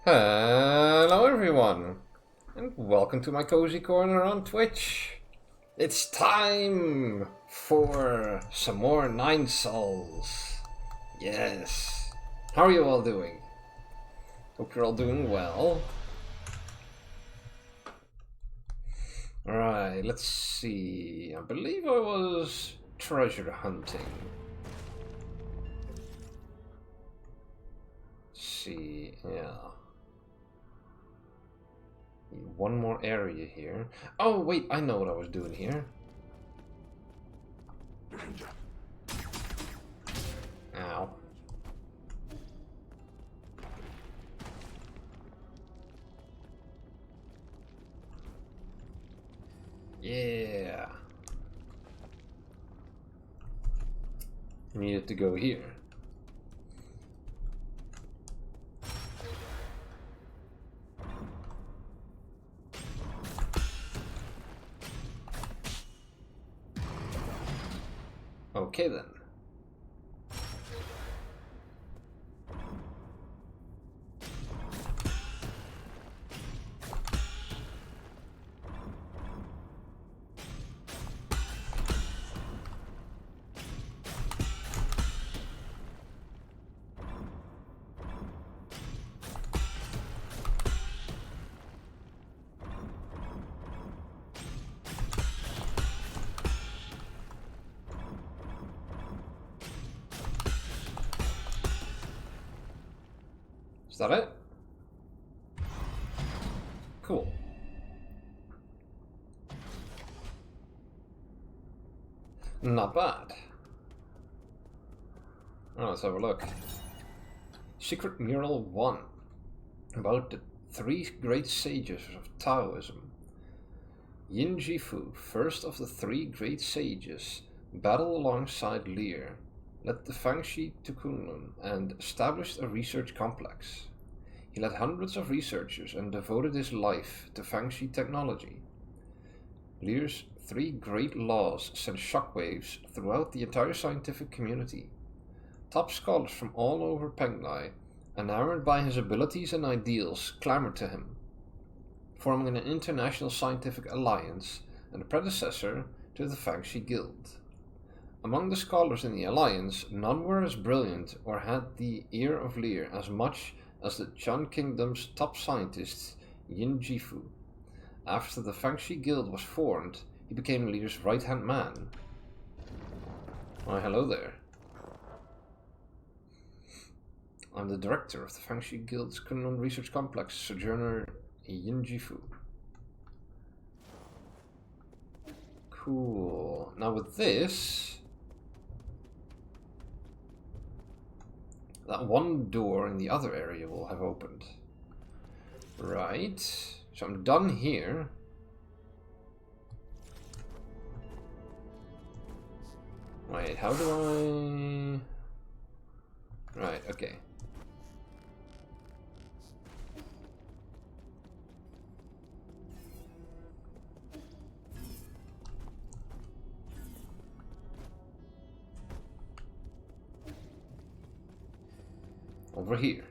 Hello everyone, and welcome to my cozy corner on Twitch. It's time for some more Nine Souls. Yes. How are you all doing? Hope you're all doing well. Alright, let's see. I believe I was treasure hunting. Let's see, yeah. One more area here. Oh, wait, I know what I was doing here. Ow. Yeah. Needed to go here. Okay then. Is that it? Cool. Not bad. Oh, let's have a look. Secret Mural 1. About the three great sages of Taoism. Yin Jifu, first of the three great sages, battled alongside Lear, led the Fangxi to Kunlun, and established a research complex. He led hundreds of researchers and devoted his life to Fangxi technology. Lear's three great laws sent shockwaves throughout the entire scientific community. Top scholars from all over Penglai, enamored by his abilities and ideals, clamored to him, forming an international scientific alliance and a predecessor to the Fangxi Guild. Among the scholars in the alliance, none were as brilliant or had the ear of Lear as much as the Chan Kingdom's top scientist, Yin Jifu. After the Fangxi Guild was formed, he became Lear's right-hand man. Why, hello there. I'm the director of the Fangxi Guild's Kunlun Research Complex, Sojourner Yin Jifu. Cool. Now with this, that one door in the other area will have opened. Right. So I'm done here. Wait, how do I... Right, okay. Over here.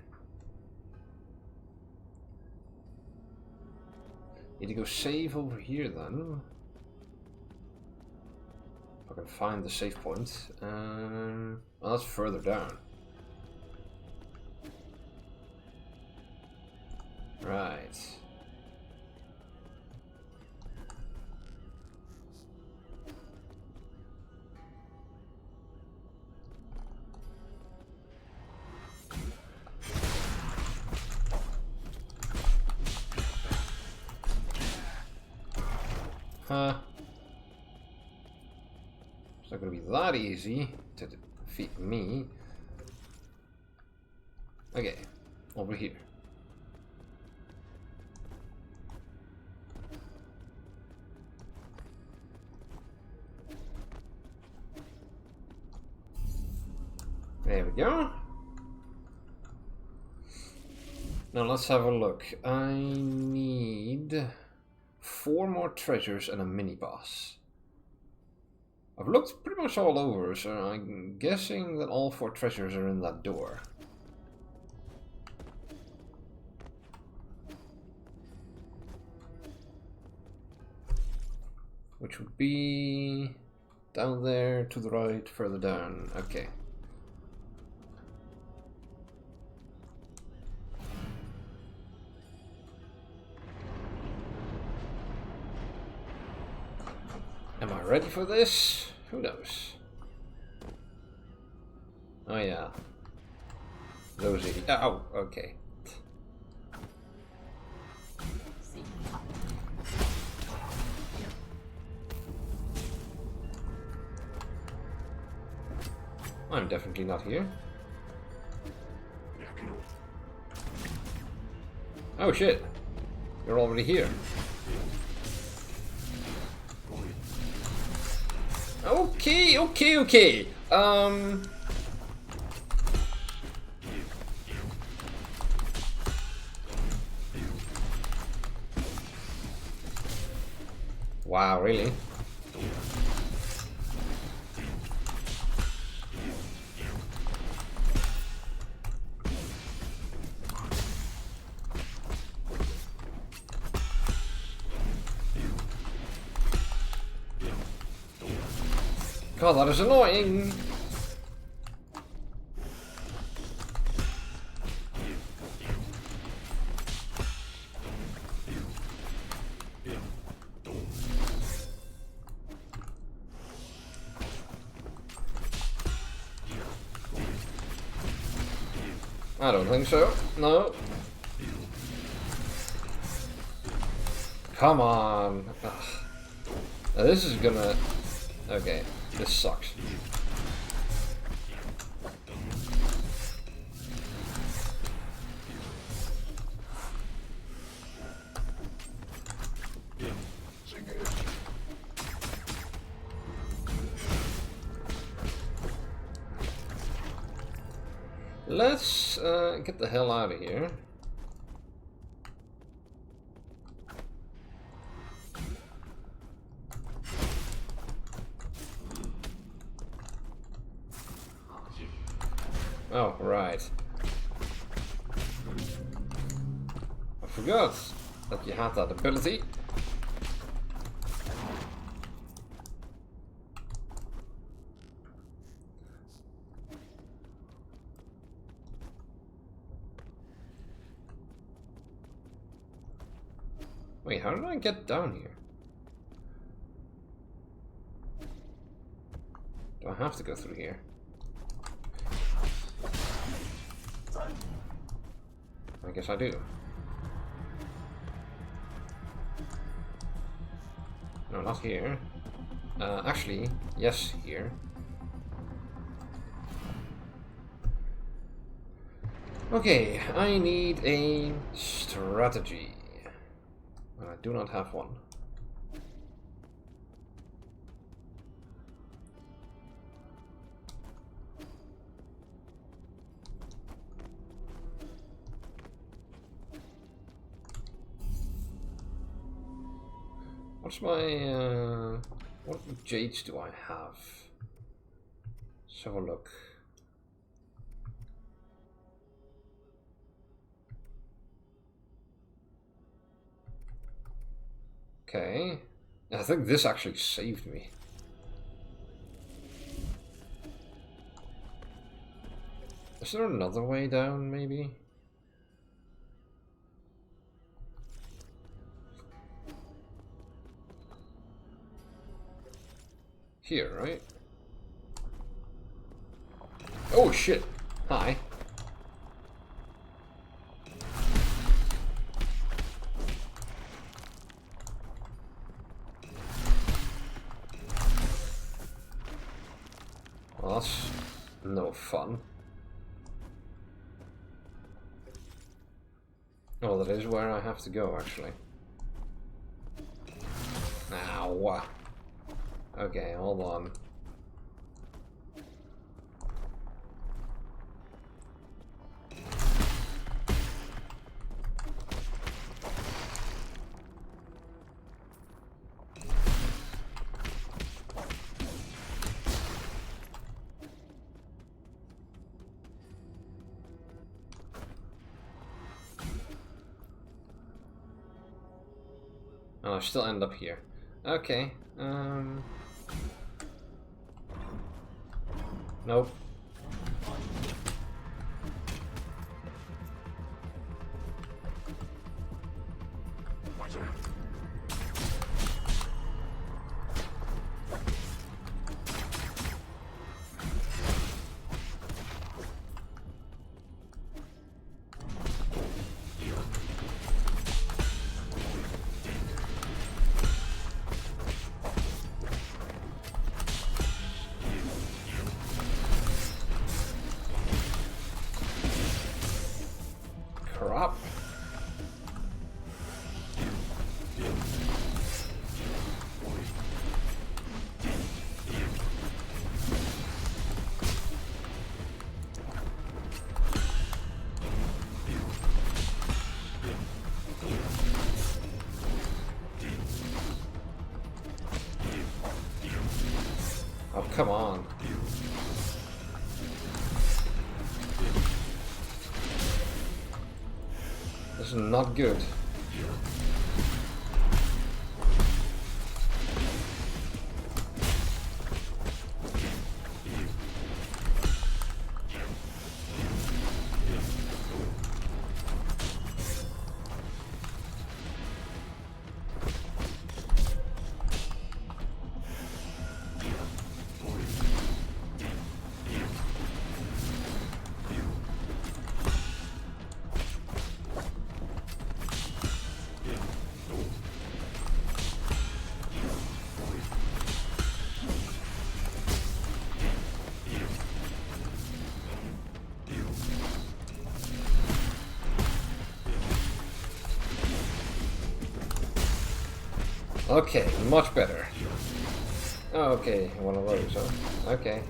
Need to go save over here then. If I can find the save point. Well, that's further down. Right. Huh. It's not gonna be that easy to defeat me. Okay, over here. There we go. Now let's have a look. I need 4 more treasures and a mini-boss. I've looked pretty much all over, so I'm guessing that all 4 treasures are in that door. which would be down there, to the right, further down. Okay. Am I ready for this? Who knows? Oh yeah. Those idiots. Oh, okay. I'm definitely not here. Oh shit. You're already here. Okay, okay, okay. Wow, really? God, that is annoying. I don't think so. No. Come on. Ugh. Now this is gonna... Okay, this sucks. Let's get the hell out of here. Oh, right. I forgot that you had that ability. Wait, how did I get down here? Do I have to go through here? I guess I do. No, not here. Actually, yes, here. Okay, I need a strategy. And I do not have one. What's my, what jades do I have? Let's have a look. Okay. I think this actually saved me. Is there another way down, maybe? Here, right? Oh shit! Hi. Well, that's no fun. Oh, that is where I have to go, actually. Ow. Okay, hold on. Oh, I still end up here. Okay. Nope. Crap. Oh, come on. This is not good. Okay, much better. Oh, okay, one of those, huh? Okay.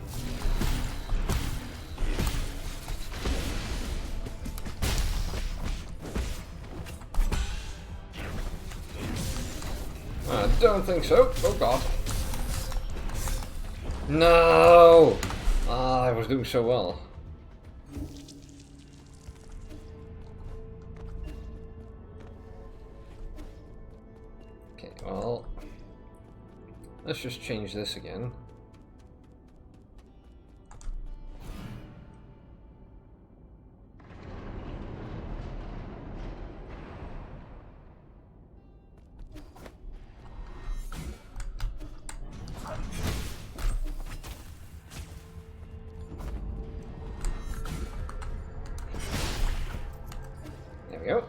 I don't think so. Oh god. No! Ah, I was doing so well. Okay, well... let's just change this again. There we go.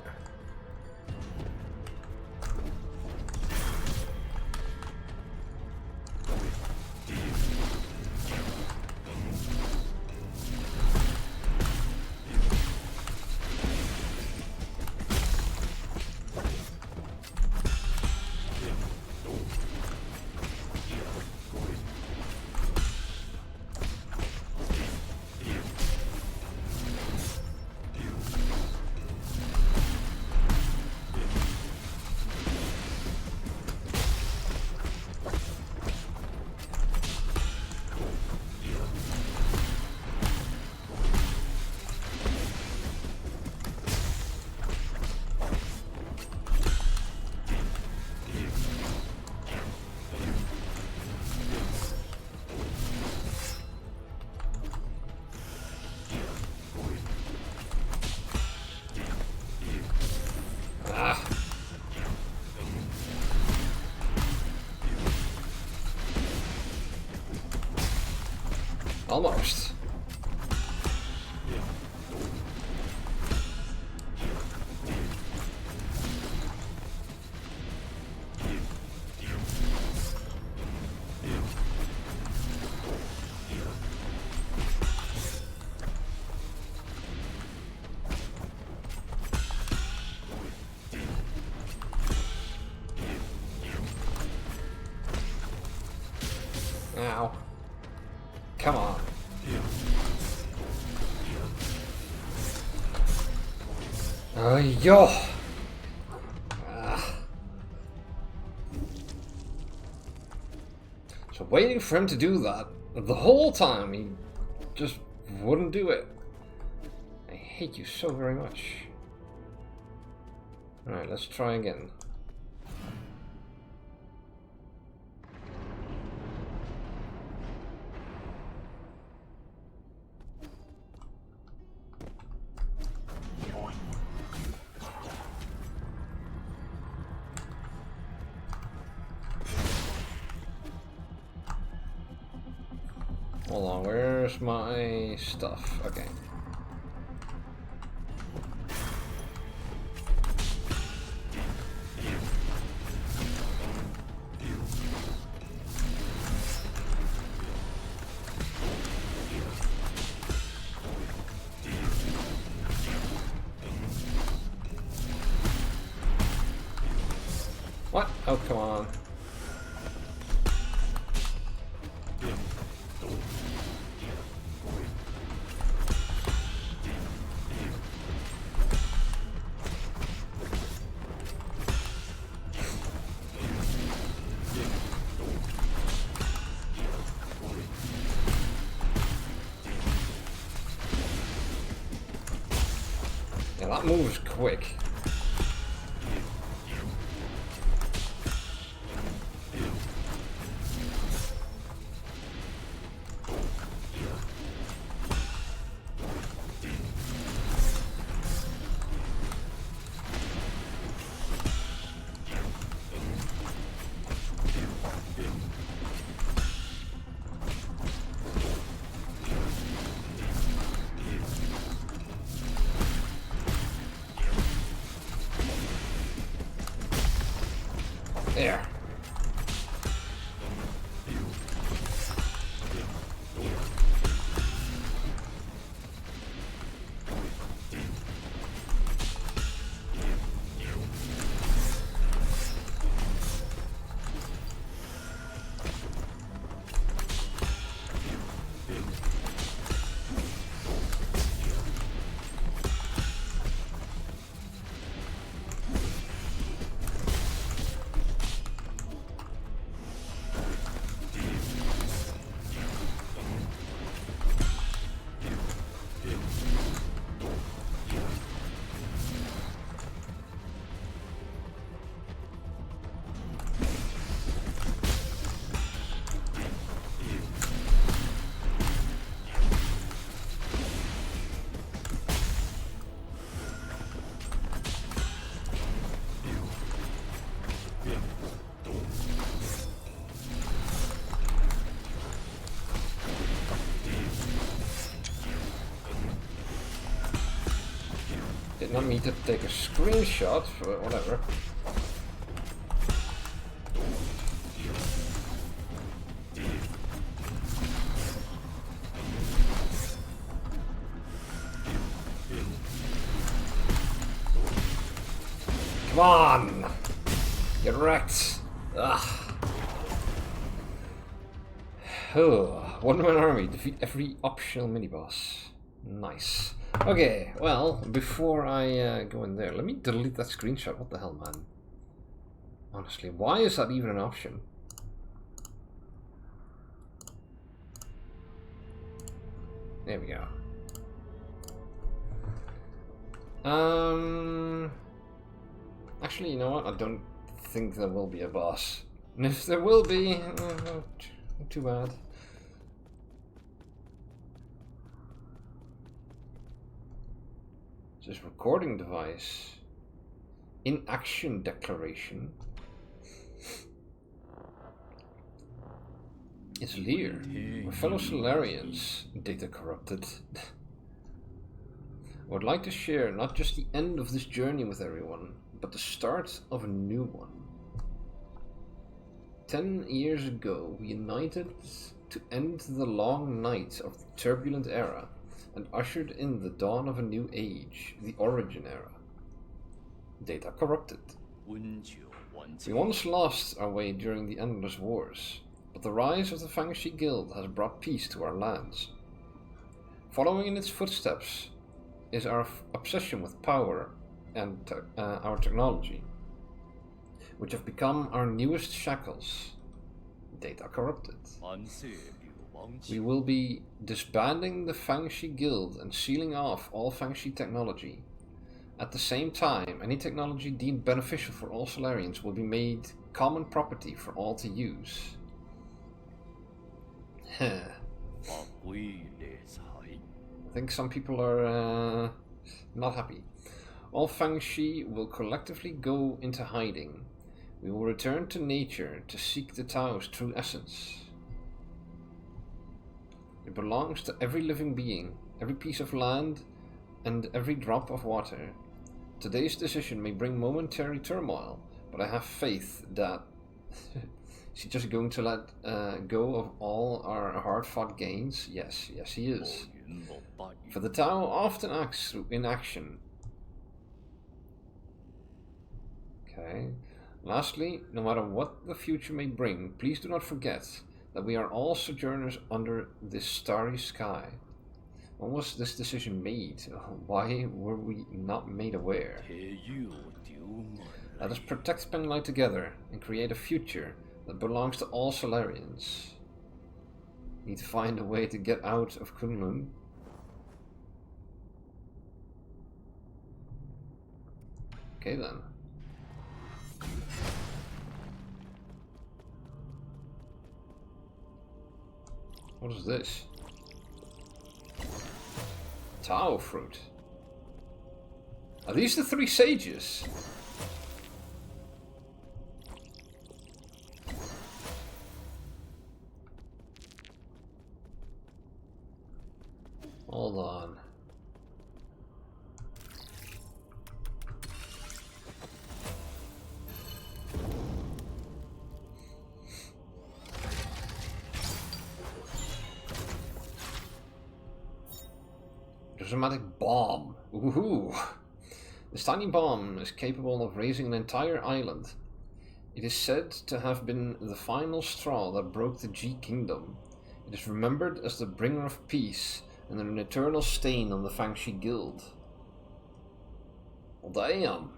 Almost. Ow. Come on. Oh, yo. So waiting for him to do that the whole time, he just wouldn't do it. I hate you so very much. Alright, let's try again. Hold on, where's my stuff? Okay. What? Oh, come on. Yeah, that moves quick. There. Did not mean to take a screenshot, but whatever. Come on! Get wrecked! Ugh. One-man army, defeat every optional mini-boss. Nice. Okay, well, before I go in there, let me delete that screenshot. What the hell, man? Honestly, why is that even an option? There we go. Actually, you know what? I don't think there will be a boss. And if there will be, too bad. This recording device. In action declaration. It's Lear. My fellow Solarians, data corrupted. I would like to share not just the end of this journey with everyone, but the start of a new one. 10 years ago, we united to end the long night of the turbulent era and ushered in the dawn of a new age, the Origin Era. Data corrupted. We once lost our way during the Endless Wars, but the rise of the Fangshi Guild has brought peace to our lands. Following in its footsteps is our obsession with power and our technology, which have become our newest shackles. Data corrupted. We will be disbanding the Fangshi Guild and sealing off all Fangshi technology. At the same time, any technology deemed beneficial for all Solarians will be made common property for all to use. I think some people are not happy. All Fangshi will collectively go into hiding. We will return to nature to seek the Tao's true essence. It belongs to every living being, every piece of land, and every drop of water. Today's decision may bring momentary turmoil, but I have faith that is he just going to let go of all our hard-fought gains? Yes, he is. For the Tao often acts through inaction. Okay. Lastly, no matter what the future may bring, please do not forget that we are all sojourners under this starry sky. When was this decision made? Why were we not made aware? Let us protect Penglai together and create a future that belongs to all Solarians. Need to find a way to get out of Kunlun. Okay then. What is this? Tao fruit. Are these the 3 sages? Hold on. Dramatic bomb. Woohoo! This tiny bomb is capable of raising an entire island. It is said to have been the final straw that broke the G Kingdom. It is remembered as the bringer of peace and an eternal stain on the Fangshi Guild. Well, damn.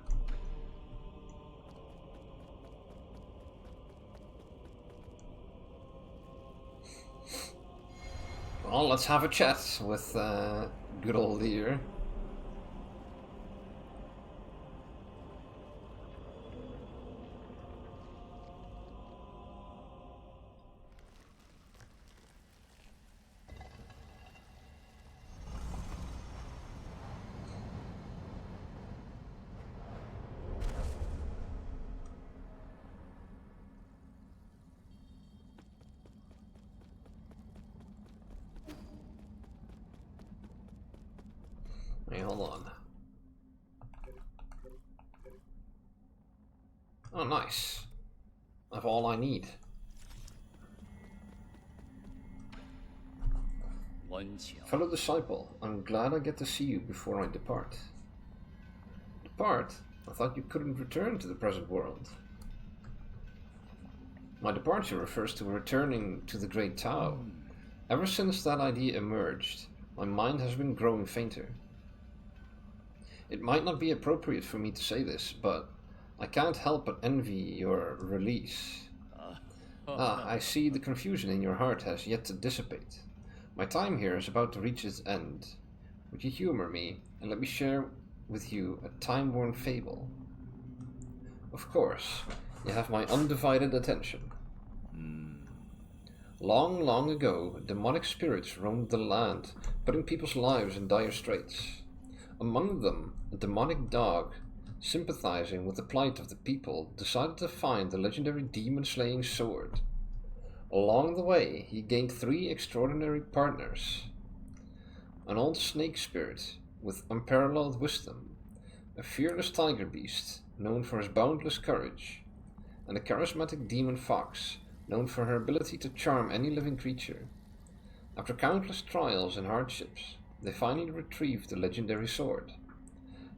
Well, let's have a chat with good old ear. Hey, hold on. Oh, nice. I have all I need. Fellow disciple, I'm glad I get to see you before I depart. Depart? I thought you couldn't return to the present world. My departure refers to returning to the Great Tao. Ever since that idea emerged, my mind has been growing fainter. It might not be appropriate for me to say this, but I can't help but envy your release. I see the confusion in your heart has yet to dissipate. My time here is about to reach its end. Would you humor me and let me share with you a time-worn fable? Of course, you have my undivided attention. Long, long ago, demonic spirits roamed the land, putting people's lives in dire straits. Among them, a demonic dog, sympathizing with the plight of the people, decided to find the legendary demon-slaying sword. Along the way, he gained 3 extraordinary partners. An old snake spirit with unparalleled wisdom, a fearless tiger beast known for his boundless courage, and a charismatic demon fox known for her ability to charm any living creature. After countless trials and hardships, they finally retrieved the legendary sword.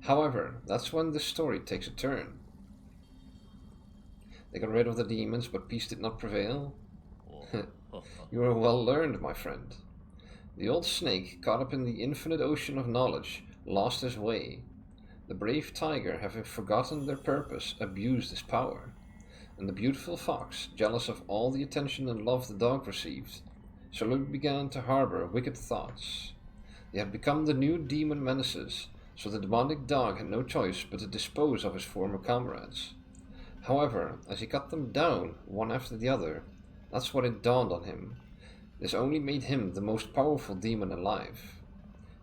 However, that's when this story takes a turn. They got rid of the demons, but peace did not prevail. You are well learned, my friend. The old snake, caught up in the infinite ocean of knowledge, lost his way. The brave tiger, having forgotten their purpose, abused his power. And the beautiful fox, jealous of all the attention and love the dog received, slowly began to harbor wicked thoughts. They had become the new demon menaces, so the demonic dog had no choice but to dispose of his former comrades. However, as he cut them down, one after the other, that's when it dawned on him. This only made him the most powerful demon alive.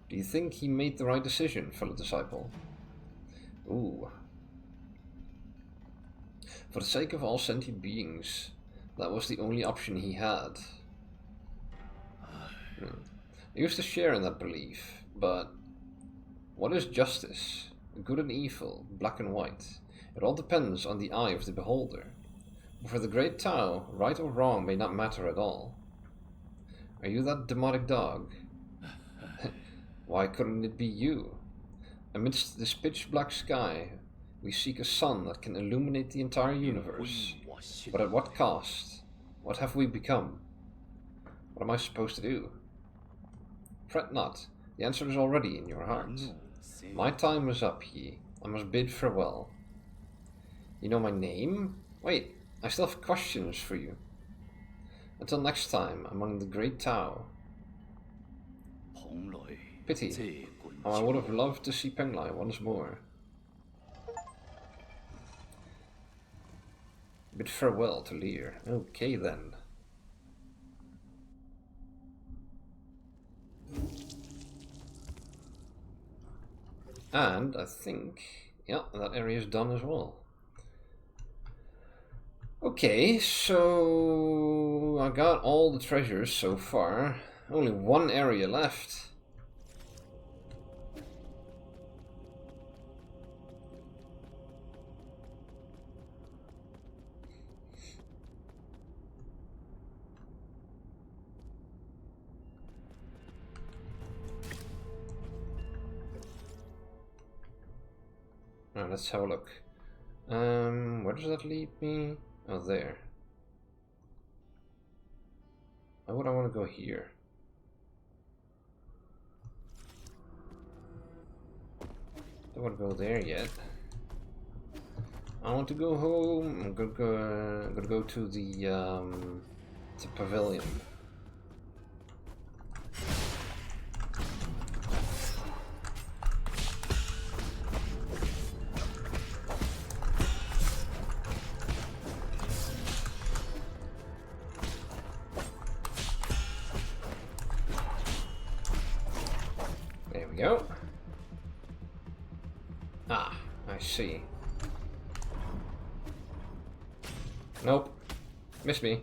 Do you think he made the right decision, fellow disciple? Ooh. For the sake of all sentient beings, that was the only option he had. I used to share in that belief, but what is justice? Good and evil, black and white. It all depends on the eye of the beholder. For the great Tao, right or wrong may not matter at all. Are you that demonic dog? Why couldn't it be you? Amidst this pitch-black sky, we seek a sun that can illuminate the entire universe. But at what cost? What have we become? What am I supposed to do? Fret not, the answer is already in your heart. My time is up, Yi. I must bid farewell. You know my name? Wait, I still have questions for you. Until next time, among the great Tao. Pity. How I would have loved to see Penglai once more. Bid farewell to Lear. Okay then. And I think, yeah, that area is done as well. Okay, so I got all the treasures so far. Only one area left. Now let's have a look. Where does that lead me? Oh, there. Why would I want to go here? Don't want to go there yet. I want to go home. I'm gonna go to the pavilion. There we go. Ah, I see. Nope. Missed me.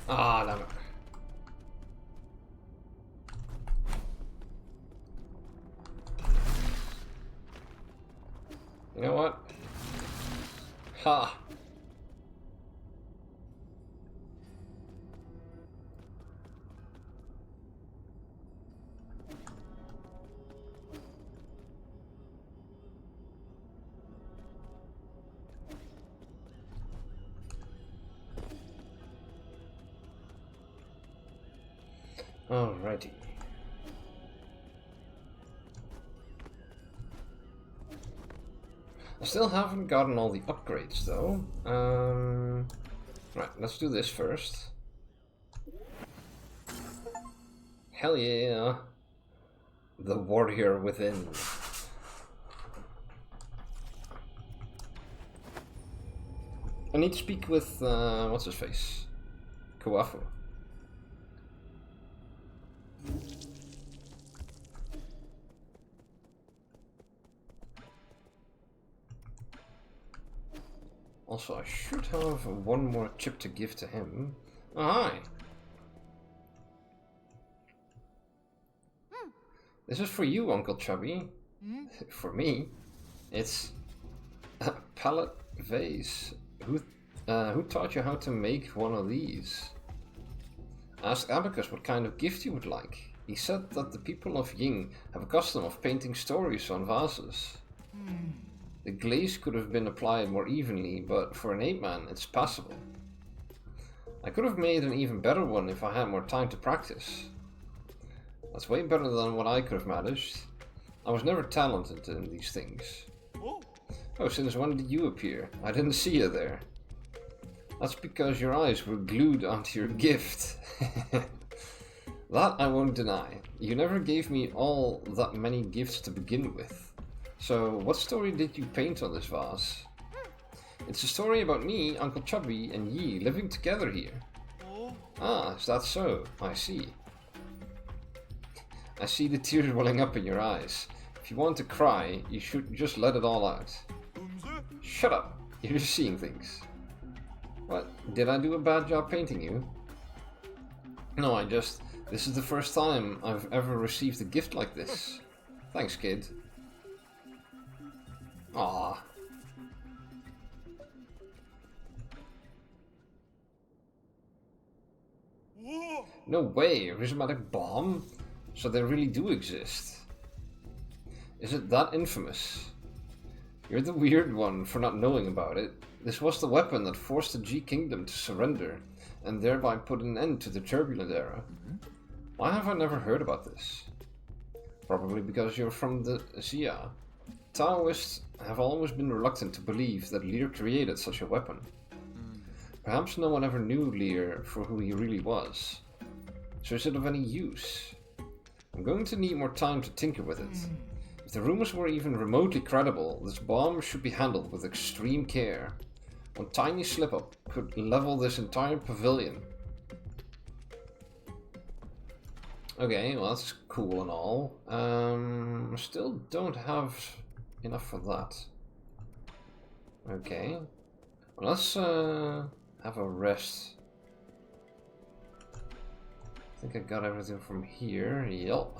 Ah, damn it. You know what? Ha! Alrighty. I still haven't gotten all the upgrades though. Right, let's do this first. Hell yeah! The warrior within. I need to speak with, what's his face? Kuafu. Also, I should have one more chip to give to him. Oh, hi! This is for you, Uncle Chubby. For me, it's a pallet vase. Who taught you how to make one of these? Ask Abacus what kind of gift you would like. He said that the people of Ying have a custom of painting stories on vases. The glaze could have been applied more evenly, but for an ape-man, it's passable. I could have made an even better one if I had more time to practice. That's way better than what I could have managed. I was never talented in these things. Oh, since when did you appear? I didn't see you there. That's because your eyes were glued onto your gift. That I won't deny. You never gave me all that many gifts to begin with. So, what story did you paint on this vase? It's a story about me, Uncle Chubby, and Yi living together here. Ah, is that so? I see. I see the tears welling up in your eyes. If you want to cry, you should just let it all out. Shut up! You're just seeing things. What? Did I do a bad job painting you? No, this is the first time I've ever received a gift like this. Thanks, kid. Ah. No way, a rhizomatic bomb? So they really do exist. Is it that infamous? You're the weird one for not knowing about it. This was the weapon that forced the G Kingdom to surrender, and thereby put an end to the Turbulent Era. Why have I never heard about this? Probably because you're from the Xia. Taoists have always been reluctant to believe that Lear created such a weapon. Perhaps no one ever knew Lear for who he really was. So is it of any use? I'm going to need more time to tinker with it. If the rumors were even remotely credible, this bomb should be handled with extreme care. One tiny slip-up could level this entire pavilion. Okay, well that's cool and all. Still don't have enough for that. Okay. Well, let's have a rest. I think I got everything from here. Yep.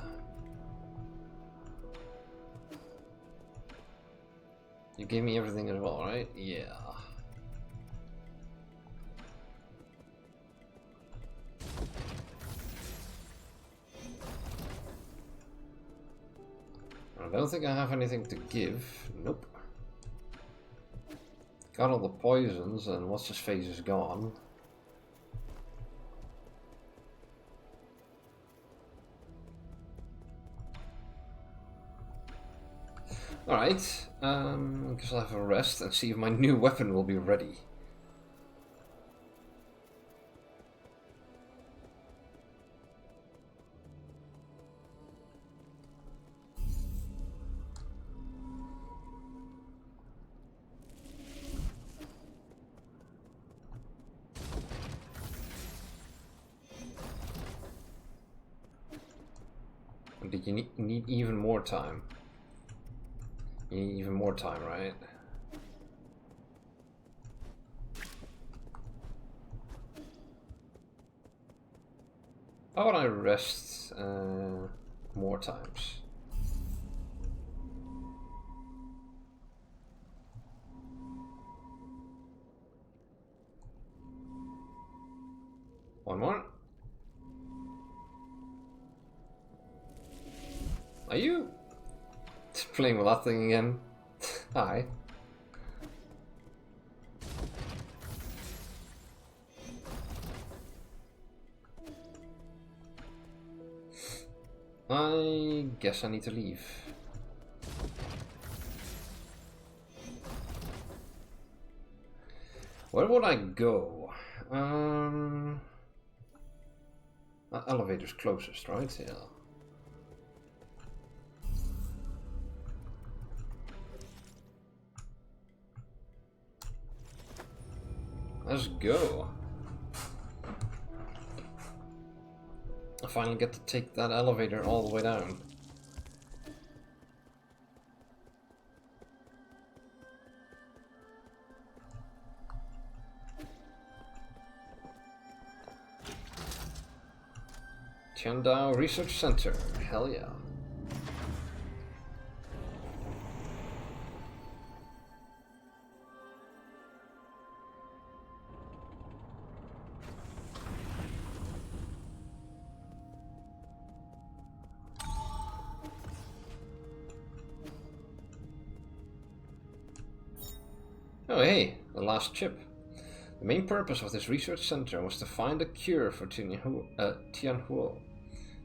You gave me everything as well, right? Yeah. I don't think I have anything to give. Nope. Got all the poisons and what's his face is gone. Alright, I guess I'll have a rest and see if my new weapon will be ready. Did you need even more time? You need even more time, right? How about I rest more times? One more. Are you playing with that thing again? Hi. I guess I need to leave. Where would I go? Elevator's closest, right? Yeah. Let's go. I finally get to take that elevator all the way down. Tiandao Research Center. Hell yeah. Oh hey, the last chip. The main purpose of this research center was to find a cure for Tianhuo.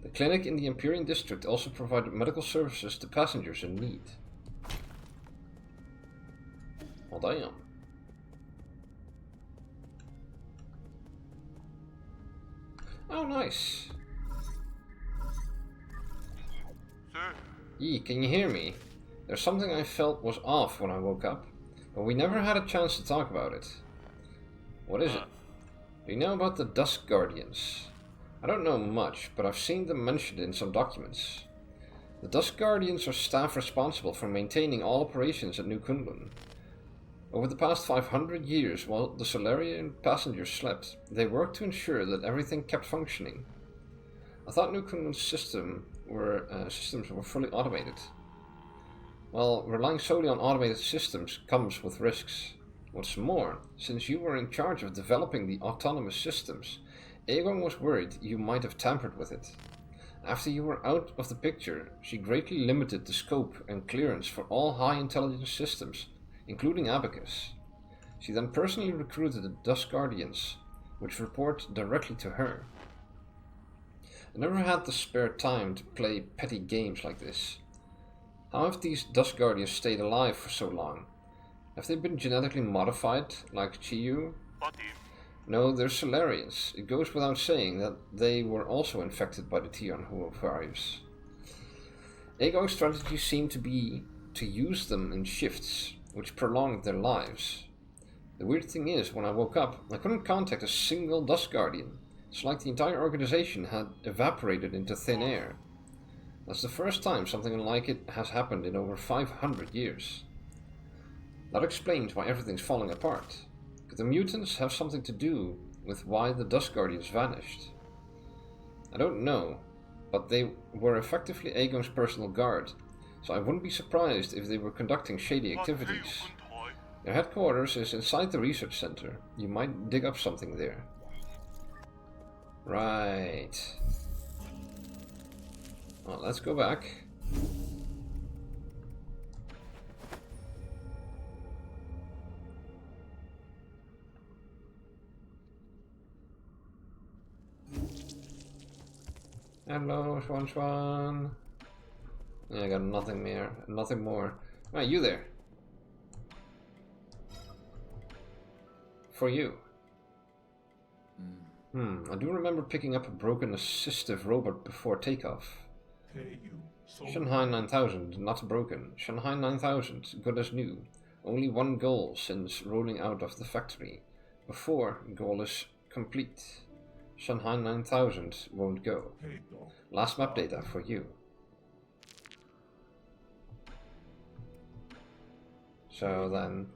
The clinic in the Empyrean district also provided medical services to passengers in need. Well, damn. Oh, nice. Sir? Yi, can you hear me? There's something I felt was off when I woke up, but we never had a chance to talk about it. What is it? Do you know about the Dusk Guardians? I don't know much, but I've seen them mentioned in some documents. The Dusk Guardians are staff responsible for maintaining all operations at New Kunlun. Over the past 500 years, while the Solarian passengers slept, they worked to ensure that everything kept functioning. I thought New Kunlun's systems were fully automated. Well, relying solely on automated systems comes with risks. What's more, since you were in charge of developing the autonomous systems, Aegon was worried you might have tampered with it. After you were out of the picture, she greatly limited the scope and clearance for all high intelligence systems, including Abacus. She then personally recruited the Dusk Guardians, which report directly to her. I never had the spare time to play petty games like this. How have these Dusk Guardians stayed alive for so long? Have they been genetically modified, like Chiyu? No, they're Solarians. It goes without saying that they were also infected by the Tianhua virus. Aegon's strategy seemed to be to use them in shifts, which prolonged their lives. The weird thing is, when I woke up, I couldn't contact a single Dusk Guardian. It's like the entire organization had evaporated into thin air. That's the first time something like it has happened in over 500 years. That explains why everything's falling apart. Could the mutants have something to do with why the Dusk Guardians vanished? I don't know, but they were effectively Aegon's personal guard, so I wouldn't be surprised if they were conducting shady activities. Their headquarters is inside the research center. You might dig up something there. Right. Well, let's go back. Hello, Swan. Yeah, I got nothing more. Ah, you there. For you. I do remember picking up a broken assistive robot before takeoff. Shanghai 9000, not broken. Shanghai 9000, good as new. Only one goal since rolling out of the factory. Before, goal is complete. Shanghai 9000 won't go. Last map data for you. So then,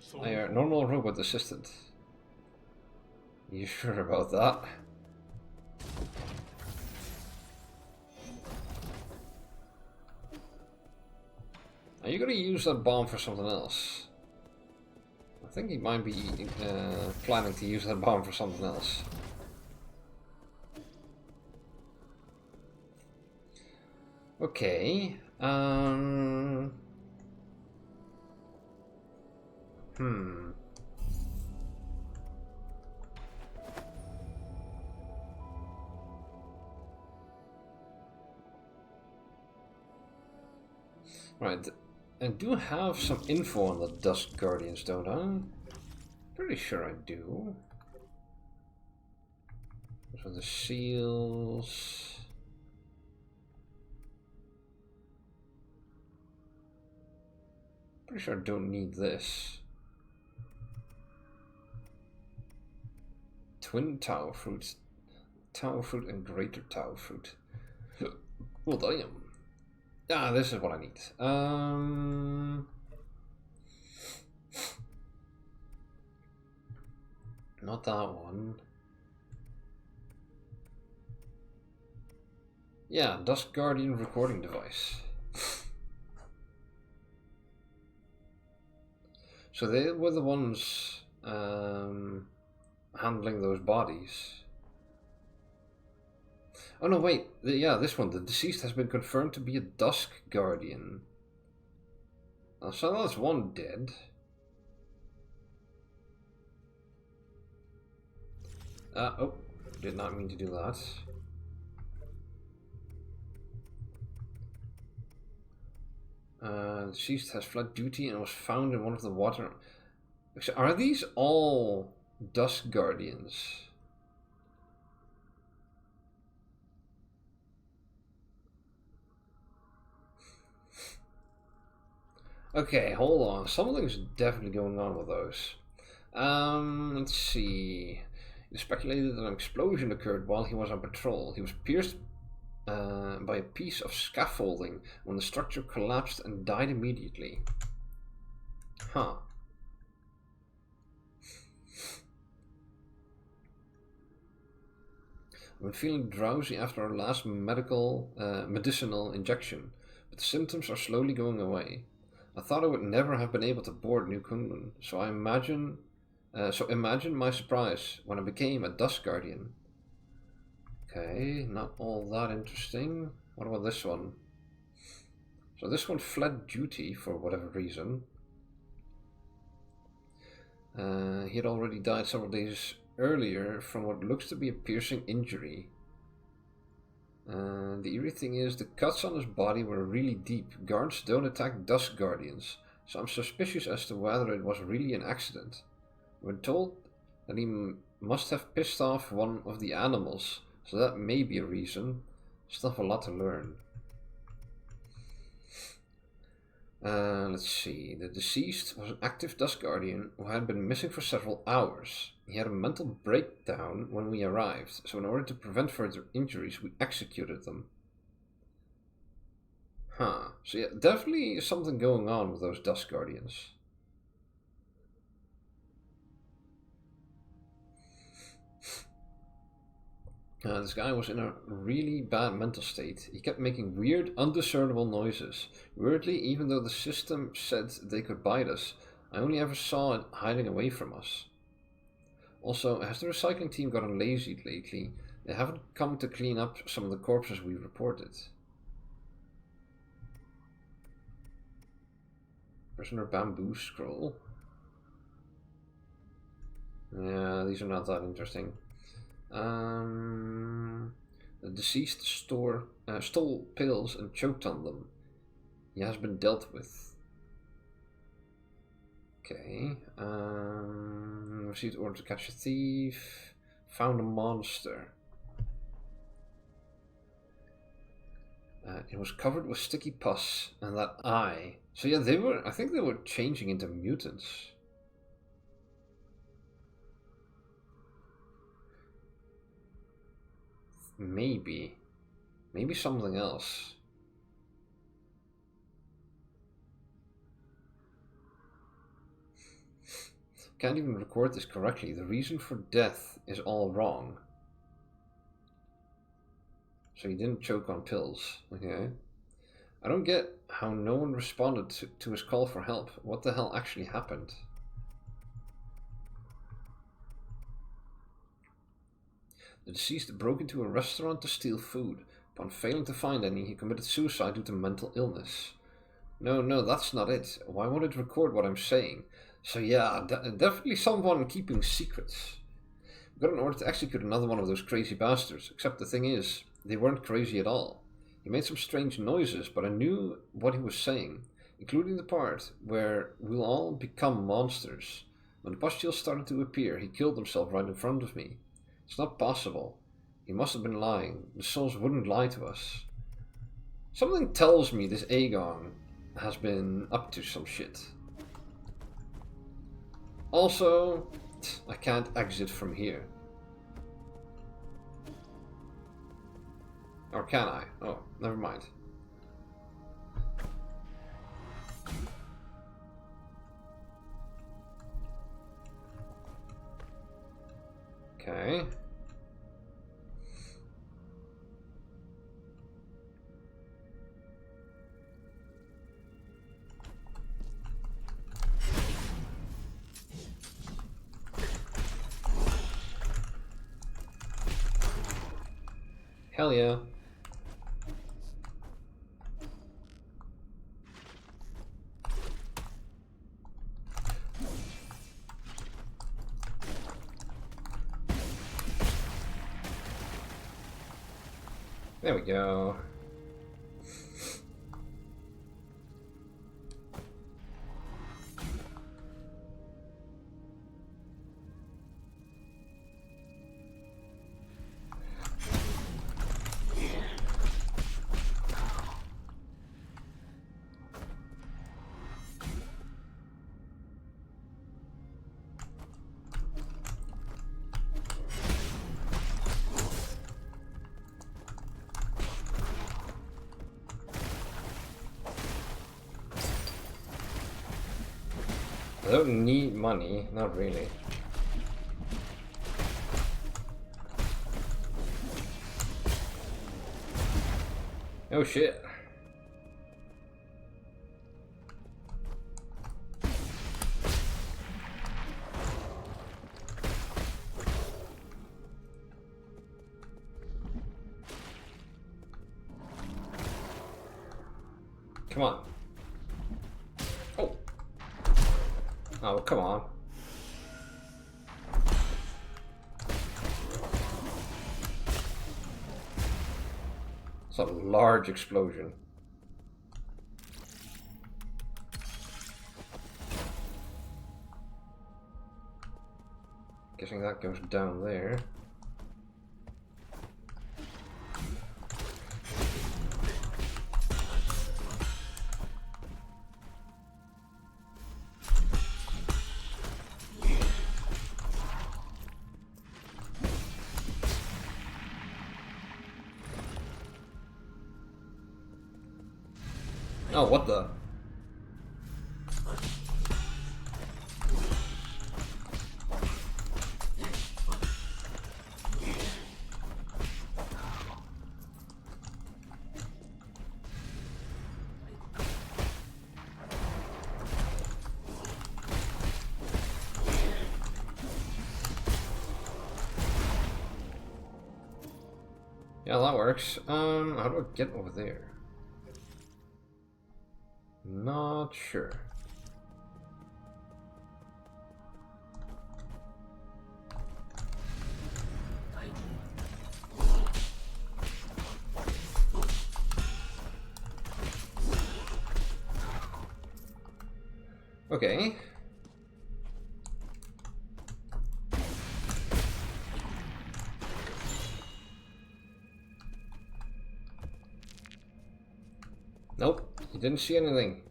normal robot assistant. You sure about that? Are you gonna use that bomb for something else? I think he might be planning to use that bomb for something else. Okay. Right. I do have some info on the Dusk Guardians, don't I? Pretty sure I do. So the seals. Pretty sure I don't need this. Twin Tower Fruit. Tower Fruit and Greater Tower Fruit. Well, damn. Ah, this is what I need. Not that one. Yeah, Dusk Guardian recording device. So they were the ones handling those bodies. Oh no, wait. Yeah, this one. The deceased has been confirmed to be a Dusk Guardian. So that's one dead. Oh, did not mean to do that. Deceased has fled duty and was found in one of the water. Are these all Dusk Guardians? Okay, hold on. Something's definitely going on with those. Let's see. It speculated that an explosion occurred while he was on patrol. He was pierced by a piece of scaffolding when the structure collapsed and died immediately. Huh. I've been feeling drowsy after our last medicinal injection, but the symptoms are slowly going away. I thought I would never have been able to board New Kunlun, so imagine my surprise when I became a Dusk Guardian. Okay, not all that interesting. What about this one? So this one fled duty for whatever reason. He had already died several days earlier from what looks to be a piercing injury. The eerie thing is, the cuts on his body were really deep. Guards don't attack Dusk Guardians, so I'm suspicious as to whether it was really an accident. We're told that he must have pissed off one of the animals, so that may be a reason. Still have a lot to learn. Let's see. The deceased was an active Dusk Guardian who had been missing for several hours. He had a mental breakdown when we arrived, so in order to prevent further injuries, we executed them. Huh. So yeah, definitely something going on with those Dusk Guardians. This guy was in a really bad mental state. He kept making weird, undiscernible noises. Weirdly, even though the system said they could bite us, I only ever saw it hiding away from us. Also, has the recycling team gotten lazy lately? They haven't come to clean up some of the corpses we reported. Prisoner bamboo scroll. Yeah, these are not that interesting. The deceased stole pills and choked on them. He has been dealt with. Okay. Received order to catch a thief. Found a monster. It was covered with sticky pus and that eye. So yeah, I think they were changing into mutants. Maybe something else. Can't even record this correctly. The reason for death is all wrong. So he didn't choke on pills. Okay. I don't get how no one responded to his call for help. What the hell actually happened? The deceased broke into a restaurant to steal food. Upon failing to find any, he committed suicide due to mental illness. No, that's not it. Why won't it record what I'm saying? So yeah, definitely someone keeping secrets. We got an order to execute another one of those crazy bastards, except the thing is, they weren't crazy at all. He made some strange noises, but I knew what he was saying, including the part where we'll all become monsters. When the pustules started to appear, he killed himself right in front of me. It's not possible. He must have been lying. The souls wouldn't lie to us. Something tells me this Aegon has been up to some shit. Also, I can't exit from here. Or can I? Oh, never mind. Okay. Hell yeah. There we go. don't need money, not really. Oh shit. Come on. Oh. Oh, come on. It's a large explosion. Guessing that goes down there. Oh, what the? Yeah, that works. How do I get over there? Not sure. Okay. Nope, you didn't see anything.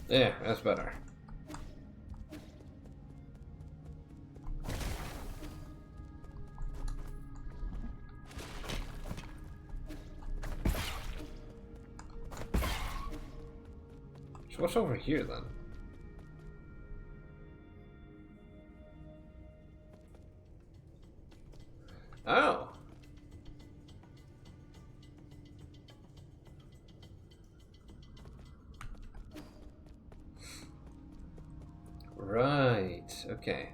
Yeah, that's better. So what's over here then? Oh. Right, okay.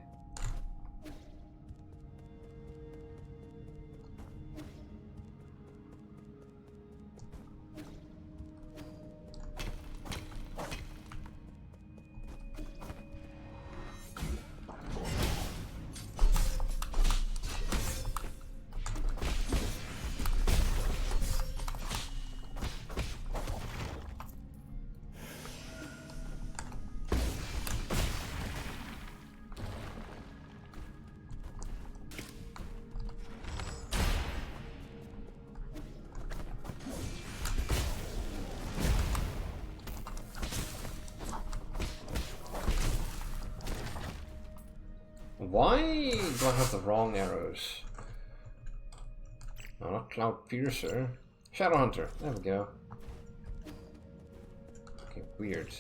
Why do I have the wrong arrows? No, not Cloud Piercer. Shadow Hunter. There we go. Okay, weird.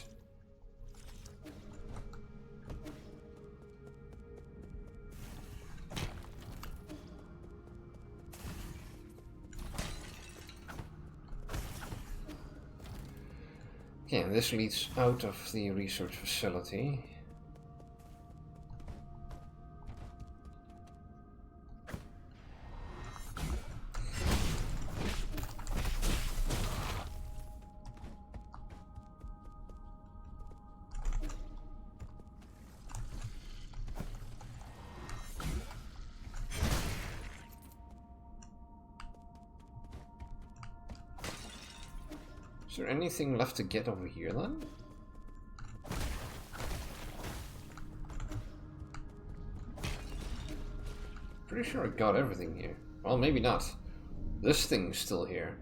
Okay, and this leads out of the research facility. Is there anything left to get over here then? Pretty sure I got everything here. Well, maybe not. This thing's still here.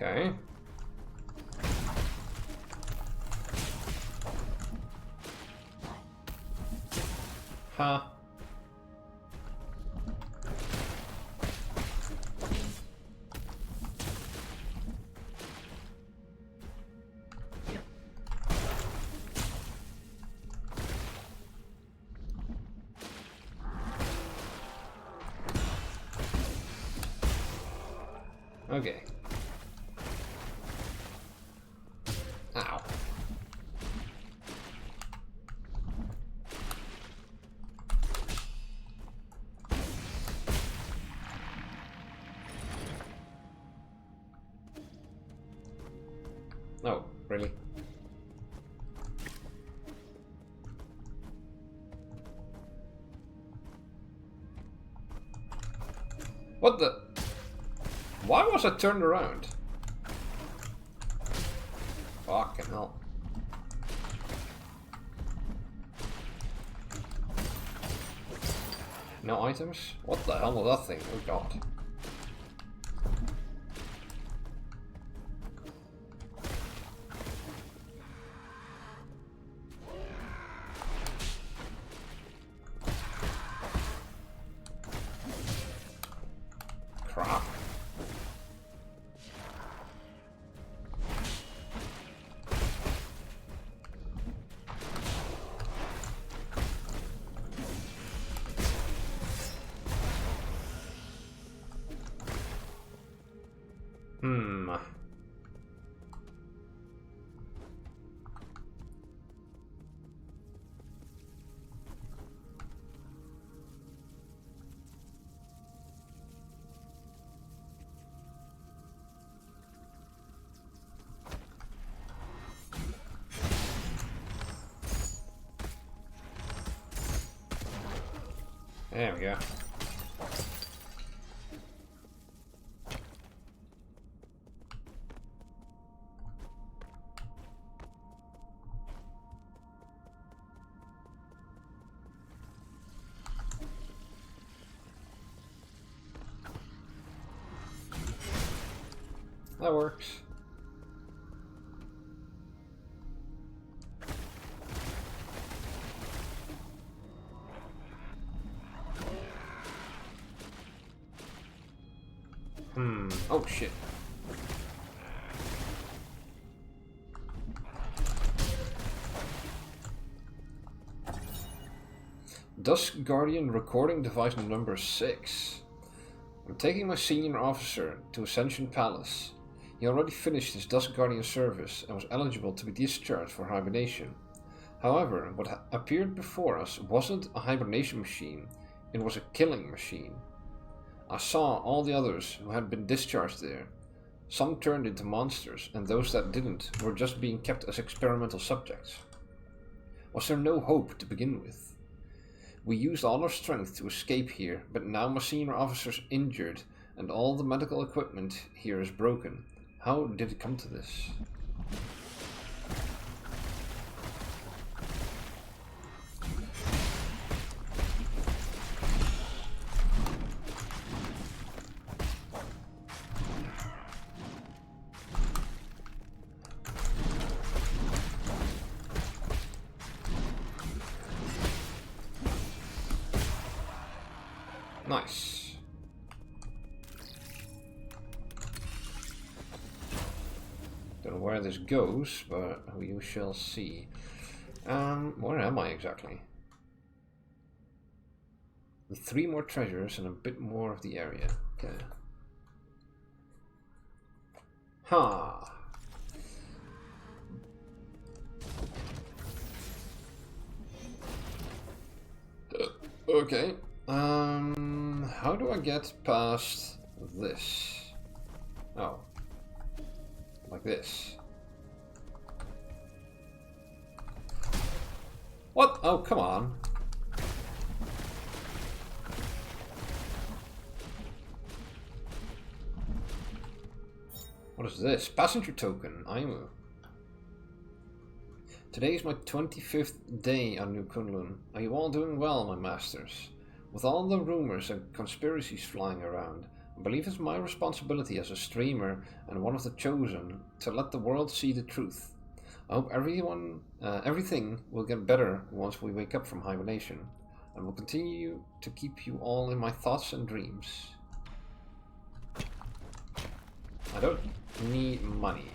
Okay. Huh. Okay. Ow. Oh, really? What the? Why was I turned around? Fucking hell. No items? What the hell was that thing? Oh god. Crap. Hmm. There we go. That works. Oh shit. Dusk Guardian recording device number 6. I'm taking my senior officer to Ascension Palace. He already finished his Dusk Guardian service and was eligible to be discharged for hibernation. However, what appeared before us wasn't a hibernation machine, it was a killing machine. I saw all the others who had been discharged there. Some turned into monsters, and those that didn't were just being kept as experimental subjects. Was there no hope to begin with? We used all our strength to escape here, but now my senior officer's injured, and all the medical equipment here is broken. How did it come to this? Nice. Don't know where this goes, but we shall see. Where am I exactly? The 3 more treasures and a bit more of the area. Okay. Ha! Okay. How do I get past this? Oh. like this. What? Oh, come on. What is this? Passenger token. Aimu. Today is my 25th day on New Kunlun. Are you all doing well, my masters? With all the rumors and conspiracies flying around, I believe it's my responsibility as a streamer and one of the chosen to let the world see the truth. I hope everything will get better once we wake up from hibernation, and will continue to keep you all in my thoughts and dreams. I don't need money.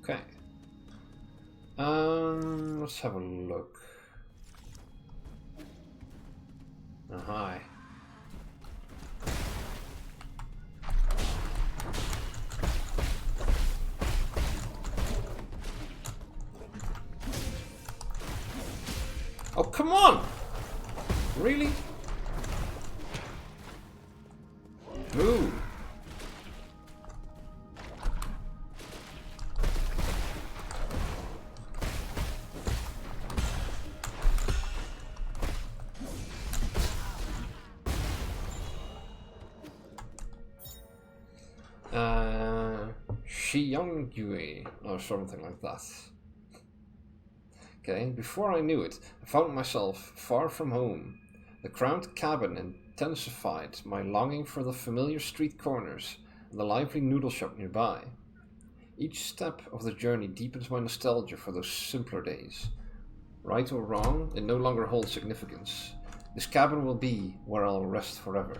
Okay. Let's have a look. Oh, hi. Oh, come on! Really? Ooh. Xiangyue, or something like that. Okay, before I knew it, I found myself far from home. The cramped cabin intensified my longing for the familiar street corners and the lively noodle shop nearby. Each step of the journey deepens my nostalgia for those simpler days. Right or wrong, it no longer holds significance. This cabin will be where I'll rest forever.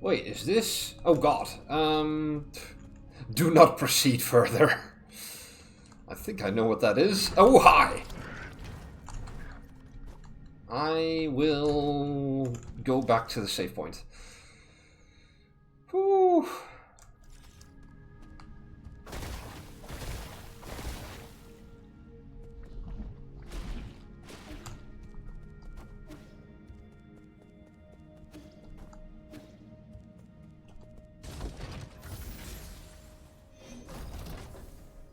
Wait, is this... Oh god. Do not proceed further. I think I know what that is. Oh, hi! I will go back to the save point. Whew.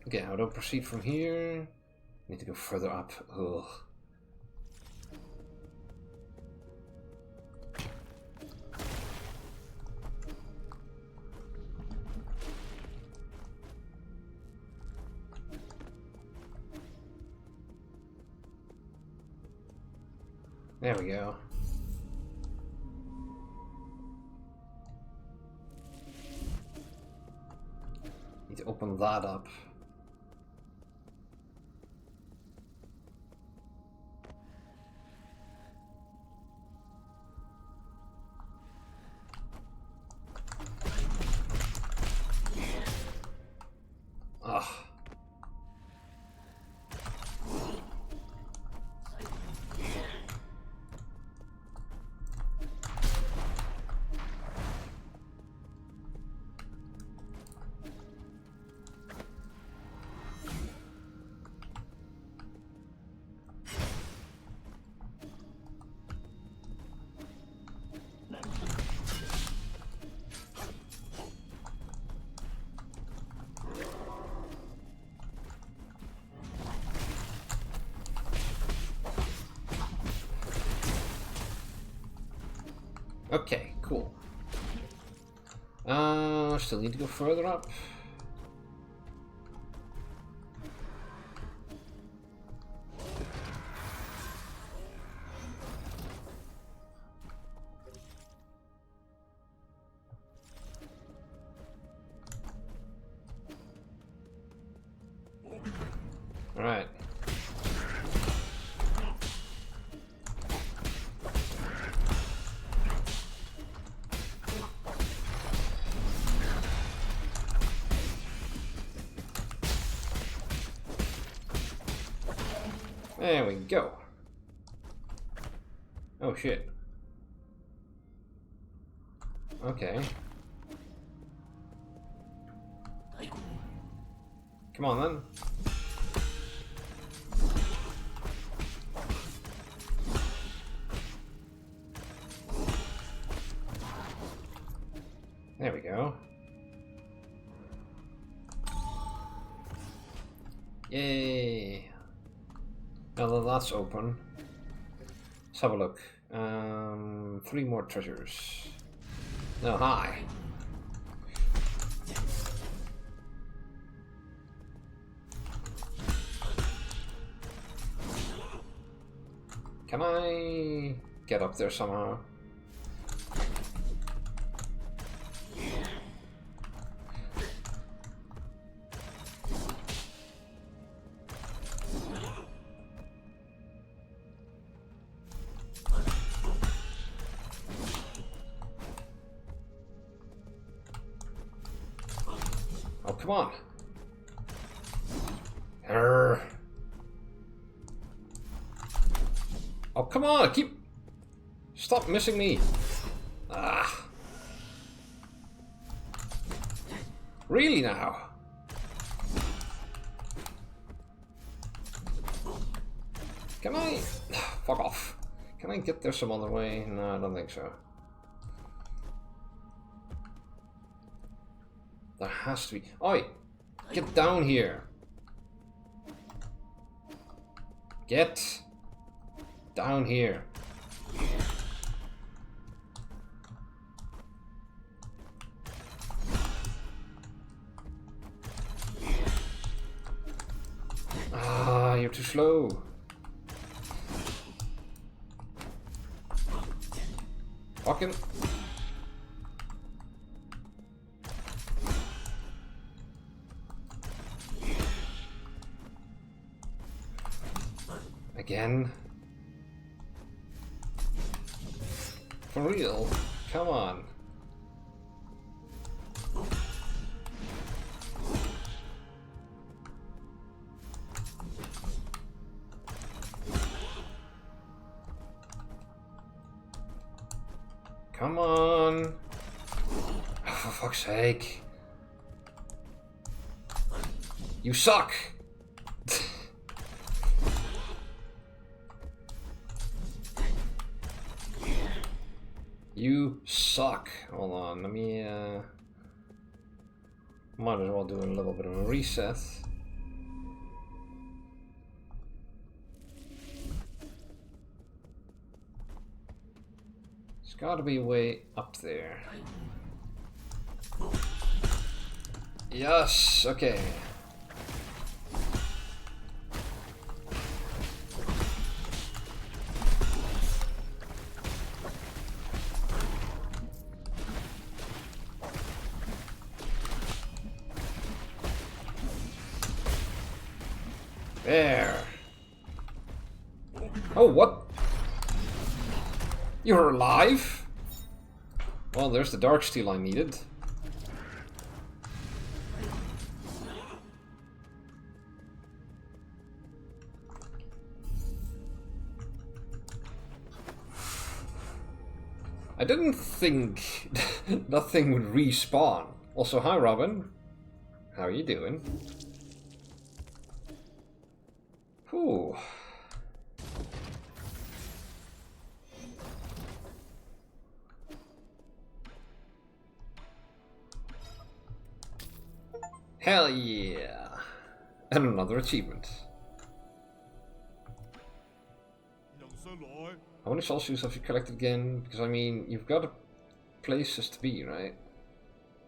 Okay, I don't proceed from here. Need to go further up. Ugh. There we go. Need to open that up. Ah. Okay, cool. Still need to go further up. All right. There we go. Oh shit. Okay. Come on then. There we go. Yay! Now that that's open, let's have a look. 3 more treasures. No, hi. Can I get up there somehow? Oh, come on. Arrgh. Oh, come on, stop missing me. Ah. Really now? Can I... Fuck off. Can I get there some other way? No, I don't think so. There has to be... Oi! Get down here! Get down here. Ah, you're too slow. Fucking... Again? For real? Come on. Come on. Oh, for fuck's sake. You suck. You suck. Hold on, let me might as well do a little bit of a reset. It's gotta be way up there. Yes, okay. There. Oh, what? You're alive? Well, there's the dark steel I needed. I didn't think that thing would respawn. Also, hi Robin. How are you doing? Whew. Hell yeah! And another achievement. How many soul shoes have you collected again? Because I mean, you've got places to be, right?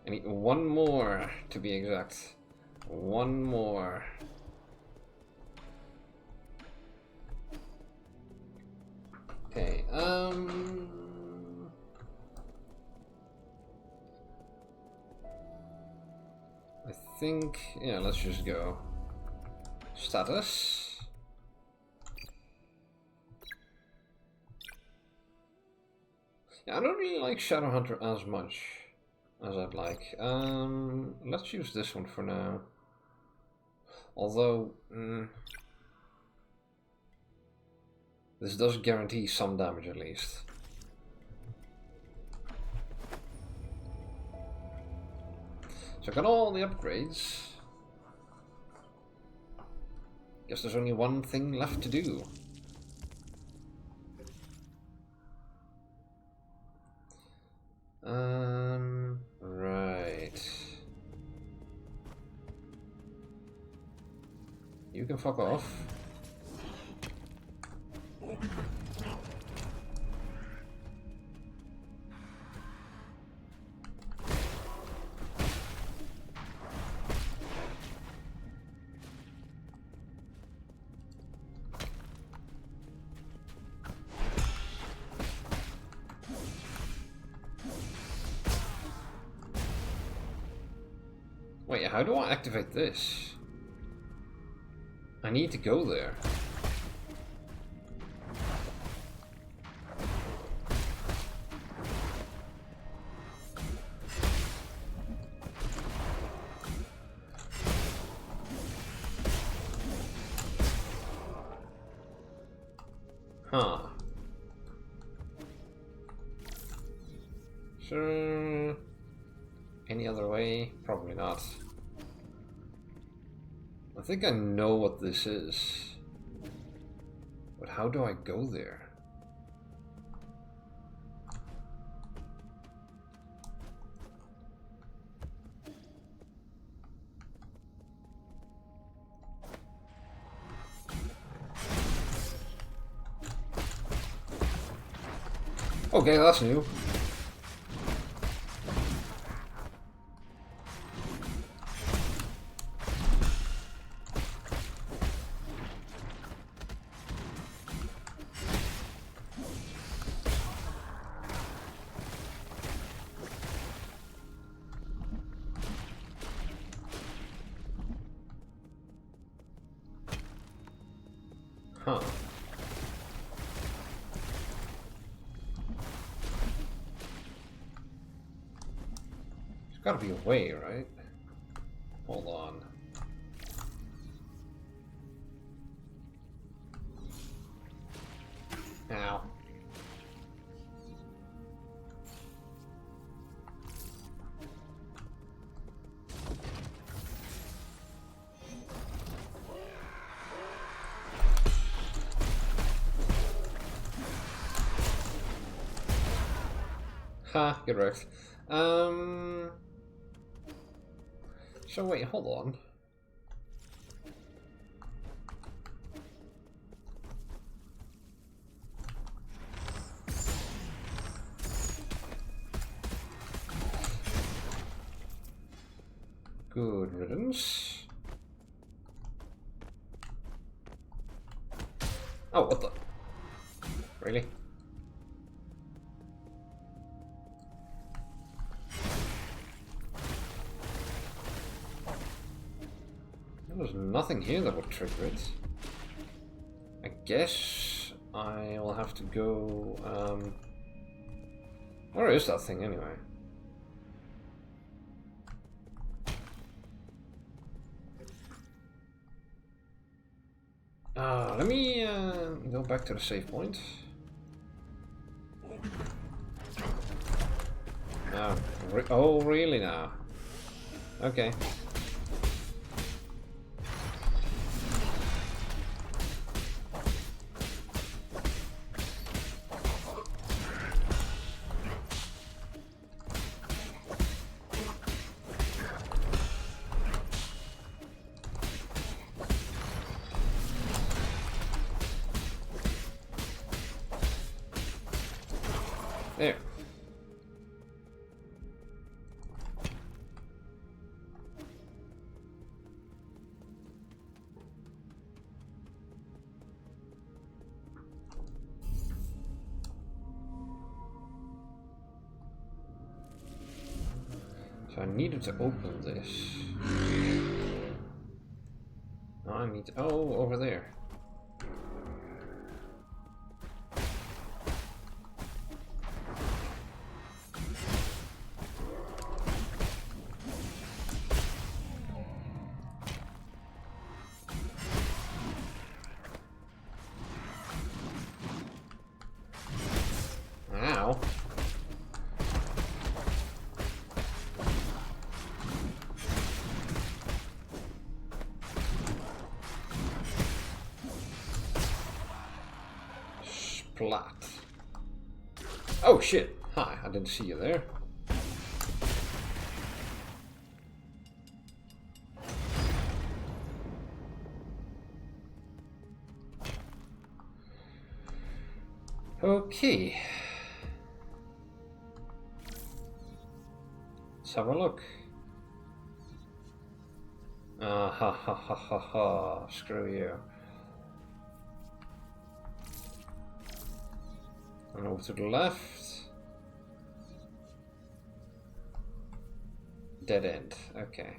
I need one more to be exact. One more. Okay, I think, yeah, let's just go. Status. Yeah, I don't really like Shadowhunter as much as I'd like. Let's use this one for now. Although, This does guarantee some damage at least. So I got all the upgrades. Guess there's only one thing left to do. Right. You can fuck off. Wait, how do I activate this? I need to go there. Huh. So, any other way? Probably not. I think I know what this is. But how do I go there? Okay, that's new. Huh. There's gotta be a way, right? Hold on. Ow. Ha, get wrecked. So wait, hold on. Good riddance. Oh, what the? Really? There's nothing here that would trigger it. I guess I will have to go... where is that thing anyway? Let me go back to the save point. Oh, really now? Okay. There. So I needed to open this. Now I need to... Oh, over there. Splat. Oh shit! Hi, I didn't see you there. Okay. Let's have a look. Ha ha ha ha ha. Screw you. And over to the left. Dead end. Okay.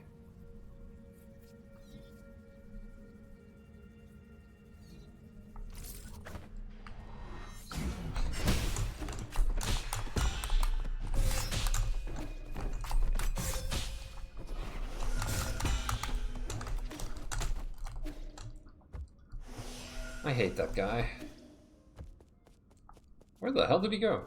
I hate that guy. Where the hell did he go?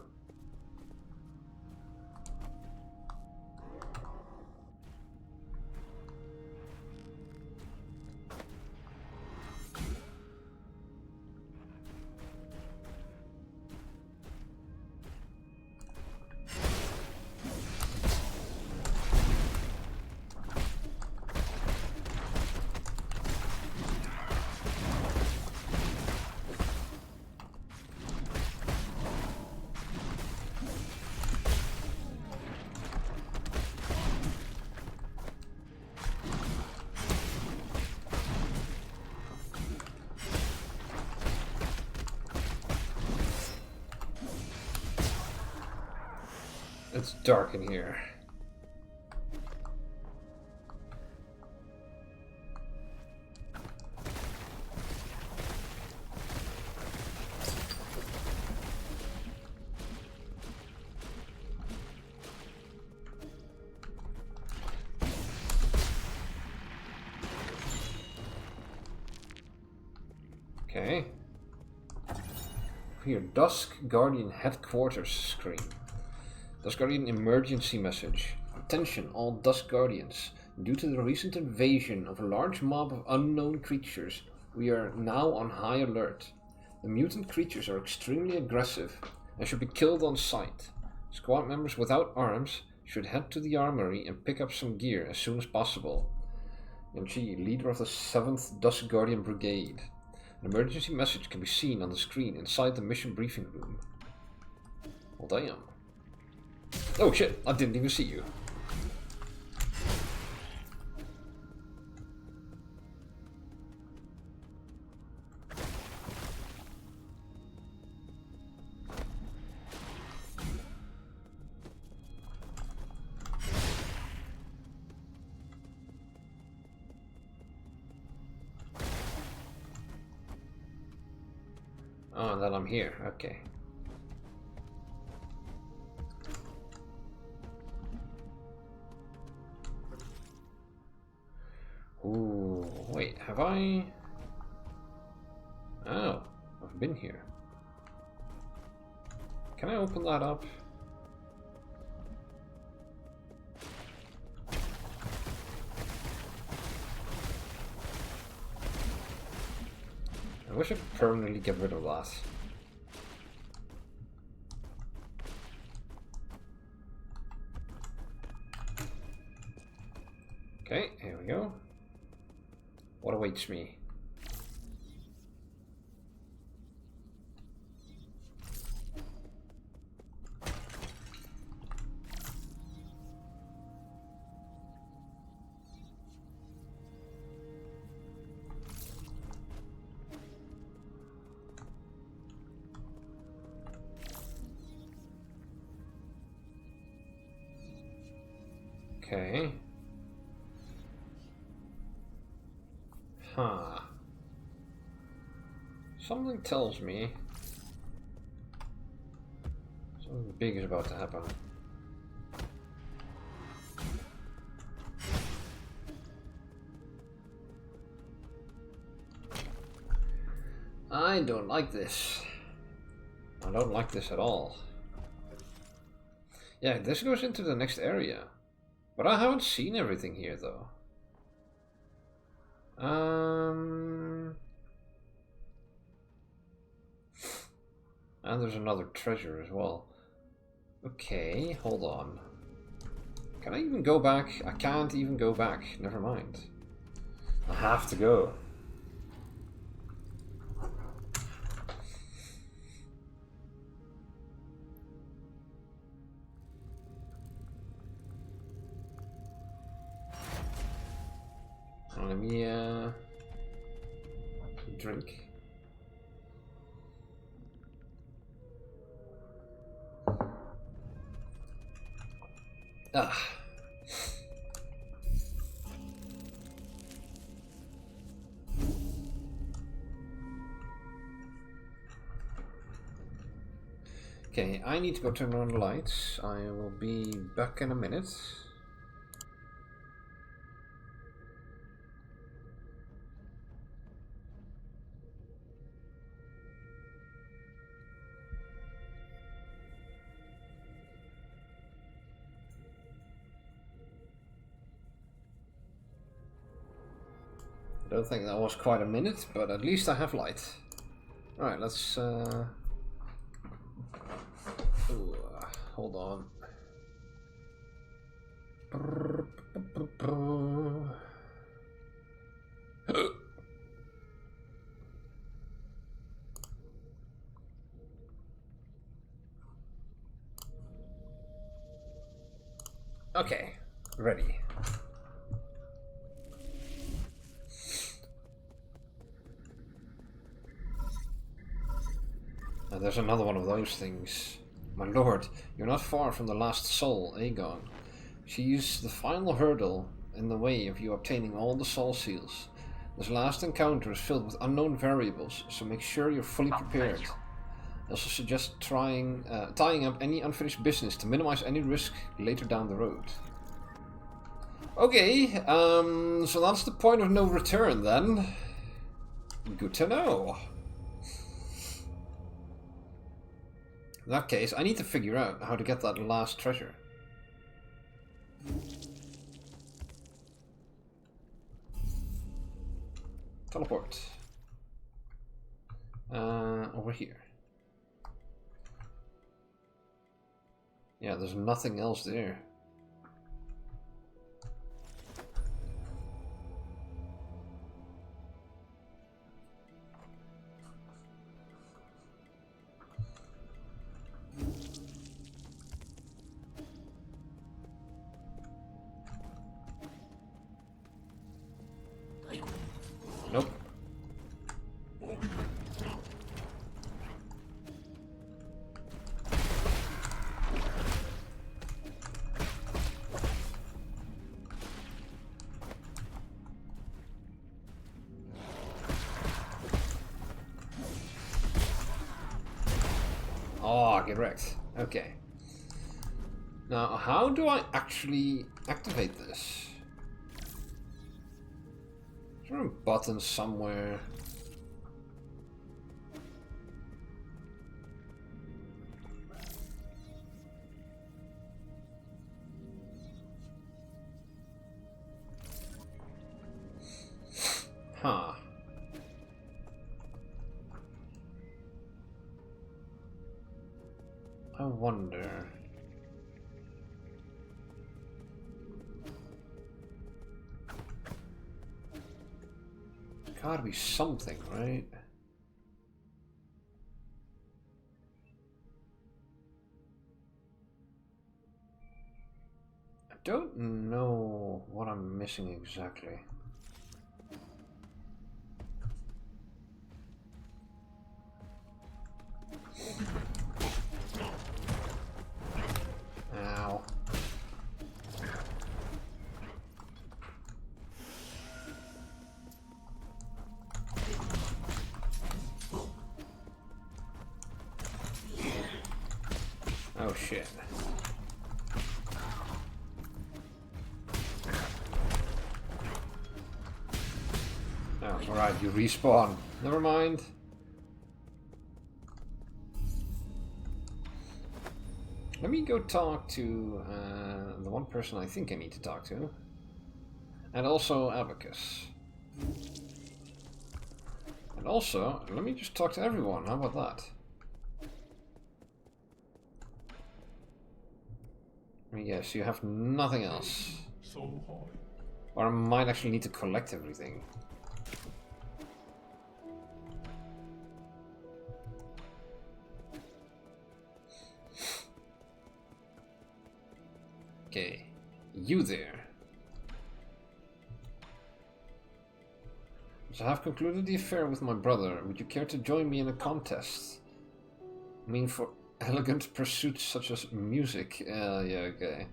It's dark in here. Okay. Here, Dusk Guardian headquarters screen. Dusk Guardian emergency message. Attention all Dusk Guardians. Due to the recent invasion of a large mob of unknown creatures, we are now on high alert. The mutant creatures are extremely aggressive and should be killed on sight. Squad members without arms should head to the armory and pick up some gear as soon as possible. Yanchi, leader of the 7th Dusk Guardian Brigade. An emergency message can be seen on the screen inside the mission briefing room. Well, damn. Oh shit, I didn't even see you. Oh, and then I'm here, okay. Ooh, wait, have I? Oh, I've been here. Can I open that up? I wish I could permanently get rid of that. Okay, here we go. What awaits me? Okay. Huh. Something tells me something big is about to happen. I don't like this. I don't like this at all. Yeah, this goes into the next area. But I haven't seen everything here though. And there's another treasure as well. Okay, hold on. Can I even go back? I can't even go back. Never mind. I have to go. Let me drink. Ah. Okay, I need to go turn on the lights. I will be back in a minute. I don't think that was quite a minute, but at least I have light. Alright, let's ooh, hold on. Okay, ready. There's another one of those things. My lord, you're not far from the last soul, Aegon. She's the final hurdle in the way of you obtaining all the soul seals. This last encounter is filled with unknown variables, so make sure you're fully prepared. I also suggest tying up any unfinished business to minimize any risk later down the road. Okay, so that's the point of no return then. Good to know. In that case, I need to figure out how to get that last treasure. Teleport. Over here. Yeah, there's nothing else there. Nope. Oh, get wrecked. Okay. Now, how do I actually activate this? Is there a button somewhere? Huh. I wonder. Gotta be something, right? I don't know what I'm missing exactly. Ow. Oh shit. Oh, alright, you respawn. Never mind. Let me go talk to the one person I think I need to talk to. And also Abacus. And also, let me just talk to everyone. How about that? Yes, you have nothing else. So high. Or I might actually need to collect everything. Okay, you there. So I have concluded the affair with my brother. Would you care to join me in a contest? I mean, for elegant pursuits such as music. Yeah, okay.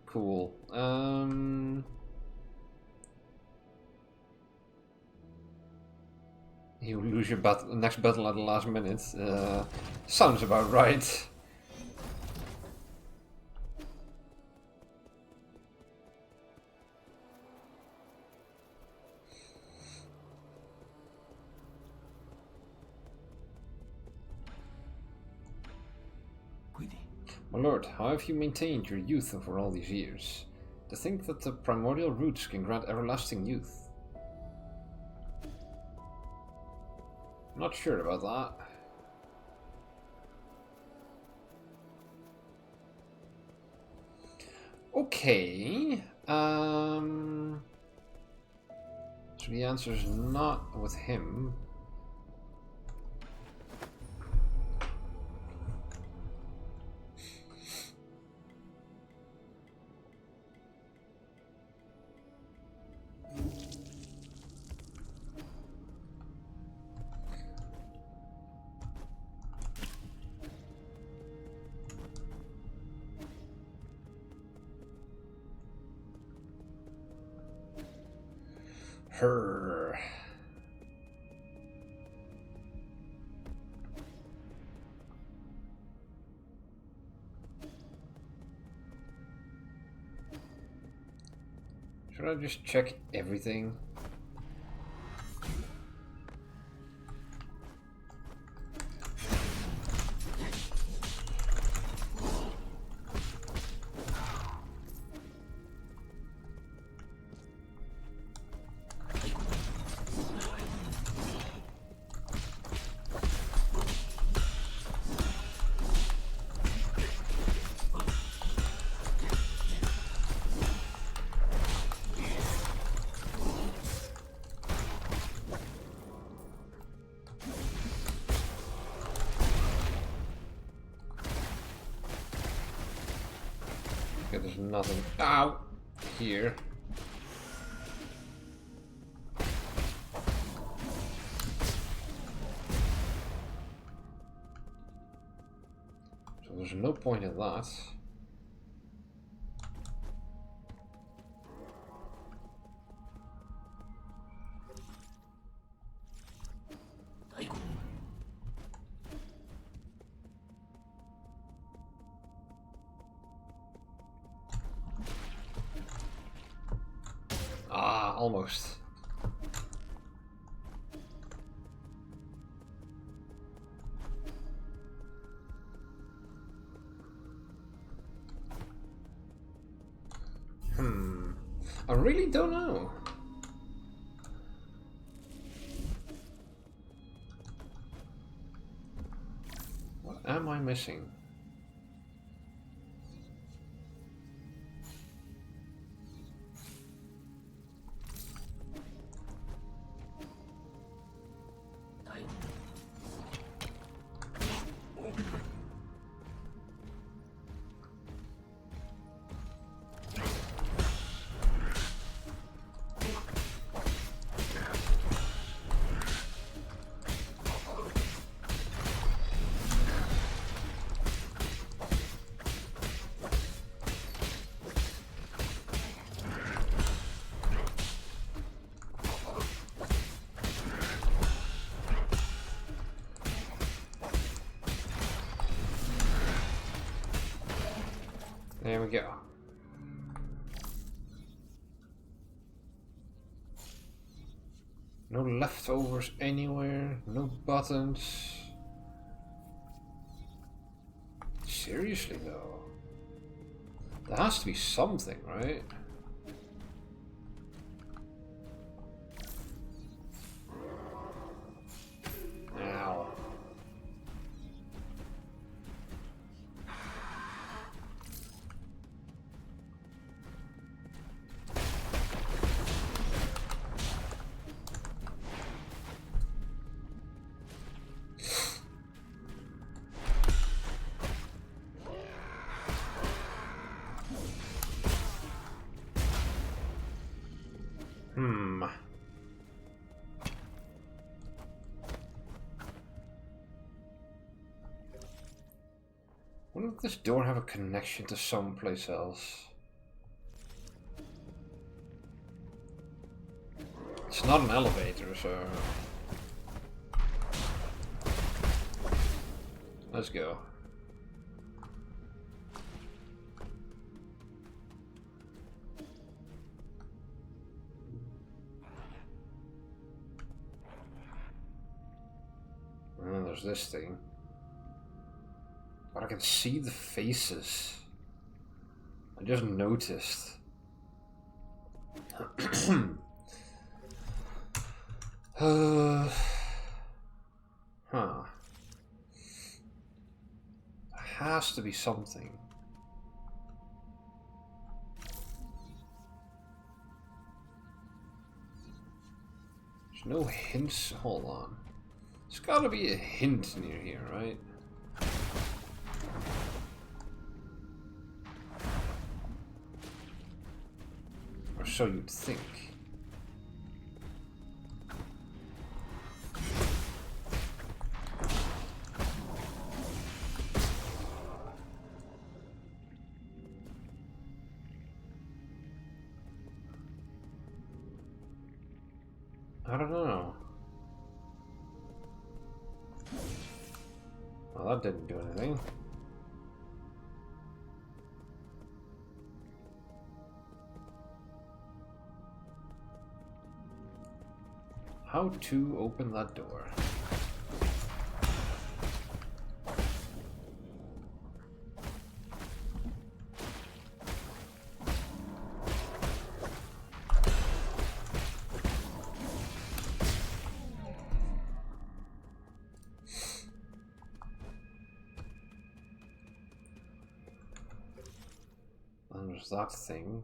Cool. You lose your next battle at the last minute. Sounds about right. My lord, how have you maintained your youth over all these years? To think that the primordial roots can grant everlasting youth. Not sure about that. Okay. So the answer is not with him. Her. Should I just check everything? Okay, there's nothing out here. So there's no point in that. Ah, almost. I really don't know. What am I missing? There we go. No leftovers anywhere, no buttons. Seriously though. There has to be something, right? Ow. wonder if this door have a connection to someplace else. It's not an elevator, so... Let's go. And then there's this thing. But I can see the faces. I just noticed. Huh. There has to be something. There's no hints. Hold on. There's gotta be a hint near here, right? Or so you'd think. I don't know. Well, that didn't do anything. How to open that door? And there's that thing.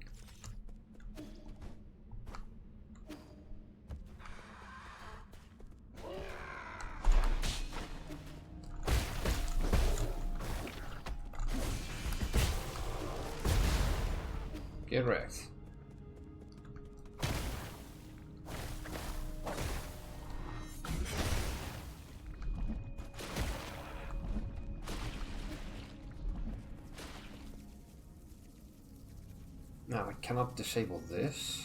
Get wrecked. Now I cannot disable this.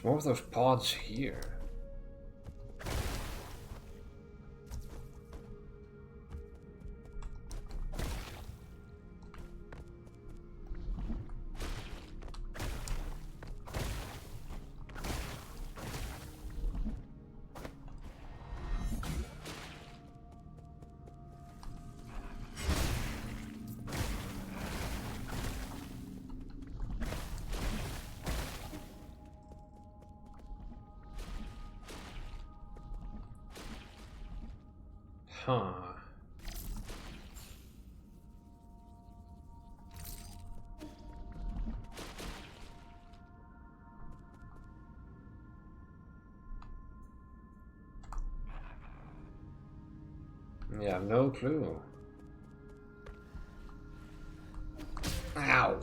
More of those pods here. Huh. Yeah, no clue. Ow.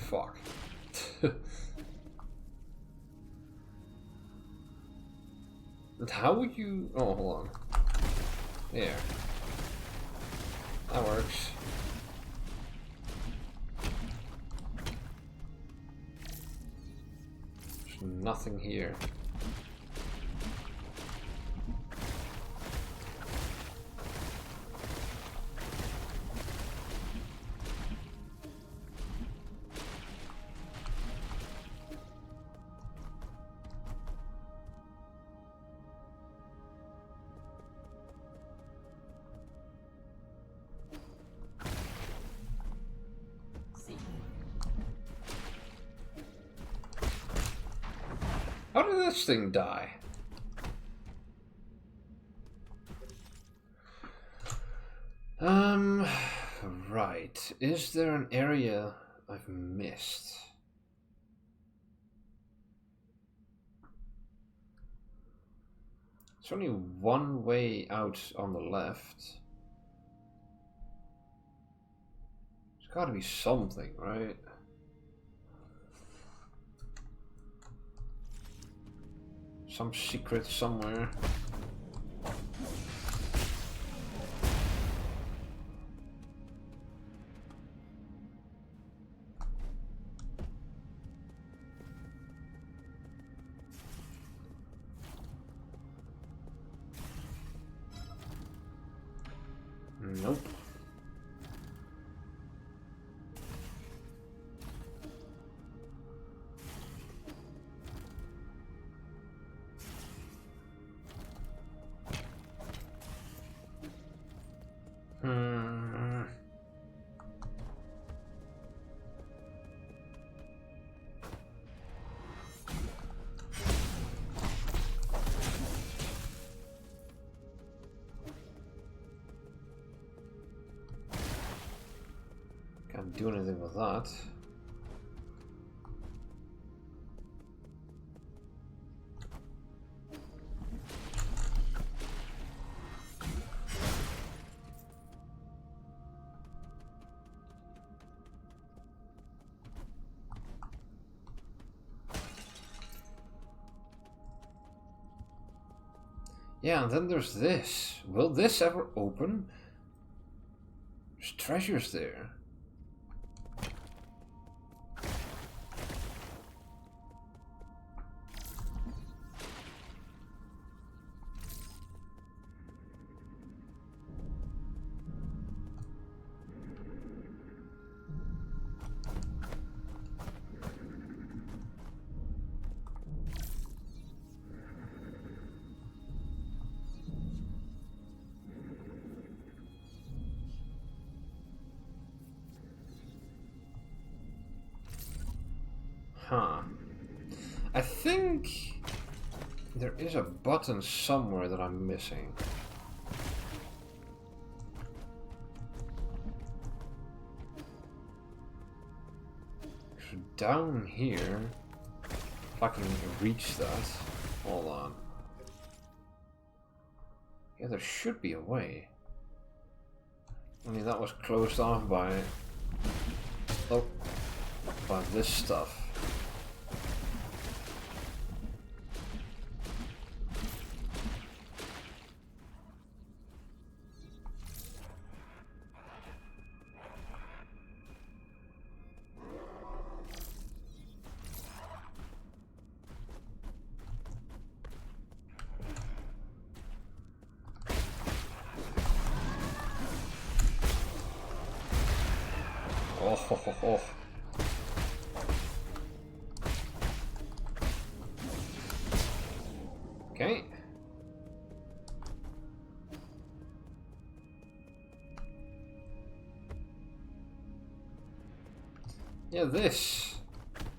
Fuck. And how would you... Oh, hold on. There. That works. There's nothing here. How did this thing die? Um, right. Is there an area I've missed? There's only one way out on the left. There's gotta be something, right? Some secret somewhere. Nope. Hmm. Can't do anything with that. Yeah, and then there's this. Will this ever open? There's treasures there. Huh. I think there is a button somewhere that I'm missing. So down here, if I can reach that. Hold on. Yeah, there should be a way. I mean, that was closed off by... Oh, by this stuff. Oh, ho, ho, ho. Okay. Yeah, this.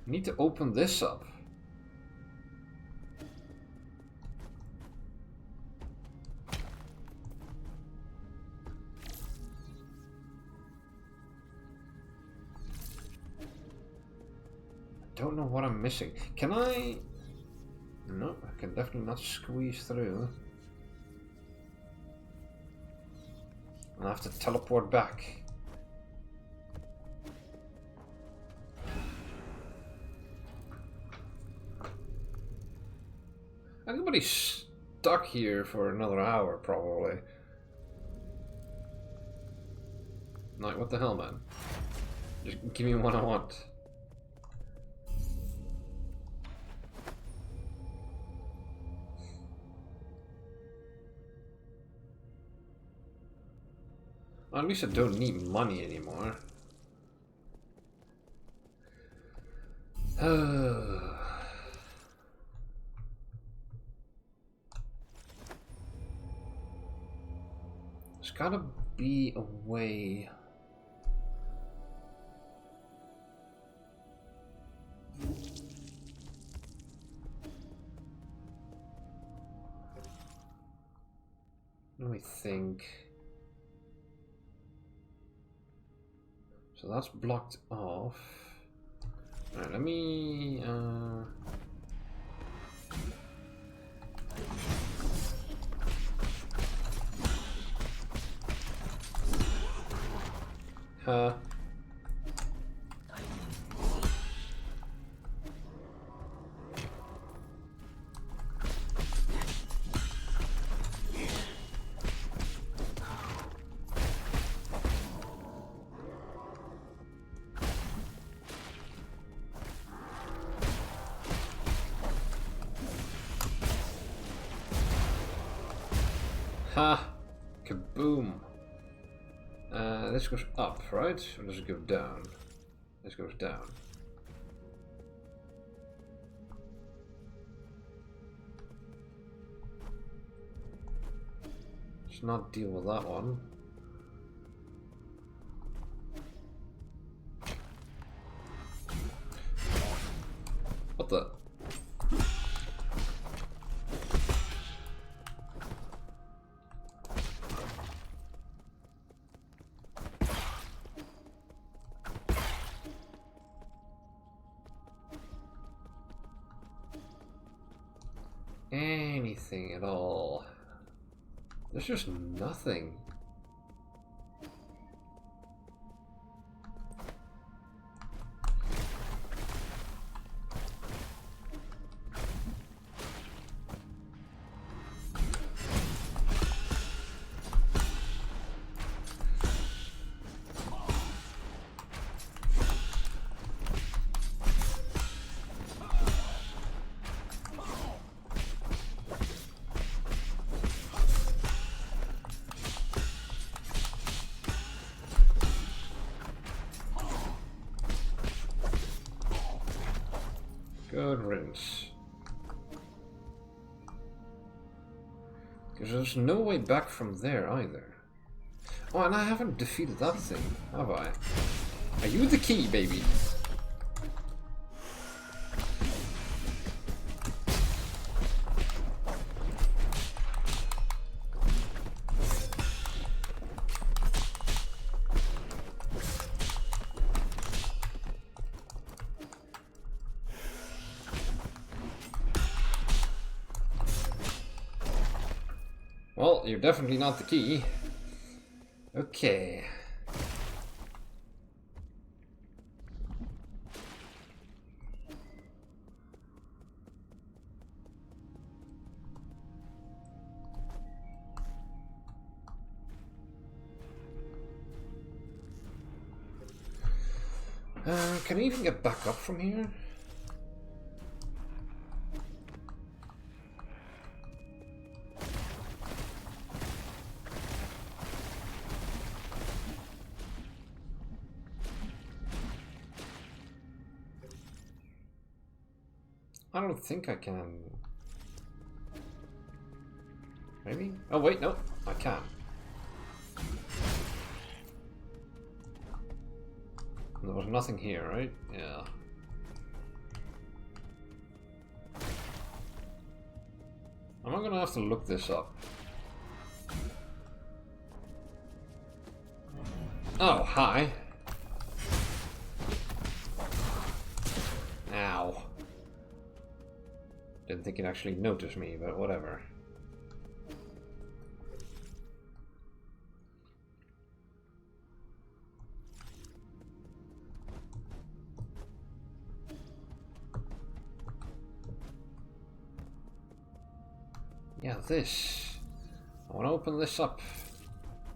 Need to open this up. Don't know what I'm missing. Can I... No, I can definitely not squeeze through. I'll have to teleport back. I'm gonna be stuck here for another hour, probably. Like, what the hell, man? Just give me what I want. At least I don't need money anymore. There's gotta be a way. Let me think. So that's blocked off. Alright, let me... Ha! Kaboom! This goes up, right? Or does it go down? This goes down. Let's not deal with that one. What the? Anything at all. There's just nothing. Good riddance. Because there's no way back from there either. Oh, and I haven't defeated that thing, have I? Are you the key, baby? Well, you're definitely not the key. Okay. Can I even get back up from here? I don't think I can. Maybe? Oh wait, no, I can. There was nothing here, right? Yeah. Am I gonna have to look this up? Oh, hi. Ow. Didn't think you'd actually notice me, but whatever. Yeah, this. I want to open this up.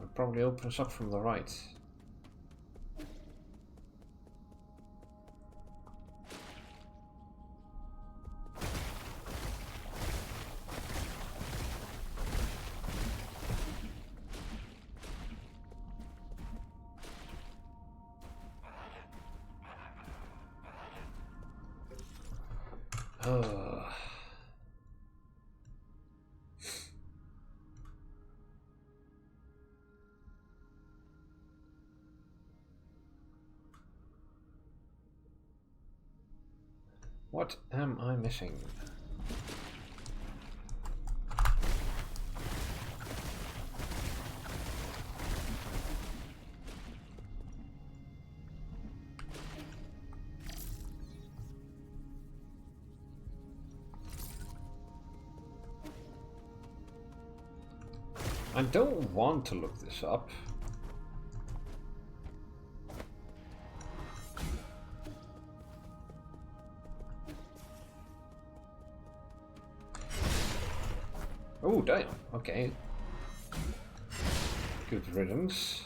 It probably opens up from the right. What am I missing? I don't want to look this up. Oh, damn. Okay. Good riddance.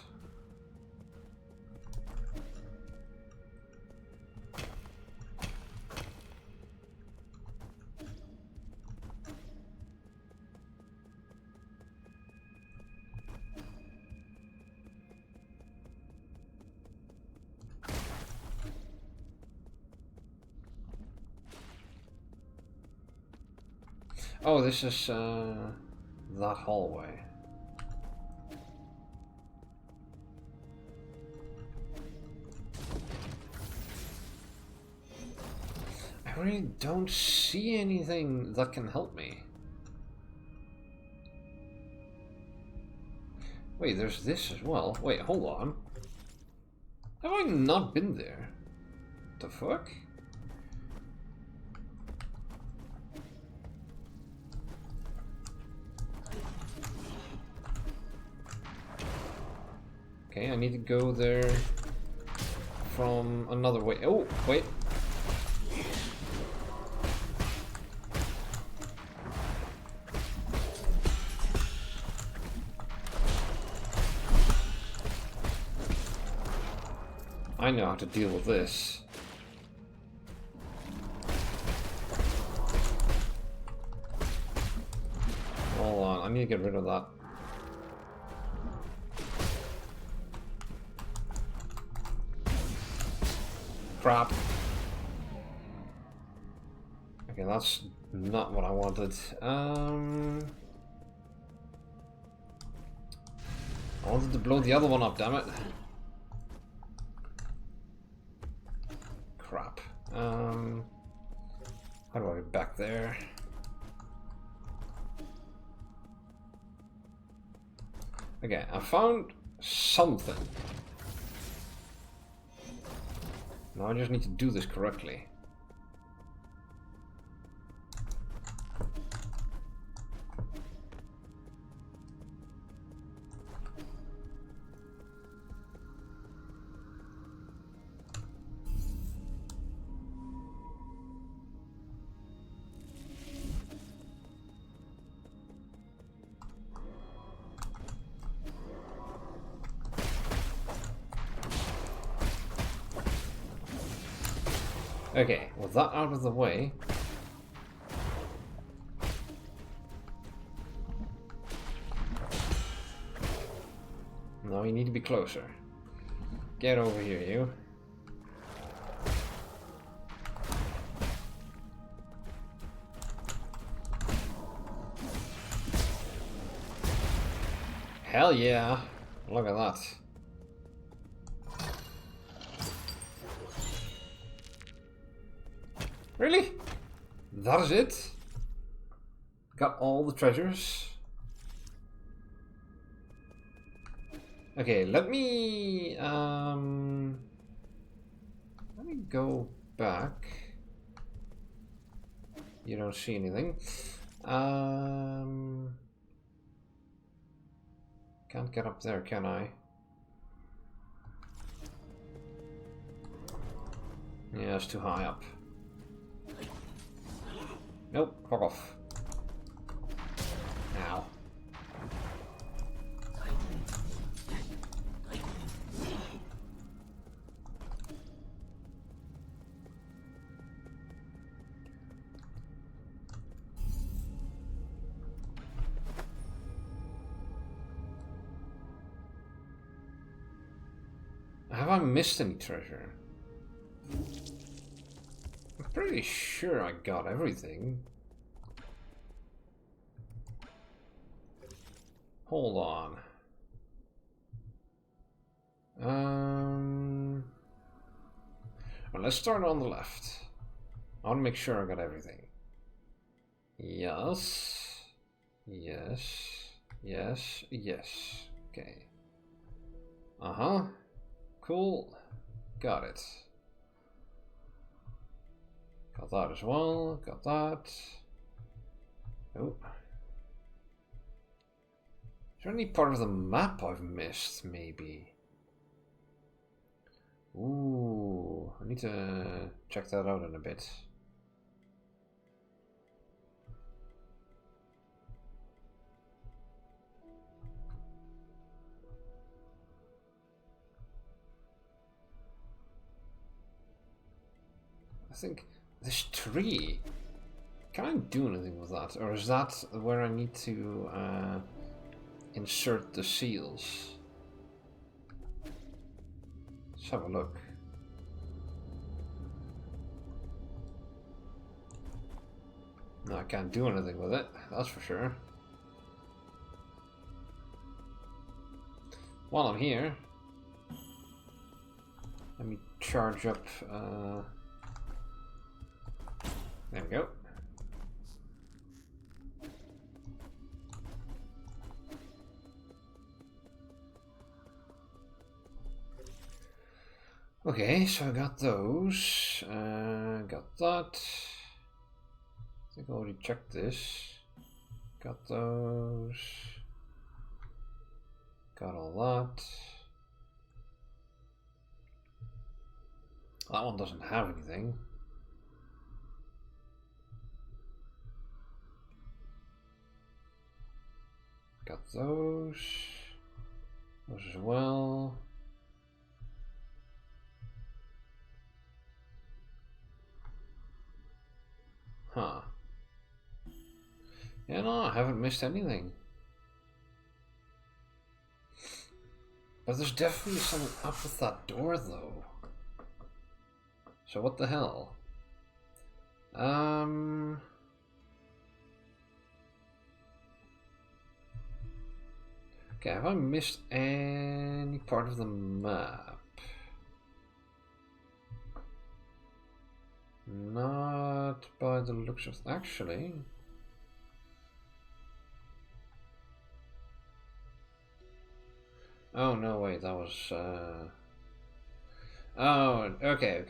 Oh, this is that hallway. I really don't see anything that can help me. Wait, there's this as well. Wait, hold on. Have I not been there? The fuck? Okay, I need to go there from another way. Oh, wait. I know how to deal with this. Hold on, I need to get rid of that. Crap. Okay, that's not what I wanted. I wanted to blow the other one up, damn it. Crap. How do I get back there? Okay, I found something. Now I just need to do this correctly. Okay, with that out of the way. Now you need to be closer. Get over here, you. Hell yeah! Look at that. Really? That is it? Got all the treasures? Okay, let me go back. You don't see anything. Can't get up there, can I? Yeah, it's too high up. Nope, fuck off. Ow. Have I missed any treasure? I'm pretty sure I got everything. Hold on. Well, let's start on the left. I want to make sure I got everything. Yes. Yes. Yes. Yes. Okay. Uh-huh. Cool. Got it. Got that as well. Got that. Oh. there any part of the map I've missed, maybe? Ooh, I need to check that out in a bit. I think this tree, can I do anything with that? Or is that where I need to insert the seals? Let's have a look. No, I can't do anything with it, that's for sure. While I'm here, let me charge up. There we go. Okay, so I got those. Got that. I think I already checked this. Got those. Got all that. That one doesn't have anything. Got those. Those as well. Huh. Yeah, no, I haven't missed anything. But there's definitely something up with that door, though. So what the hell? Okay, have I missed any part of the map? Not by the looks of... Actually... Oh, no, wait, that was... Oh, okay.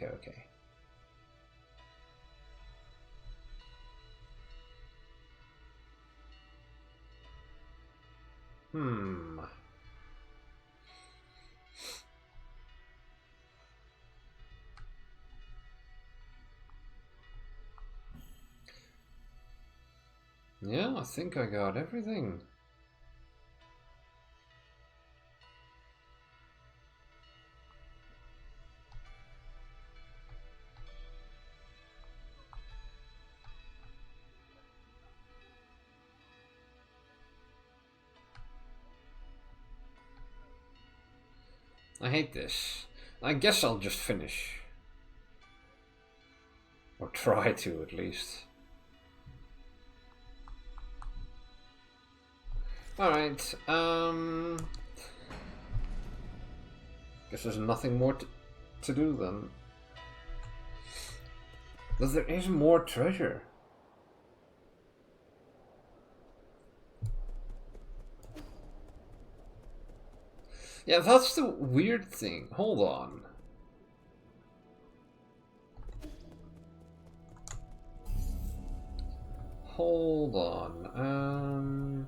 Yeah, I think I got everything. I hate this. I guess I'll just finish. Or try to, at least. Alright, guess there's nothing more to do then. But there is more treasure. Yeah, that's the weird thing. Hold on. Hold on.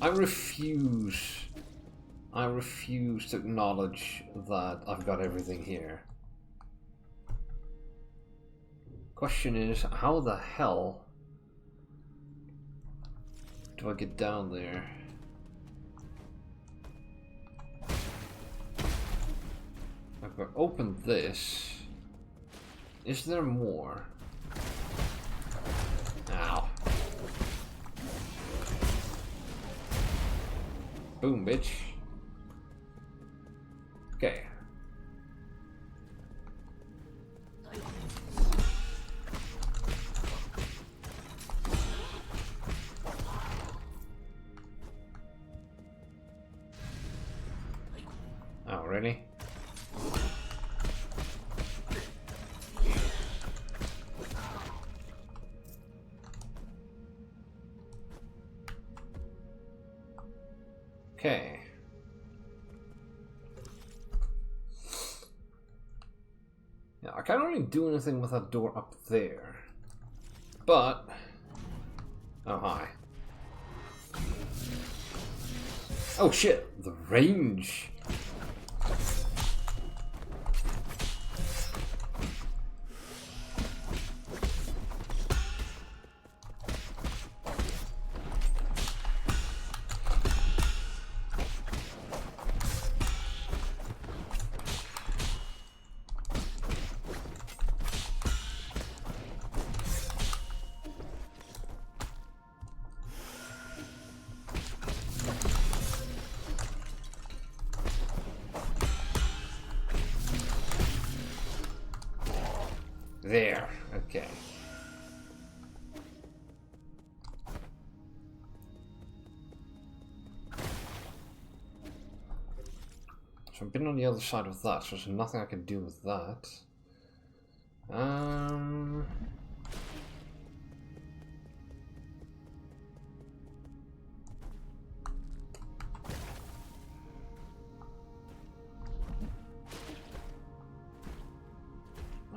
I refuse to acknowledge that I've got everything here. Question is, how the hell do I get down there? I've got opened this. Is there more? Ow. Boom, bitch. Okay. Oh, really? Okay. can't really do anything with that door up there. But... oh, hi. Oh shit! The range! There, okay. So I've been on the other side of that, so there's nothing I can do with that.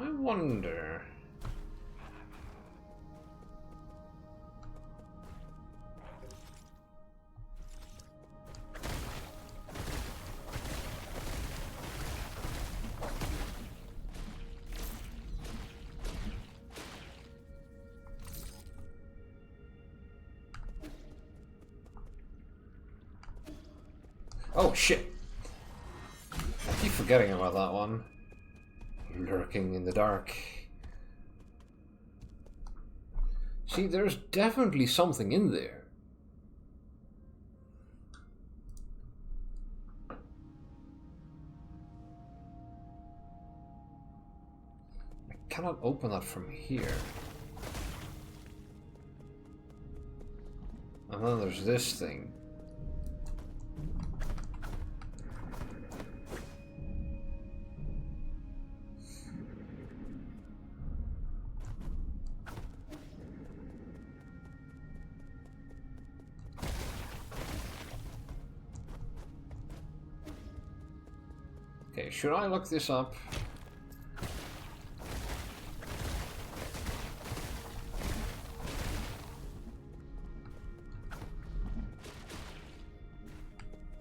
I wonder... oh shit! I keep forgetting about that one. Lurking in the dark. See, there's definitely something in there. I cannot open that from here. And then there's this thing. Okay, should I look this up?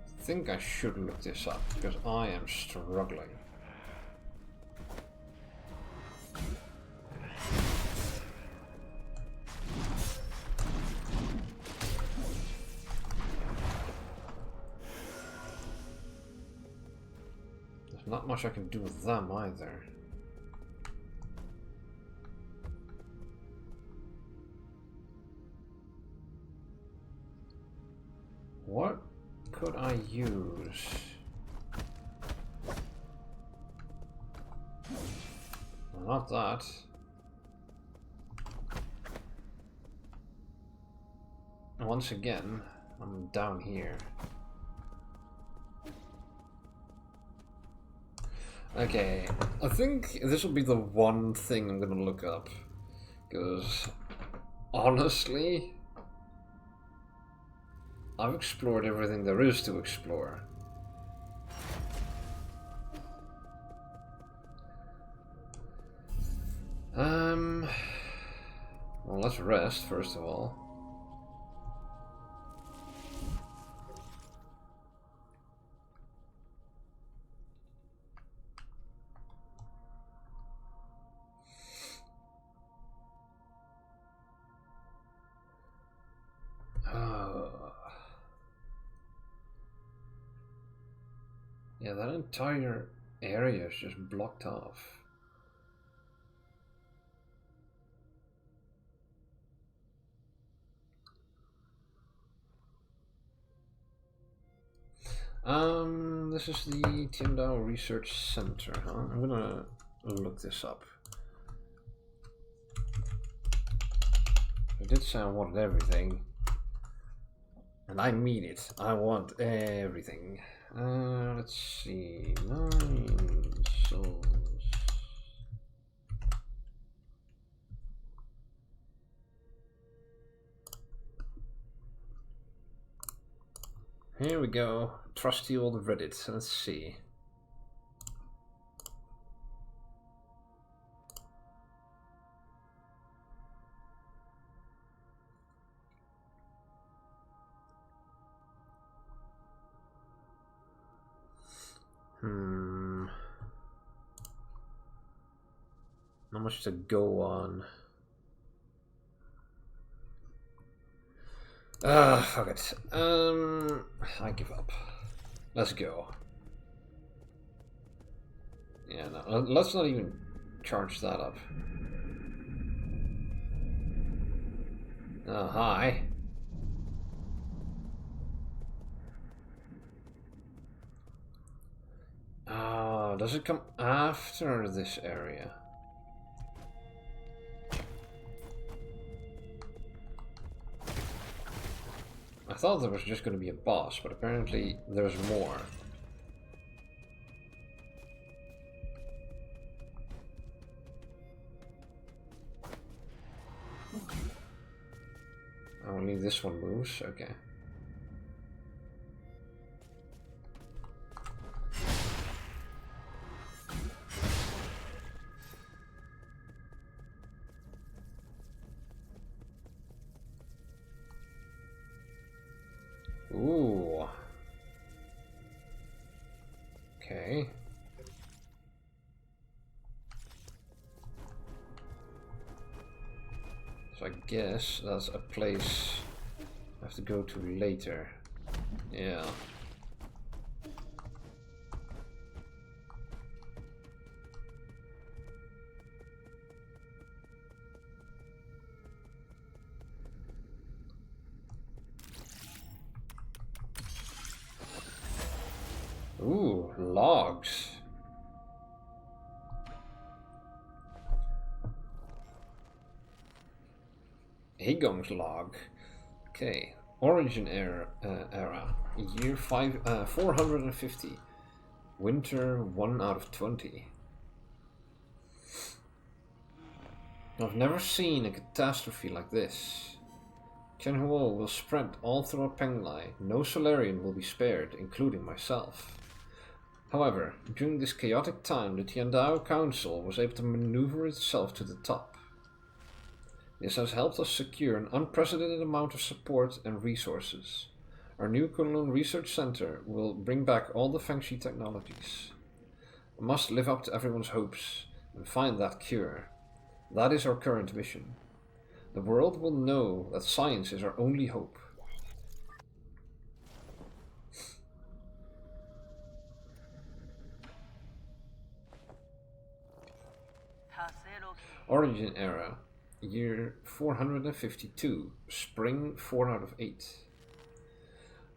I think I should look this up, because I am struggling. Not much I can do with them either. What could I use? Well, not that. Once again, I'm down here. Okay, I think this will be the one thing I'm gonna look up, because honestly, I've explored everything there is to explore. Well, let's rest first of all. Yeah, that entire area is just blocked off. This is the Tiandao Research Center, huh? I'm gonna look this up. I did say I wanted everything. And I mean it. I want everything. Let's see. 9 souls. Here we go. Trusty old Reddit. Let's see. much to go on. Fuck it. I give up. Let's go. Yeah, no, let's not even charge that up. Oh, hi. Oh, does it come after this area? I thought there was just going to be a boss, but apparently there's more. Only this one moves, okay. Ooh. Okay. So I guess that's a place I have to go to later. Yeah. Ooh, logs. Higong's log. Okay. Origin era, year 450. Winter 1 out of 20. I've never seen a catastrophe like this. Tianhuo will spread all throughout Penglai. No Solarian will be spared, including myself. However, during this chaotic time, the Tiandao Council was able to maneuver itself to the top. This has helped us secure an unprecedented amount of support and resources. Our new Kunlun Research Center will bring back all the Fengshi technologies. We must live up to everyone's hopes and find that cure. That is our current mission. The world will know that science is our only hope. Origin era, year 452, spring 4 out of 8.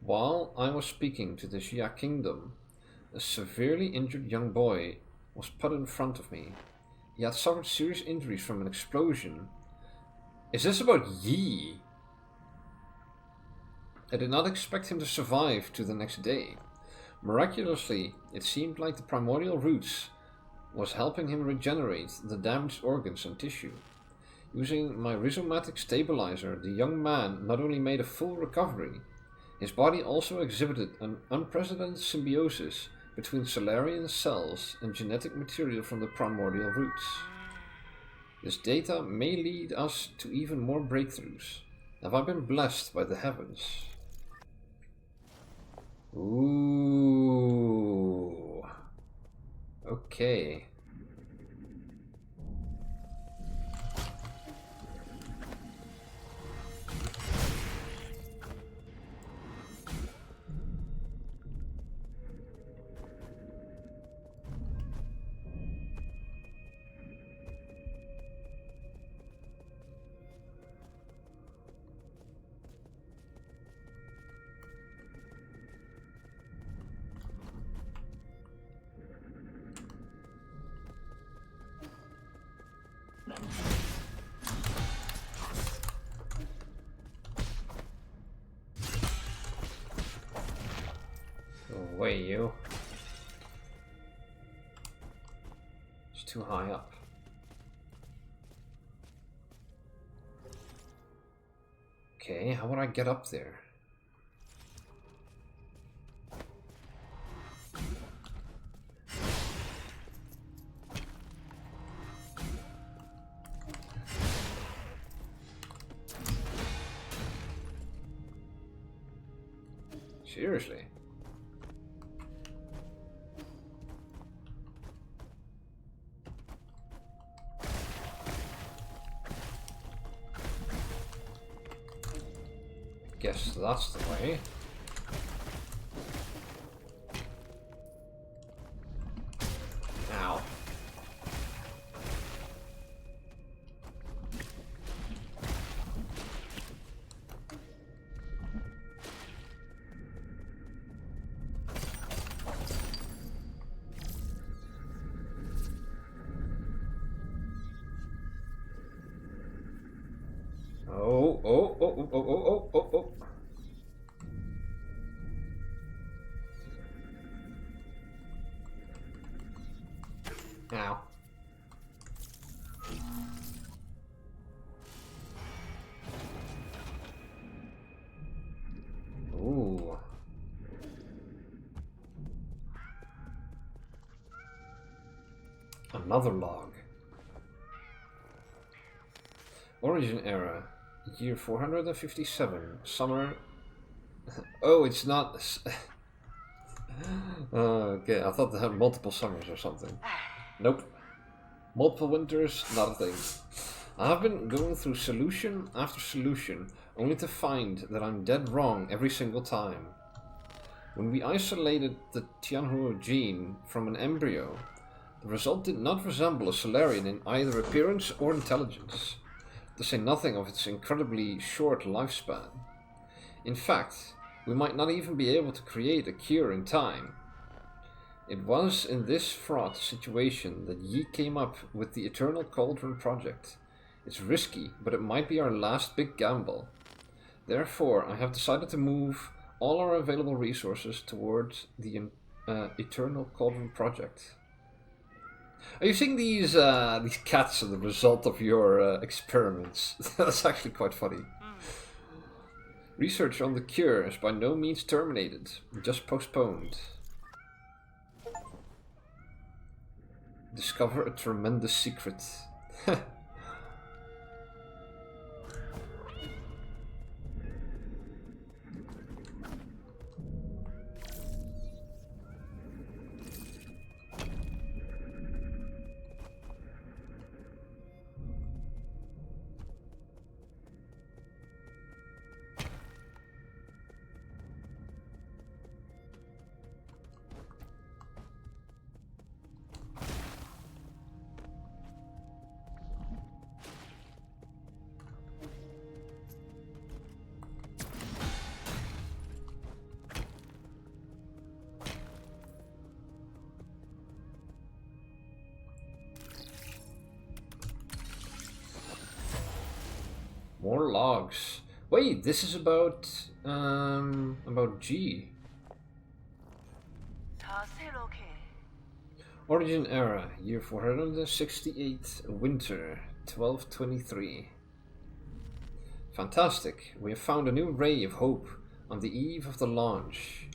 While I was speaking to the Xia Kingdom, a severely injured young boy was put in front of me. He had suffered serious injuries from an explosion. Is this about Yi? I did not expect him to survive to the next day. Miraculously, it seemed like the primordial roots was helping him regenerate the damaged organs and tissue. Using my rhizomatic stabilizer, the young man not only made a full recovery, his body also exhibited an unprecedented symbiosis between Solarian cells and genetic material from the primordial roots. This data may lead us to even more breakthroughs. Have I been blessed by the heavens? Ooh. Okay. Away, you. It's too high up. Okay, how would I get up there? Seriously? guess that's the way. Ow. Oh, oh, oh, oh, oh, oh, oh, oh. Ow. Ooh. Another log. Origin era. Year 457. Summer. Oh, it's not. Okay, I thought they had multiple summers or something. Nope. Multiple winters, not a thing. I have been going through solution after solution, only to find that I'm dead wrong every single time. When we isolated the Tianhuo gene from an embryo, the result did not resemble a Solarian in either appearance or intelligence, to say nothing of its incredibly short lifespan. In fact, we might not even be able to create a cure in time. It was in this fraught situation that Yi came up with the Eternal Cauldron project. It's risky, but it might be our last big gamble. Therefore, I have decided to move all our available resources towards the Eternal Cauldron project. Are you seeing these cats as the result of your experiments? That's actually quite funny. Research on the cure is by no means terminated, just postponed. Discover a tremendous secret. More logs. Wait, this is about G. Origin era, year 468, winter, 1223. Fantastic, we have found a new ray of hope on the eve of the launch.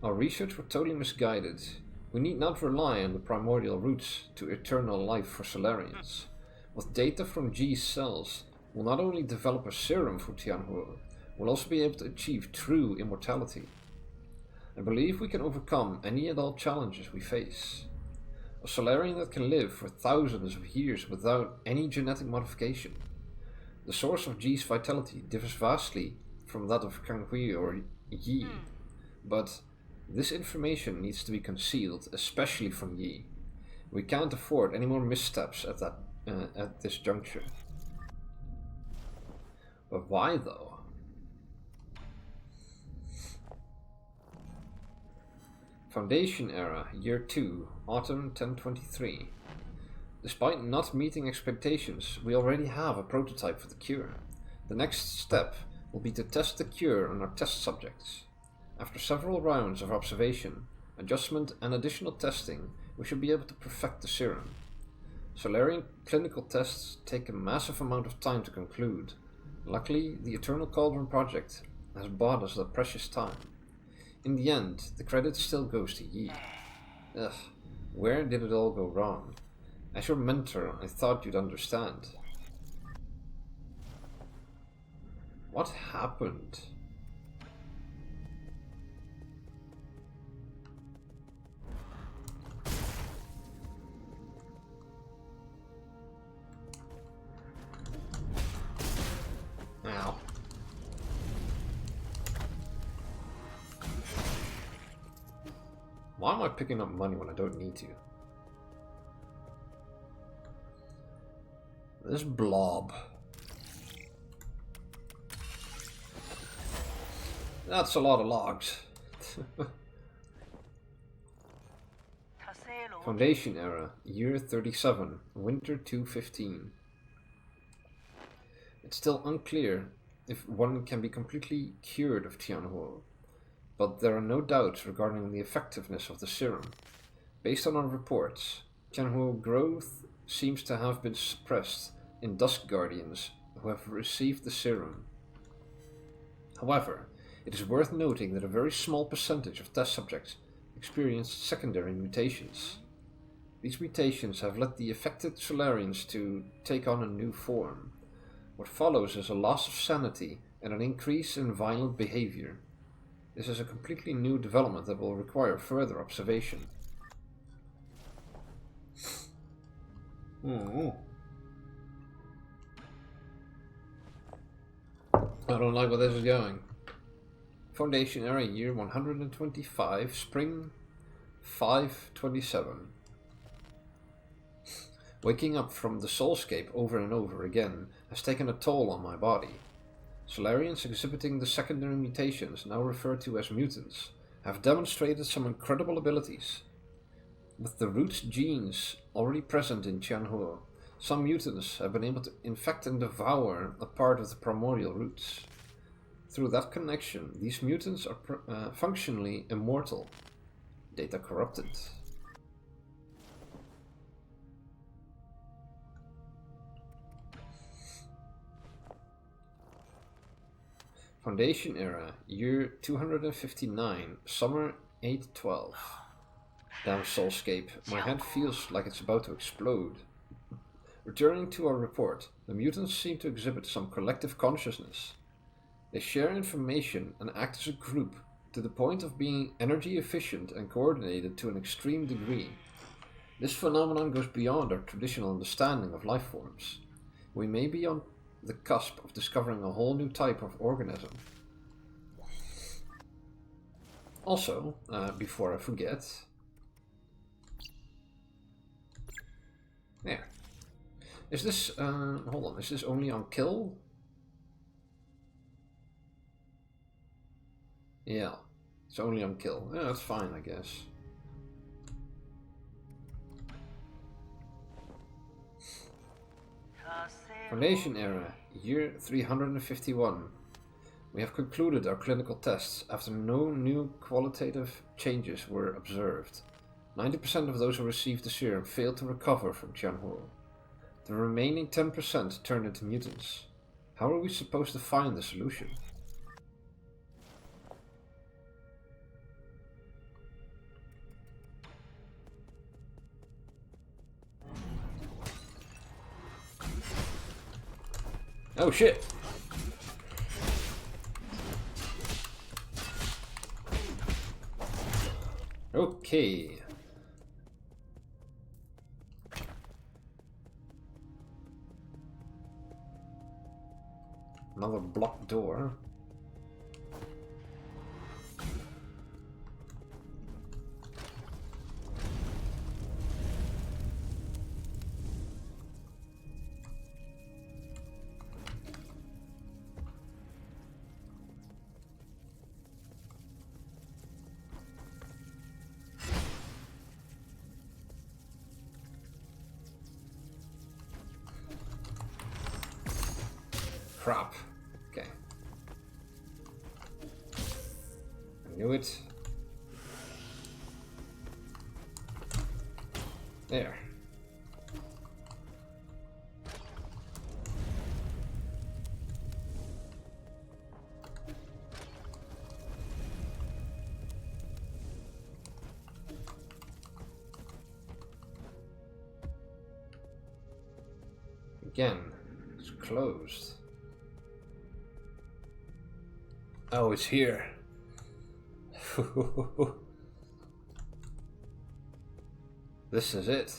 Our research was totally misguided. We need not rely on the primordial roots to eternal life for Solarians. With data from G's cells, we'll not only develop a serum for Tianhuo, we'll also be able to achieve true immortality. I believe we can overcome any and all challenges we face. A Solarian that can live for thousands of years without any genetic modification. The source of G's vitality differs vastly from that of Kanghui or Yi, but this information needs to be concealed, especially from Yi. We can't afford any more missteps at this juncture. But why though? Foundation era, year 2, autumn 1023. Despite not meeting expectations, we already have a prototype for the cure. The next step will be to test the cure on our test subjects. After several rounds of observation, adjustment and additional testing, we should be able to perfect the serum. Solarian clinical tests take a massive amount of time to conclude. Luckily, the Eternal Cauldron project has bought us that precious time. In the end, the credit still goes to Yi. Ugh, where did it all go wrong? As your mentor, I thought you'd understand. What happened? Ow. Why am I picking up money when I don't need to? This blob. That's a lot of logs. Foundation era, year 37, winter 215. It's still unclear if one can be completely cured of Tianhuo, but there are no doubts regarding the effectiveness of the serum. Based on our reports, Tianhuo growth seems to have been suppressed in Dusk Guardians who have received the serum. However, it is worth noting that a very small percentage of test subjects experienced secondary mutations. These mutations have led the affected Solarians to take on a new form. What follows is a loss of sanity and an increase in violent behavior. This is a completely new development that will require further observation. I don't like where this is going. Foundation era, year 125, spring 527. Waking up from the soulscape over and over again has taken a toll on my body. Solarians exhibiting the secondary mutations, now referred to as mutants, have demonstrated some incredible abilities. With the roots genes already present in Tianhuo, some mutants have been able to infect and devour a part of the primordial roots. Through that connection, these mutants are functionally immortal. Data corrupted. Foundation era, year 259, summer 812. Damn soulscape, my head feels like it's about to explode. Returning to our report, the mutants seem to exhibit some collective consciousness. They share information and act as a group to the point of being energy efficient and coordinated to an extreme degree. This phenomenon goes beyond our traditional understanding of life forms. We may be on the cusp of discovering a whole new type of organism. Also, before I forget, there. Is this, hold on, is this only on kill? Yeah, it's only on kill. Yeah, that's fine, I guess. Foundation era, year 351. We have concluded our clinical tests after no new qualitative changes were observed. 90% of those who received the serum failed to recover from Tianhuo. The remaining 10% turned into mutants. How are we supposed to find the solution? Oh shit! Okay. Another blocked door. Crap. Okay. I knew it. There. Again, it's closed. Oh, it's here. This is it.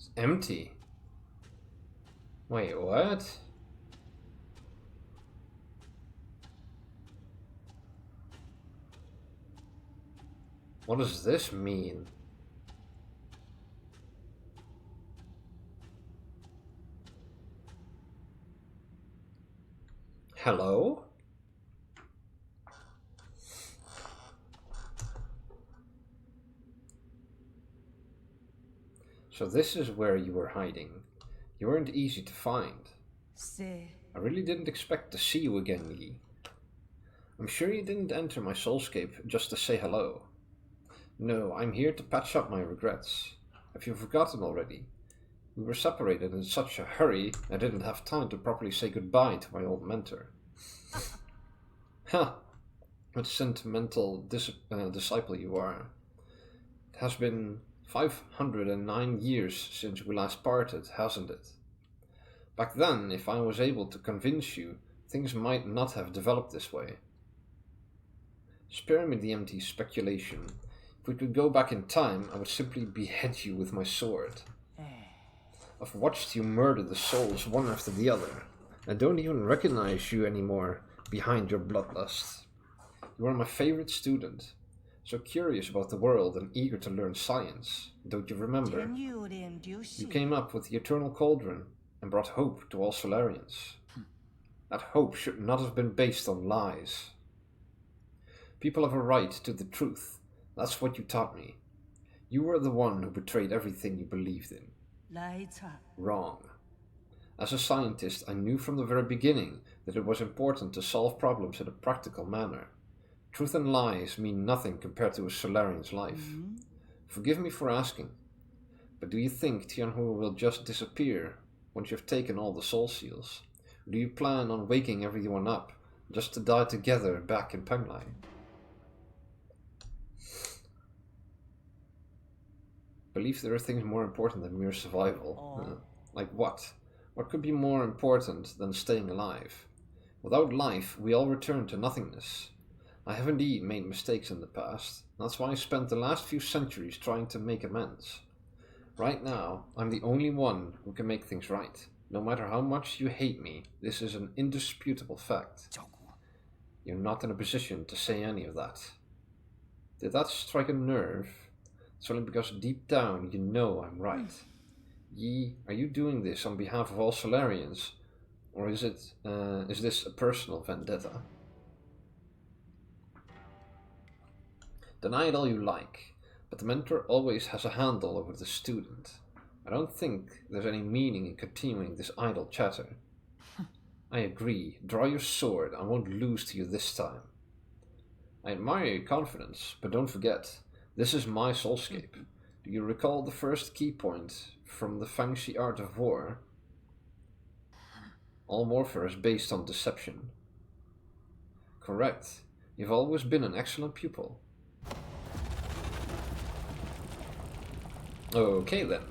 It's empty. Wait, what? What does this mean? Hello? So this is where you were hiding. You weren't easy to find. I really didn't expect to see you again, Yi. I'm sure you didn't enter my soulscape just to say hello. No, I'm here to patch up my regrets. Have you forgotten already? We were separated in such a hurry, I didn't have time to properly say goodbye to my old mentor. Ha! What sentimental disciple you are. It has been 509 years since we last parted, hasn't it? Back then, if I was able to convince you, things might not have developed this way. Spare me the empty speculation. If we could go back in time, I would simply behead you with my sword. I've watched you murder the souls one after the other. I don't even recognize you anymore behind your bloodlust. You are my favorite student, so curious about the world and eager to learn science. Don't you remember? You came up with the Eternal Cauldron and brought hope to all Solarians. That hope should not have been based on lies. People have a right to the truth. That's what you taught me. You were the one who betrayed everything you believed in. Wrong. As a scientist, I knew from the very beginning that it was important to solve problems in a practical manner. Truth and lies mean nothing compared to a Solarian's life. Forgive me for asking, but do you think Tianhu will just disappear once you've taken all the soul seals? Or do you plan on waking everyone up just to die together back in Penglai? Believe there are things more important than mere survival. Like what? What could be more important than staying alive? Without life, we all return to nothingness. I have indeed made mistakes in the past. That's why I spent the last few centuries trying to make amends. Right now, I'm the only one who can make things right. No matter how much you hate me, this is an indisputable fact. You're not in a position to say any of that. Did that strike a nerve? It's only because deep down you know I'm right. Yi, are you doing this on behalf of all Solarians? Or is this a personal vendetta? Deny it all you like, but the mentor always has a handle over the student. I don't think there's any meaning in continuing this idle chatter. I agree. Draw your sword. I won't lose to you this time. I admire your confidence, but don't forget, this is my soulscape. Do you recall the first key point from the Fangxi art of war? All warfare is based on deception. Correct. You've always been an excellent pupil. Okay then.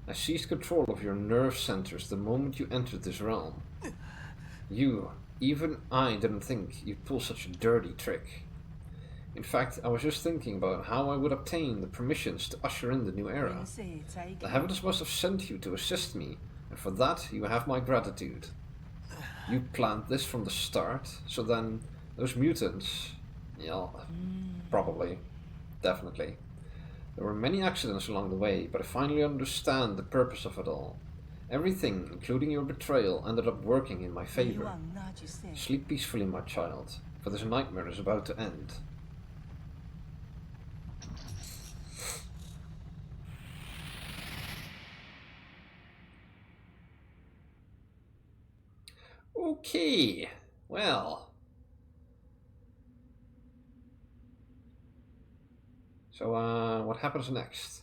I seized control of your nerve centers the moment you entered this realm. Even I didn't think you'd pull such a dirty trick. In fact, I was just thinking about how I would obtain the permissions to usher in the new era. The heavens must have sent you to assist me, and for that you have my gratitude. You planned this from the start, so then those mutants... Yeah, probably. Definitely. There were many accidents along the way, but I finally understand the purpose of it all. Everything, including your betrayal, ended up working in my favor. Sleep peacefully, my child, for this nightmare is about to end. Okay, well. So, what happens next?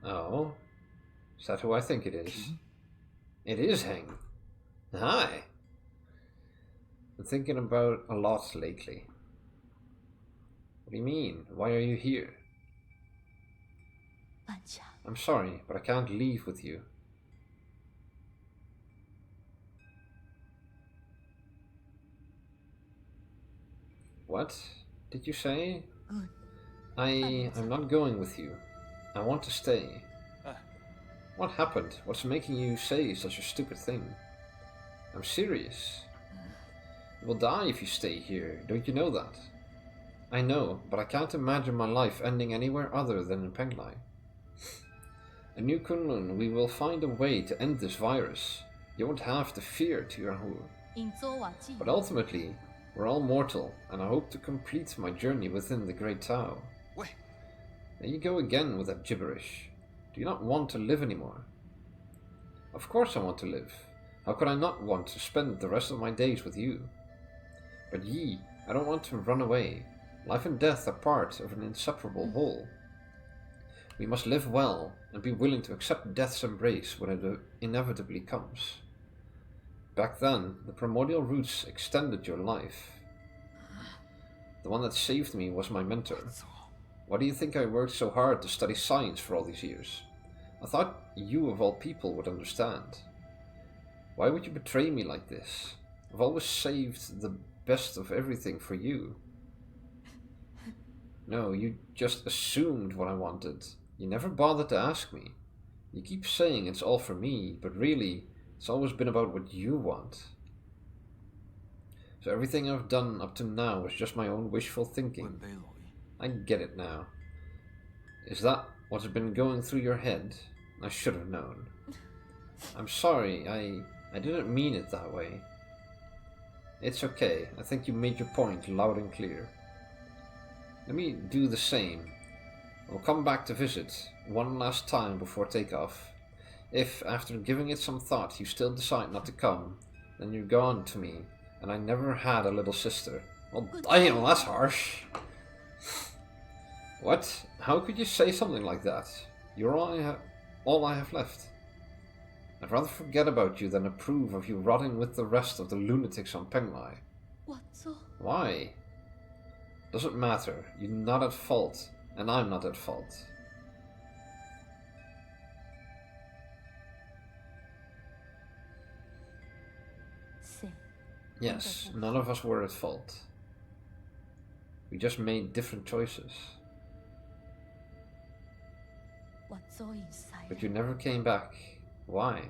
Oh, is that who I think it is? It is Heng. Hi. I'm thinking about a lot lately. What do you mean? Why are you here? I'm sorry, but I can't leave with you. What did you say? I'm not going with you. I want to stay. What happened? What's making you say such a stupid thing? I'm serious. You will die if you stay here, don't you know that? I know, but I can't imagine my life ending anywhere other than in Penglai. In New Kunlun, we will find a way to end this virus. You won't have to fear Tirahul. But ultimately, we're all mortal, and I hope to complete my journey within the Great Tao. There you go again with that gibberish. Do you not want to live anymore? Of course I want to live. How could I not want to spend the rest of my days with you? But Yi, I don't want to run away. Life and death are part of an inseparable whole. We must live well and be willing to accept death's embrace when it inevitably comes. Back then, the primordial roots extended your life. The one that saved me was my mentor. Why do you think I worked so hard to study science for all these years? I thought you of all people would understand. Why would you betray me like this? I've always saved the best of everything for you. No, you just assumed what I wanted. You never bothered to ask me. You keep saying it's all for me, but really, it's always been about what you want. So everything I've done up to now is just my own wishful thinking. I get it now. Is that what's been going through your head? I should have known. I'm sorry, I didn't mean it that way. It's okay, I think you made your point loud and clear. Let me do the same. I'll come back to visit one last time before takeoff. If, after giving it some thought, you still decide not to come, then you're gone to me, and I never had a little sister. Well, damn, that's harsh. What? How could you say something like that? You're all I have left. I'd rather forget about you than approve of you rotting with the rest of the lunatics on Penglai. Why? Doesn't matter. You're not at fault, and I'm not at fault. Yes, none of us were at fault. We just made different choices. But you never came back. Why?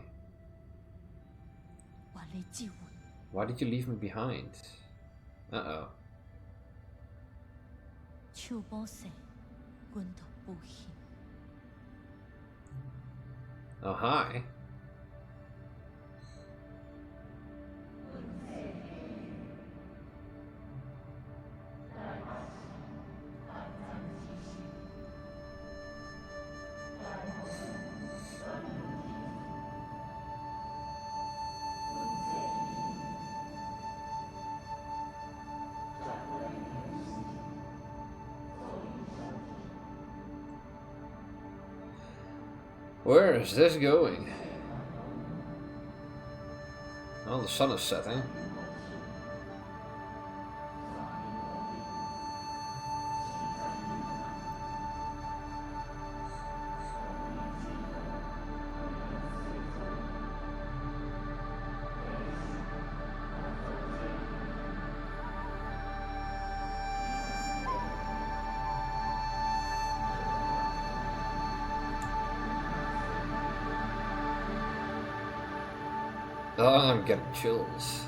Why did you leave me behind? Uh-oh. Oh, hi. Where is this going? Oh, the sun is setting. Oh, I'm getting chills.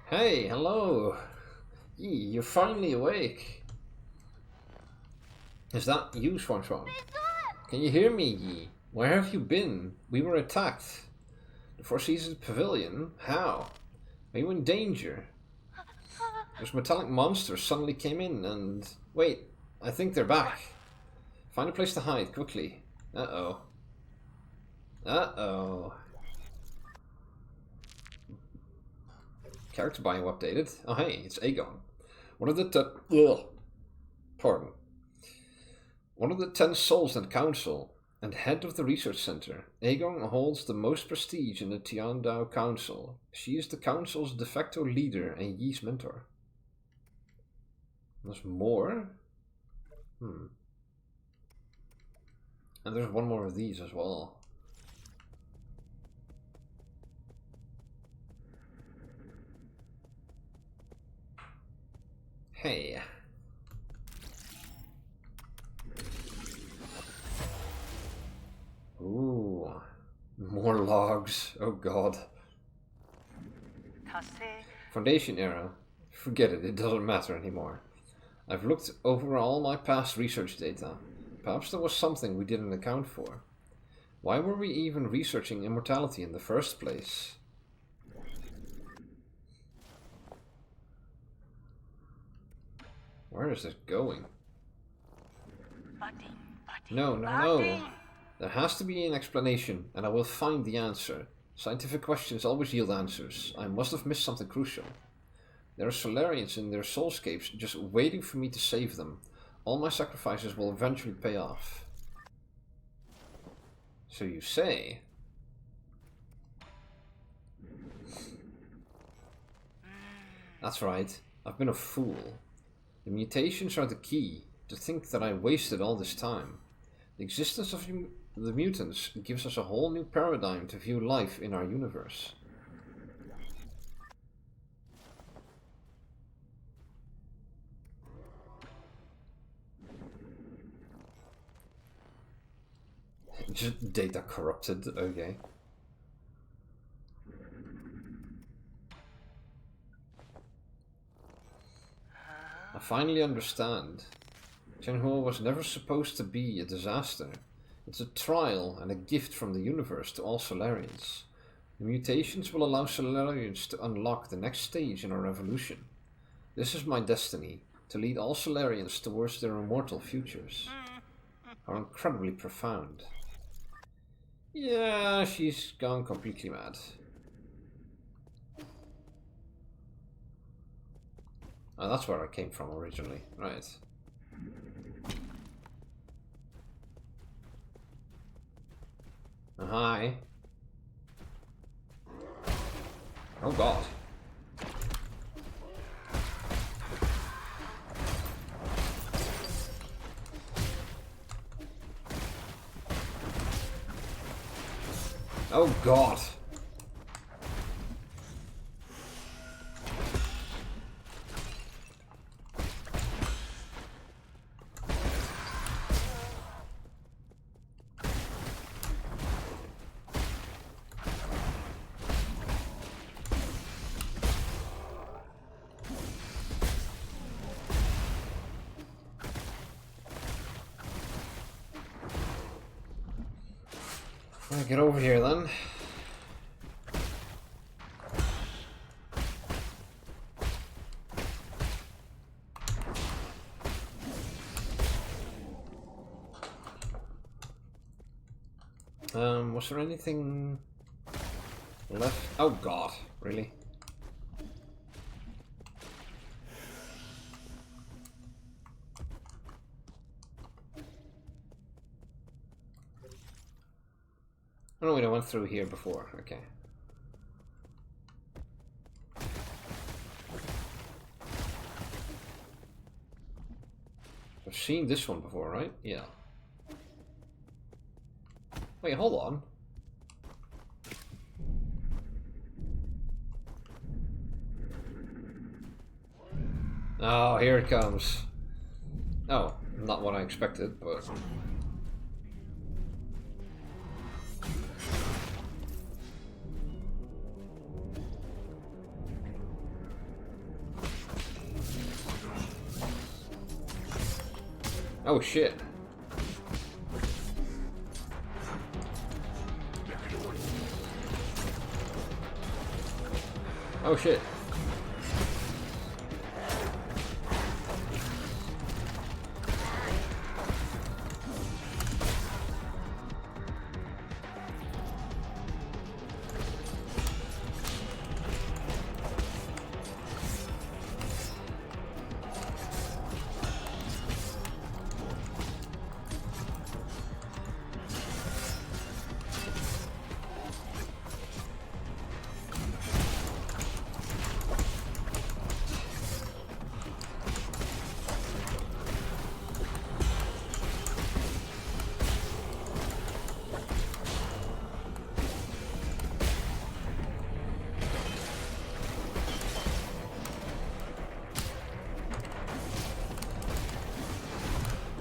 Hey, hello. You're finally awake. Is that you, Swan Swan? Can you hear me, Yi? Where have you been? We were attacked. The Four Seasons Pavilion? How? Are you in danger? Those metallic monsters suddenly came in and... Wait, I think they're back. Find a place to hide, quickly. Uh-oh. Uh-oh. Character bio updated. Oh hey, it's Aegon. One of the Pardon. One of the 10 souls in the council and head of the research center. Aegon holds the most prestige in the Tiandao Council. She is the council's de facto leader and Yi's mentor. There's more? And there's one more of these as well. Hey. Ooh. More logs. Oh god. Foundation era. Forget it, it doesn't matter anymore. I've looked over all my past research data. Perhaps there was something we didn't account for. Why were we even researching immortality in the first place? Where is this going? No, no, no. There has to be an explanation, and I will find the answer. Scientific questions always yield answers. I must have missed something crucial. There are Solarians in their soulscapes just waiting for me to save them. All my sacrifices will eventually pay off. So you say? That's right. I've been a fool. The mutations are the key. To think that I wasted all this time. The existence of the mutants gives us a whole new paradigm to view life in our universe. Just data corrupted, okay. I finally understand. Shenhua was never supposed to be a disaster. It's a trial and a gift from the universe to all Solarians. The mutations will allow Solarians to unlock the next stage in our evolution. This is my destiny, to lead all Solarians towards their immortal futures. How incredibly profound. Yeah, she's gone completely mad. Oh, that's where I came from originally, right. Hi. Oh god. Oh god. Get over here then. Was there anything left? Oh god, really? Oh no, wait, I went through here before, okay. I've seen this one before, right? Yeah. Wait, hold on. Oh, here it comes. Oh, not what I expected, but... Oh shit. Oh shit.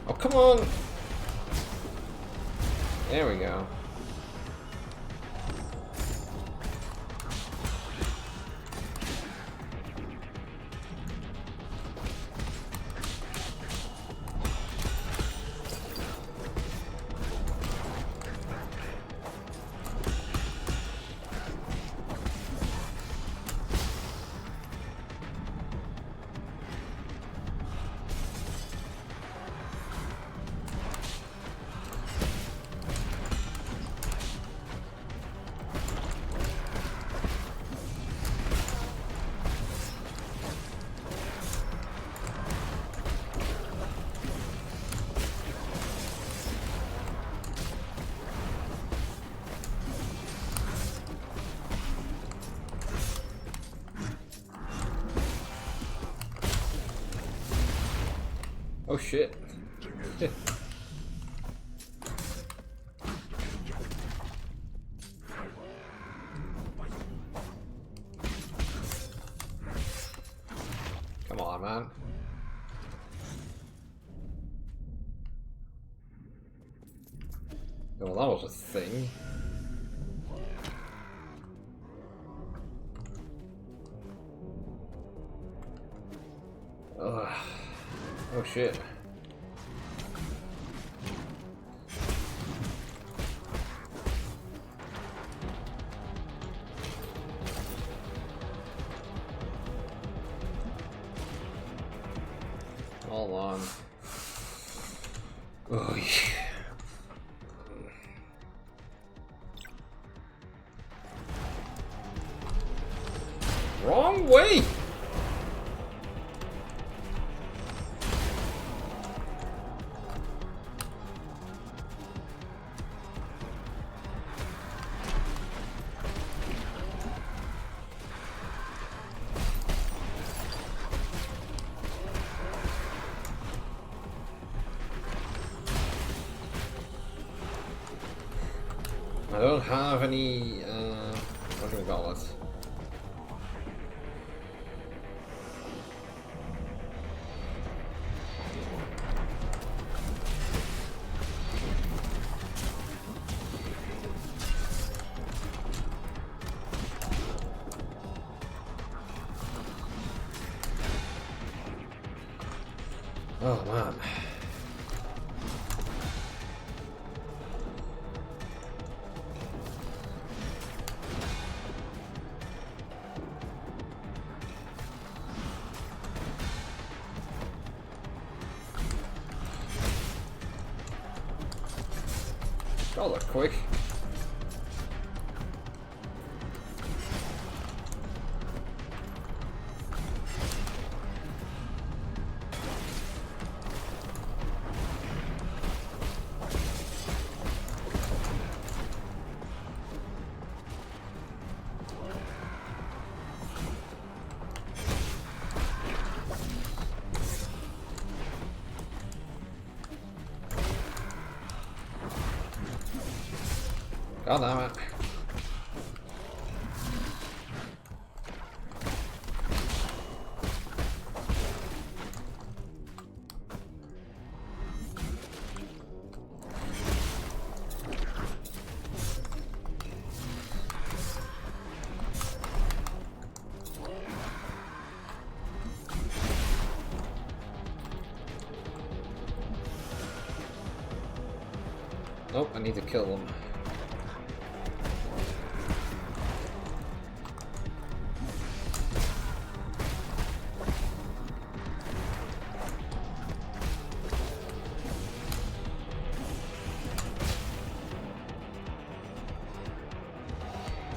Oh, come on! There we go. Oh shit. Come on, man. Well, that was a thing. Ugh. Oh shit. Hold on. Oh yeah. Wrong way! I don't have any, what do we call it? Oh man. Oh, look quick. God damn it. Nope, I need to kill them.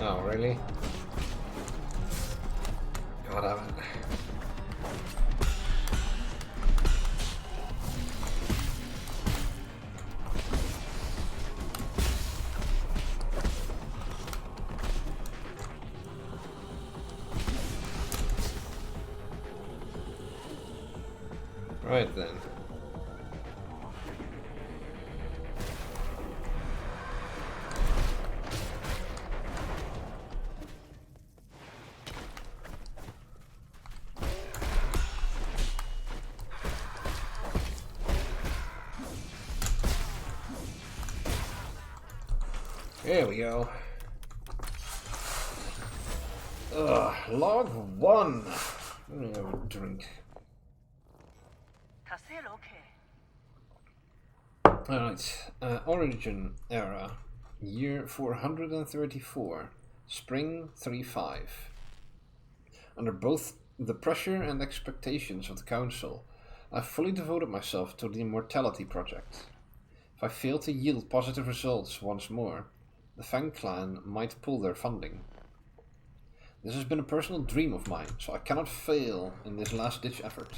Oh, really? God damn it. Right then. There we go. Ugh, log 1. Let me have a drink. Alright, origin era, year 434, spring 35. Under both the pressure and expectations of the Council, I fully devoted myself to the Immortality Project. If I fail to yield positive results once more, the Fang clan might pull their funding. This has been a personal dream of mine, so I cannot fail in this last-ditch effort.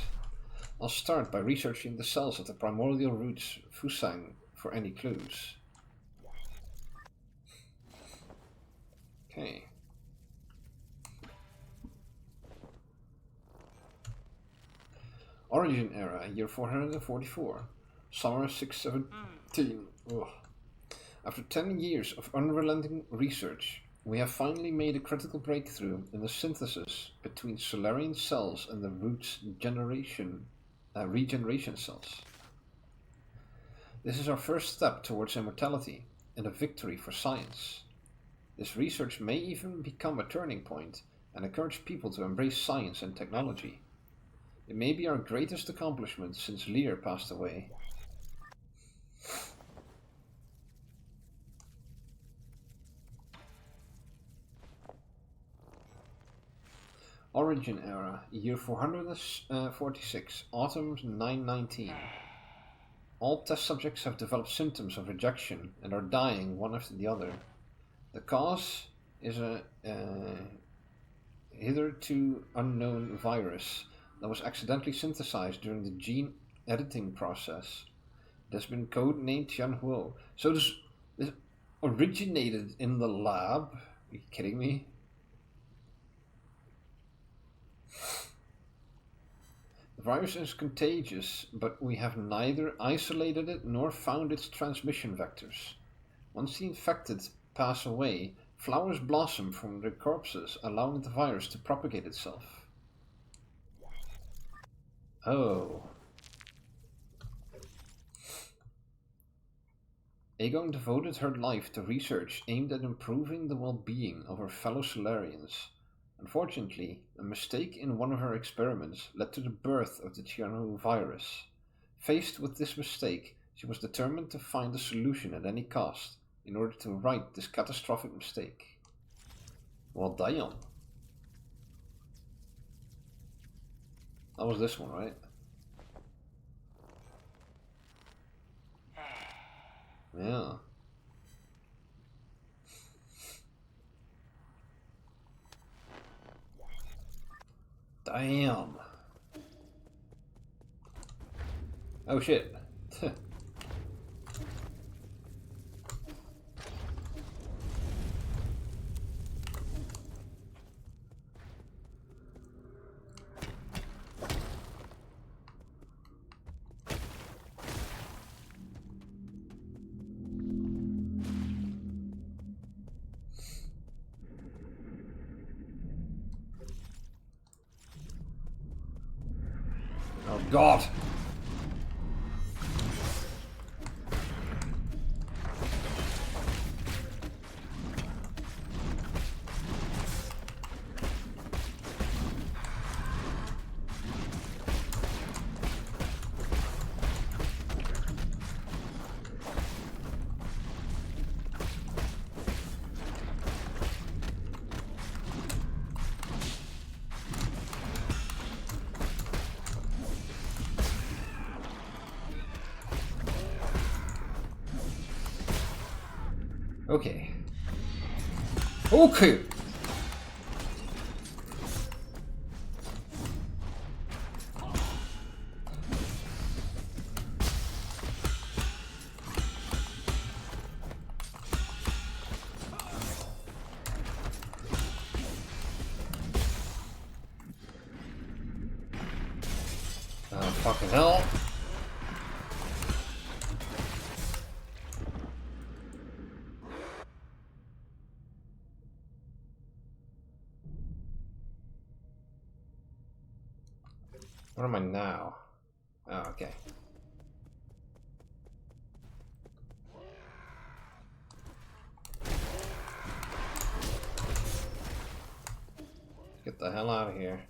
I'll start by researching the cells of the primordial roots Fusang for any clues. Okay. Origin era, year 444, summer 617. Ugh. After 10 years of unrelenting research, we have finally made a critical breakthrough in the synthesis between Solarian cells and the root's regeneration cells. This is our first step towards immortality and a victory for science. This research may even become a turning point and encourage people to embrace science and technology. It may be our greatest accomplishment since Lear passed away. Origin era, year 446, autumn 919. All test subjects have developed symptoms of rejection and are dying one after the other. The cause is a hitherto unknown virus that was accidentally synthesized during the gene editing process. It has been codenamed Tianhuo. So this originated in the lab? Are you kidding me? The virus is contagious, but we have neither isolated it nor found its transmission vectors. Once the infected pass away, flowers blossom from their corpses, allowing the virus to propagate itself. Oh. Aegon devoted her life to research aimed at improving the well-being of her fellow Solarians. Unfortunately, a mistake in one of her experiments led to the birth of the Tianhuo virus. Faced with this mistake, she was determined to find a solution at any cost in order to right this catastrophic mistake. Well, damn. That was this one, right? Yeah. Damn. Oh shit. Oh god. Okay. Okay. Oh, fucking hell. Where am I now? Oh, okay. Get the hell out of here.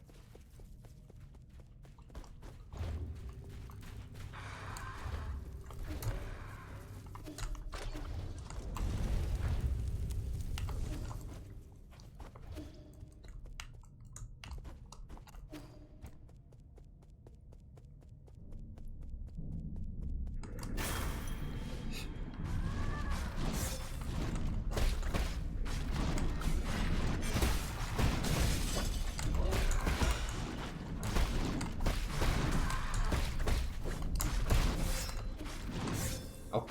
Oh.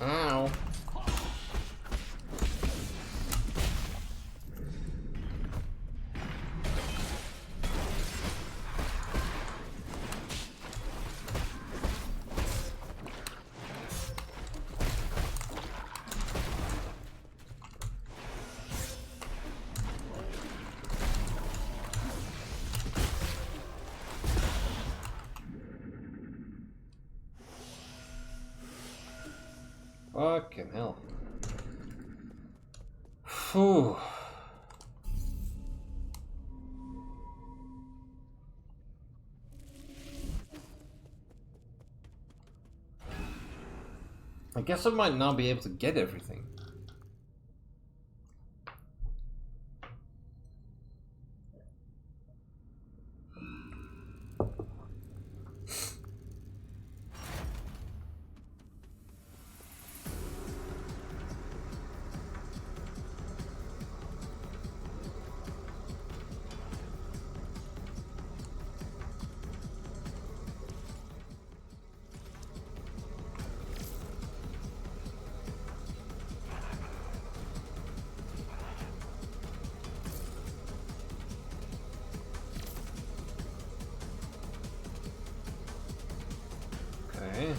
Ow. Fucking hell. Phew. I guess I might not be able to get everything. Okay.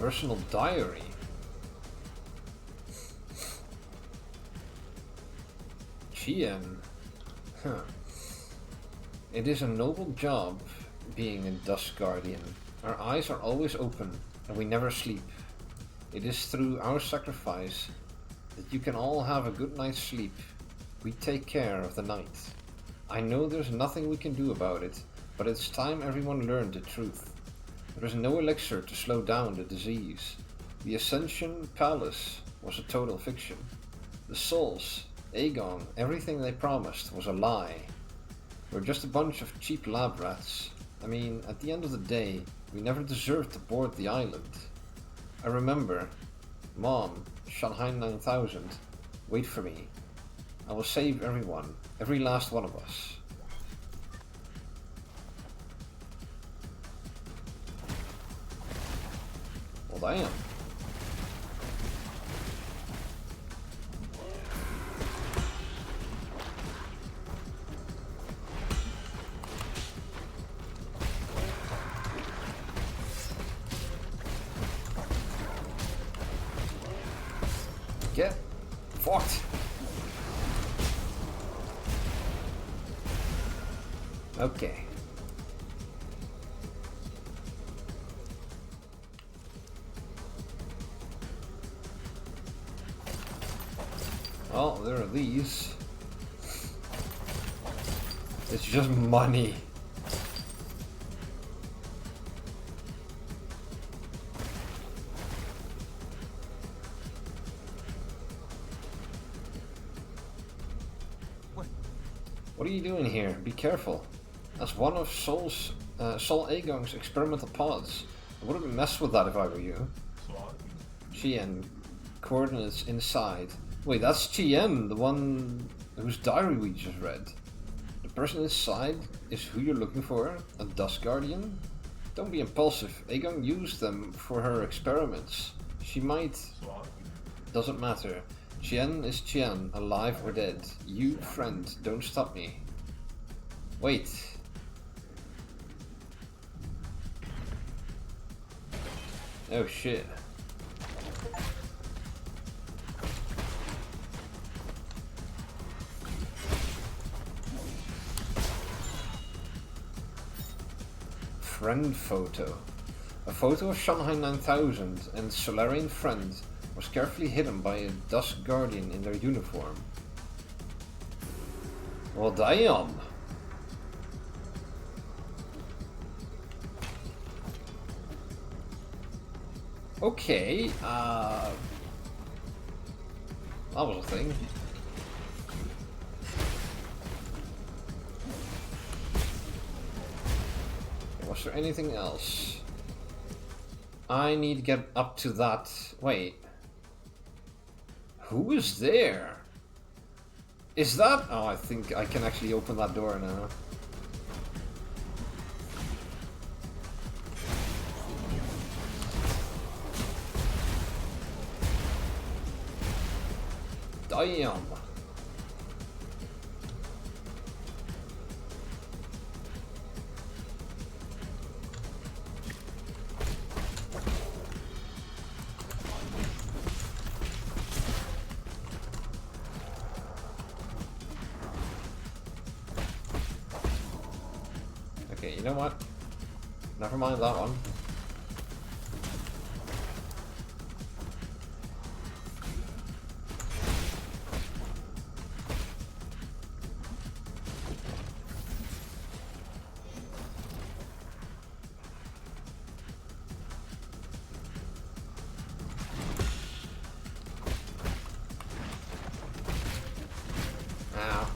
Personal diary. GM. Huh. It is a noble job being a Dusk Guardian. Our eyes are always open and we never sleep. It is through our sacrifice that you can all have a good night's sleep. We take care of the night. I know there's nothing we can do about it, but it's time everyone learned the truth. There is no elixir to slow down the disease. The Ascension Palace was a total fiction. The souls, Aegon, everything they promised was a lie. We're just a bunch of cheap lab rats. I mean, at the end of the day, we never deserved to board the island. I remember, Mom, Shanghai 9000, wait for me. I will save everyone, every last one of us. Well, damn. Get fucked. Okay. Well, there are these. It's just money. What are you doing here? Be careful. That's one of Sol Agong's experimental pods. I wouldn't mess with that if I were you. Chien. Coordinates inside. Wait, that's Chien, the one whose diary we just read. The person inside is who you're looking for? A Dusk Guardian? Don't be impulsive. Agong used them for her experiments. She might... Doesn't matter. Chien is Chien, alive or dead. You, friend, don't stop me. Wait. Oh shit. Friend photo. A photo of Shanghai 9000 and Solarian friend was carefully hidden by a Dusk Guardian in their uniform. Well, damn. Okay, that was a thing. Was there anything else? I need to get up to that. Wait. Who is there? Is that... Oh, I think I can actually open that door now. Damn. Okay, you know what? Never mind that one. Ow.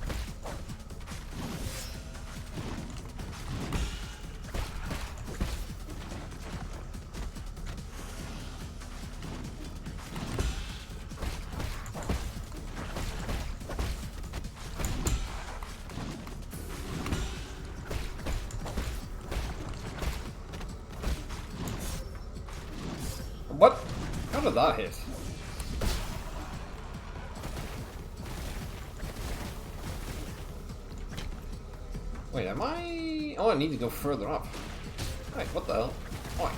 What? How did that hit? Wait, am I... Oh, I need to go further up. Hey, what the hell? Oh.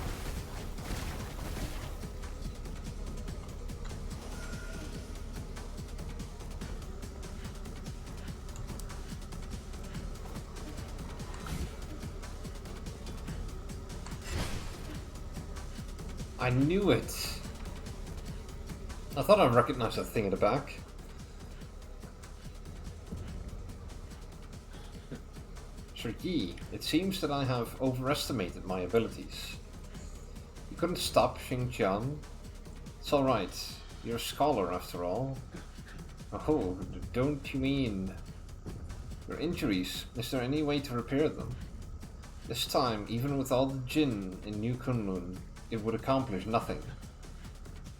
I knew it. I thought I recognized that thing at the back. Sir Yi, it seems that I have overestimated my abilities. You couldn't stop Xingqian. It's alright. You're a scholar after all. Oh, don't you mean... Your injuries, is there any way to repair them? This time, even with all the Jin in New Kunlun, it would accomplish nothing.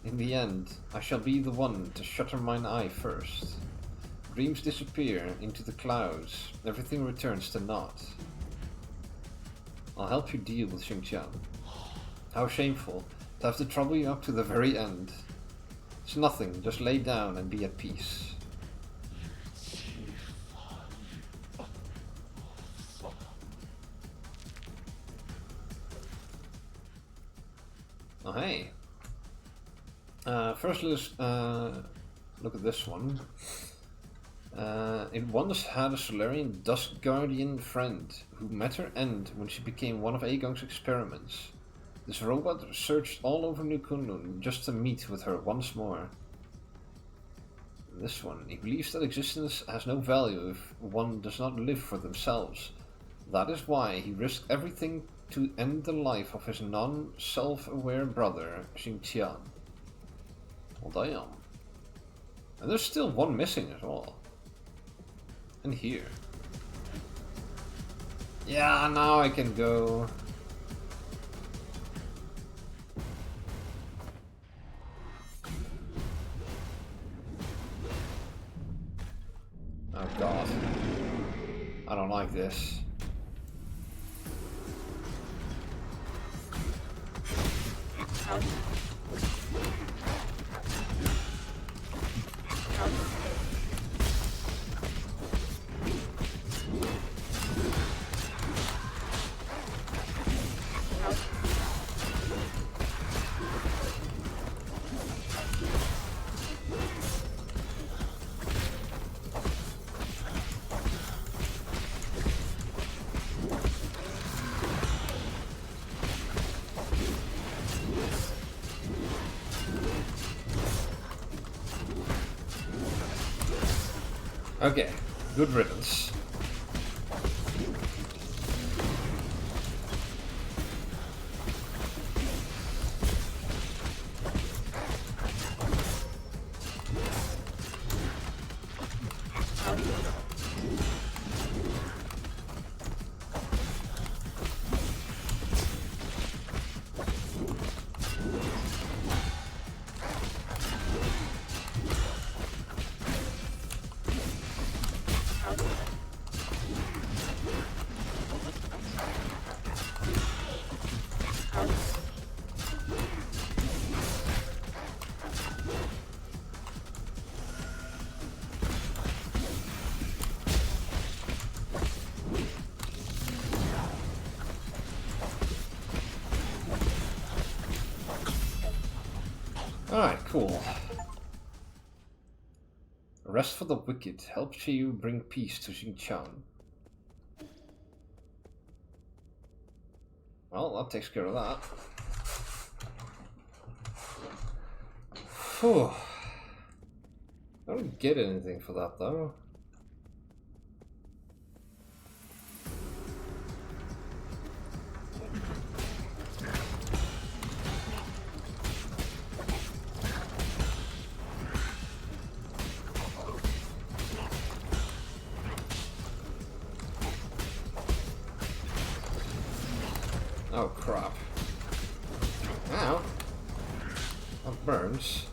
In the end, I shall be the one to shutter mine eye first. Dreams disappear into the clouds, everything returns to naught. I'll help you deal with Xingqian. How shameful to have to trouble you up to the very end. It's nothing, just lay down and be at peace. Oh hey. First let's look at this one. It once had a Solarian Dusk Guardian friend who met her end when she became one of Aegon's experiments. This robot searched all over New Kunlun just to meet with her once more. This one, he believes that existence has no value if one does not live for themselves. That is why he risked everything to end the life of his non-self-aware brother, Xingqian. Well, damn. And there's still one missing as well. And here. Yeah, now I can go. Oh god. I don't like this. Okay, good riddance. Alright, cool. Rest for the Wicked helps you bring peace to Xingqian. Well, that takes care of that. Phew. I don't get anything for that though. Oh crap. Ow. That burns.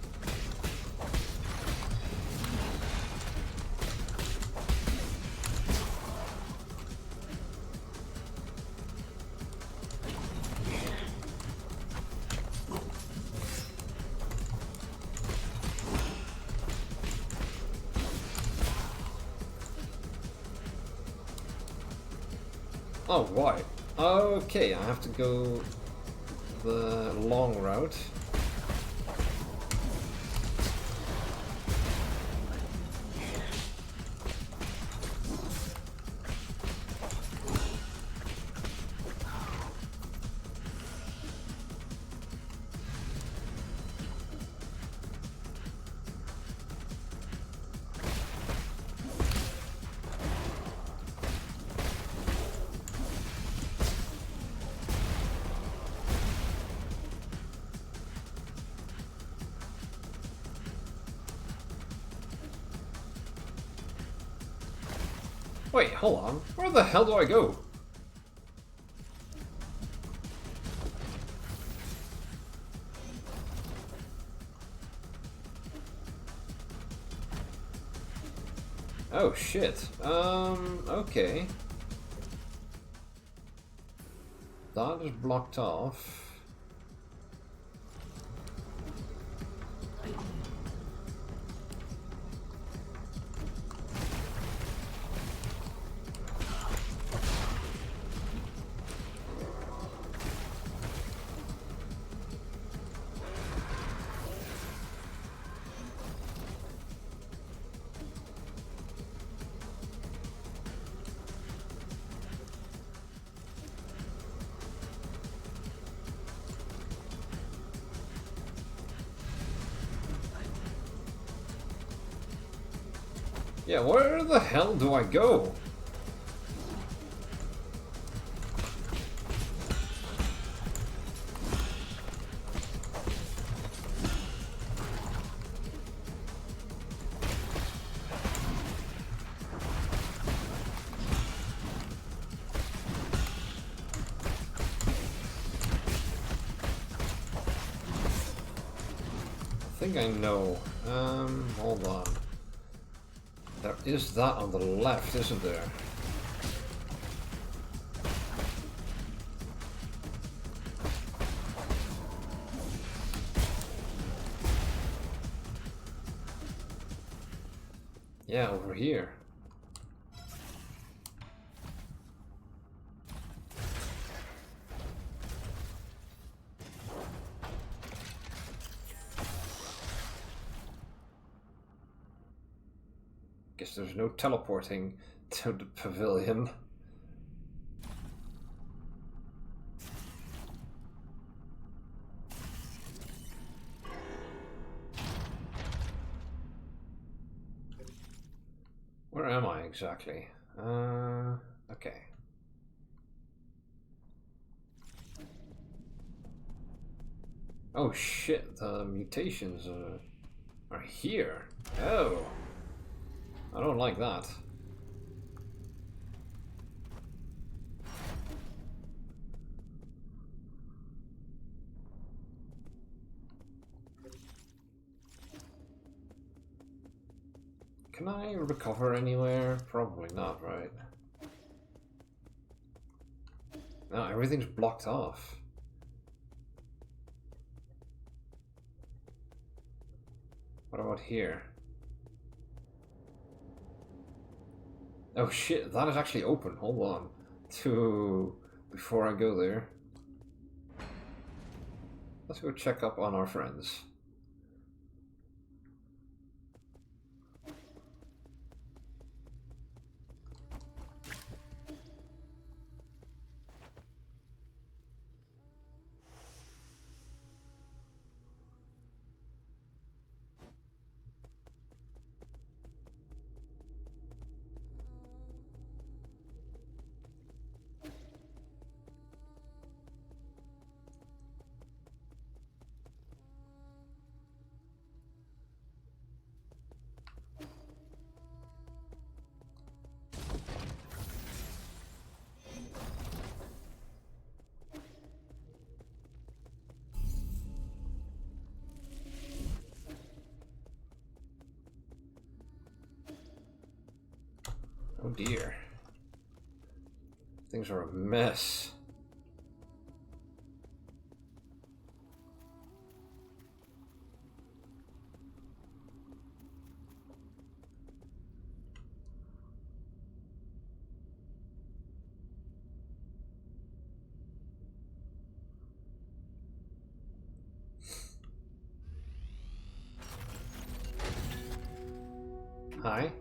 Oh, why? Okay, I have to go the long route. Wait, hold on. Where the hell do I go? Oh shit. Okay. That is blocked off. Yeah, where the hell do I go? I think I know. Hold on. There is that on the left, isn't there? Yeah, over here. Guess there's no teleporting to the pavilion. Where am I exactly? Okay. Oh shit, the mutations are here. Oh. I don't like that. Can I recover anywhere? Probably not, right? No, everything's blocked off. What about here? Oh shit, that is actually open. Hold on. Before I go there. Let's go check up on our friends. Oh dear. Things are a mess. Hi.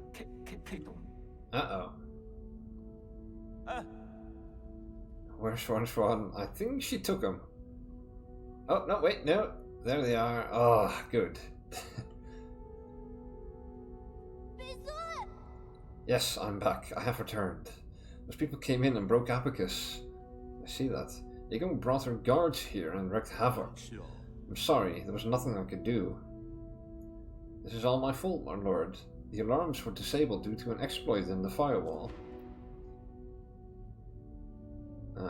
Uh-oh. Where's Swan? I think she took him. Oh, no, wait, no. There they are. Oh, good. Yes, I'm back. I have returned. Those people came in and broke Abacus. I see that. Aegon brought her guards here and wreaked havoc. I'm sorry, there was nothing I could do. This is all my fault, my lord. The alarms were disabled due to an exploit in the firewall.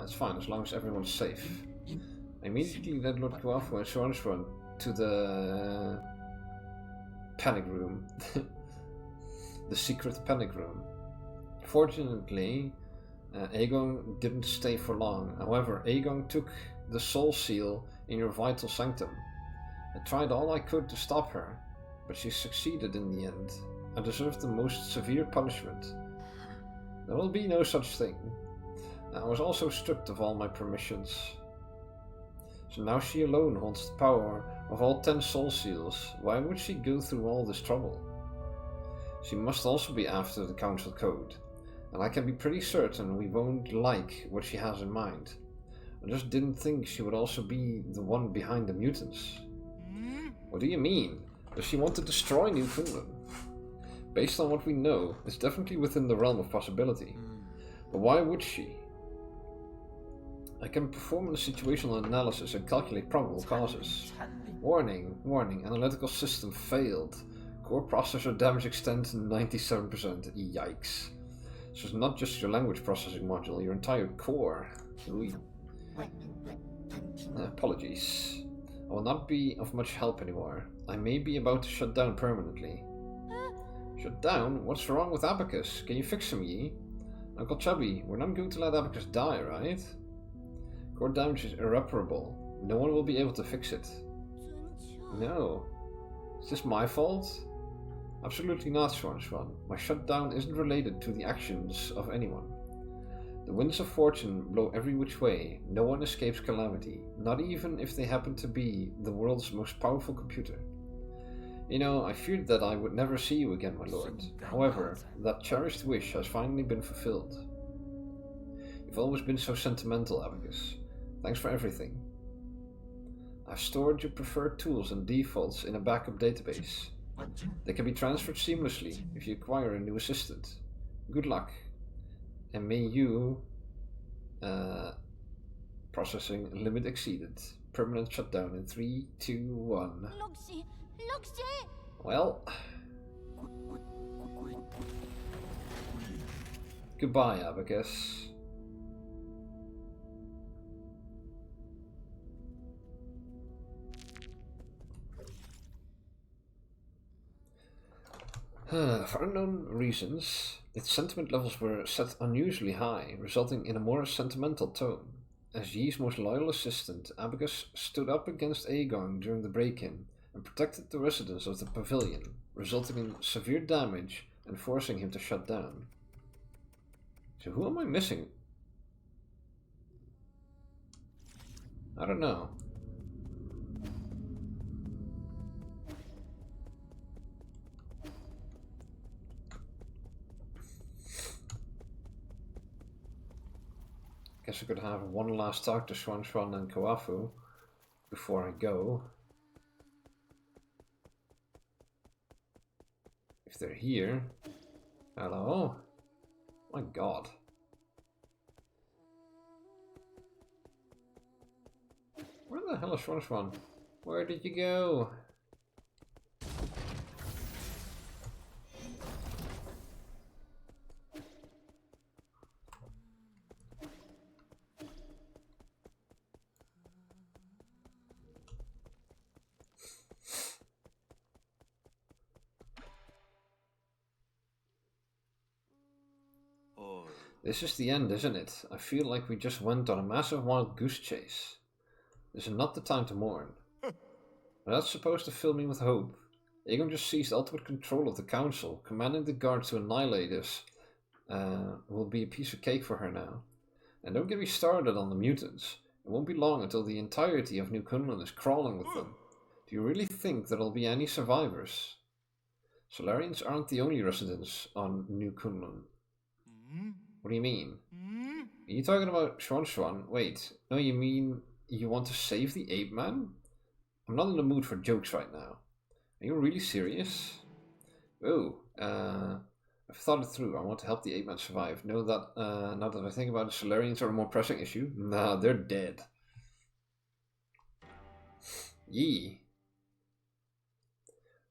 It's fine, as long as everyone's safe. I immediately led Lord Guafo and Swornsworn to the panic room. The secret panic room. Fortunately, Aegon didn't stay for long. However, Aegon took the soul seal in your vital sanctum. I tried all I could to stop her, but she succeeded in the end. I deserved the most severe punishment. There will be no such thing. I was also stripped of all my permissions. So now she alone holds the power of all 10 soul seals. Why would she go through all this trouble? She must also be after the Council Code, and I can be pretty certain we won't like what she has in mind. I just didn't think she would also be the one behind the mutants. What do you mean? Does she want to destroy Newfoundland? Based on what we know, it's definitely within the realm of possibility. But why would she? I can perform a situational analysis and calculate probable causes. Warning, warning, analytical system failed. Core processor damage extends to 97%. Yikes. So it's not just your language processing module, your entire core. Apologies. I will not be of much help anymore. I may be about to shut down permanently. Shut down? What's wrong with Abacus? Can you fix him, Yi? Uncle Chubby, we're not going to let Abacus die, right? Core damage is irreparable. No one will be able to fix it. No. Is this my fault? Absolutely not, Swan. My shutdown isn't related to the actions of anyone. The winds of fortune blow every which way. No one escapes calamity, not even if they happen to be the world's most powerful computer. You know, I feared that I would never see you again, my lord. However, that cherished wish has finally been fulfilled. You've always been so sentimental, Abacus. Thanks for everything. I've stored your preferred tools and defaults in a backup database. They can be transferred seamlessly if you acquire a new assistant. Good luck. And may you... processing limit exceeded. Permanent shutdown in 3, 2, 1. Well... Goodbye, Abacus. For unknown reasons, its sentiment levels were set unusually high, resulting in a more sentimental tone. As Yi's most loyal assistant, Abacus stood up against Aegon during the break-in and protected the residents of the pavilion, resulting in severe damage and forcing him to shut down. So who am I missing? I don't know. Guess I could have one last talk to Swan and Kawafu before I go. If they're here. Hello? My god. Where the hell is Swan? Where did you go? This is the end, isn't it? I feel like we just went on a massive wild goose chase. This is not the time to mourn. But that's supposed to fill me with hope. Aegon just seized ultimate control of the council. Commanding the guards to annihilate us will be a piece of cake for her now. And don't get me started on the mutants. It won't be long until the entirety of New Kunlun is crawling with them. Do you really think there'll be any survivors? Solarians aren't the only residents on New Kunlun. What do you mean? Are you talking about Swan? Wait, no, you mean you want to save the ape man? I'm not in the mood for jokes right now. Are you really serious? Oh, I've thought it through. I want to help the ape man survive. Know that, now that I think about it, Solarians are a more pressing issue. Nah, they're dead. Yee.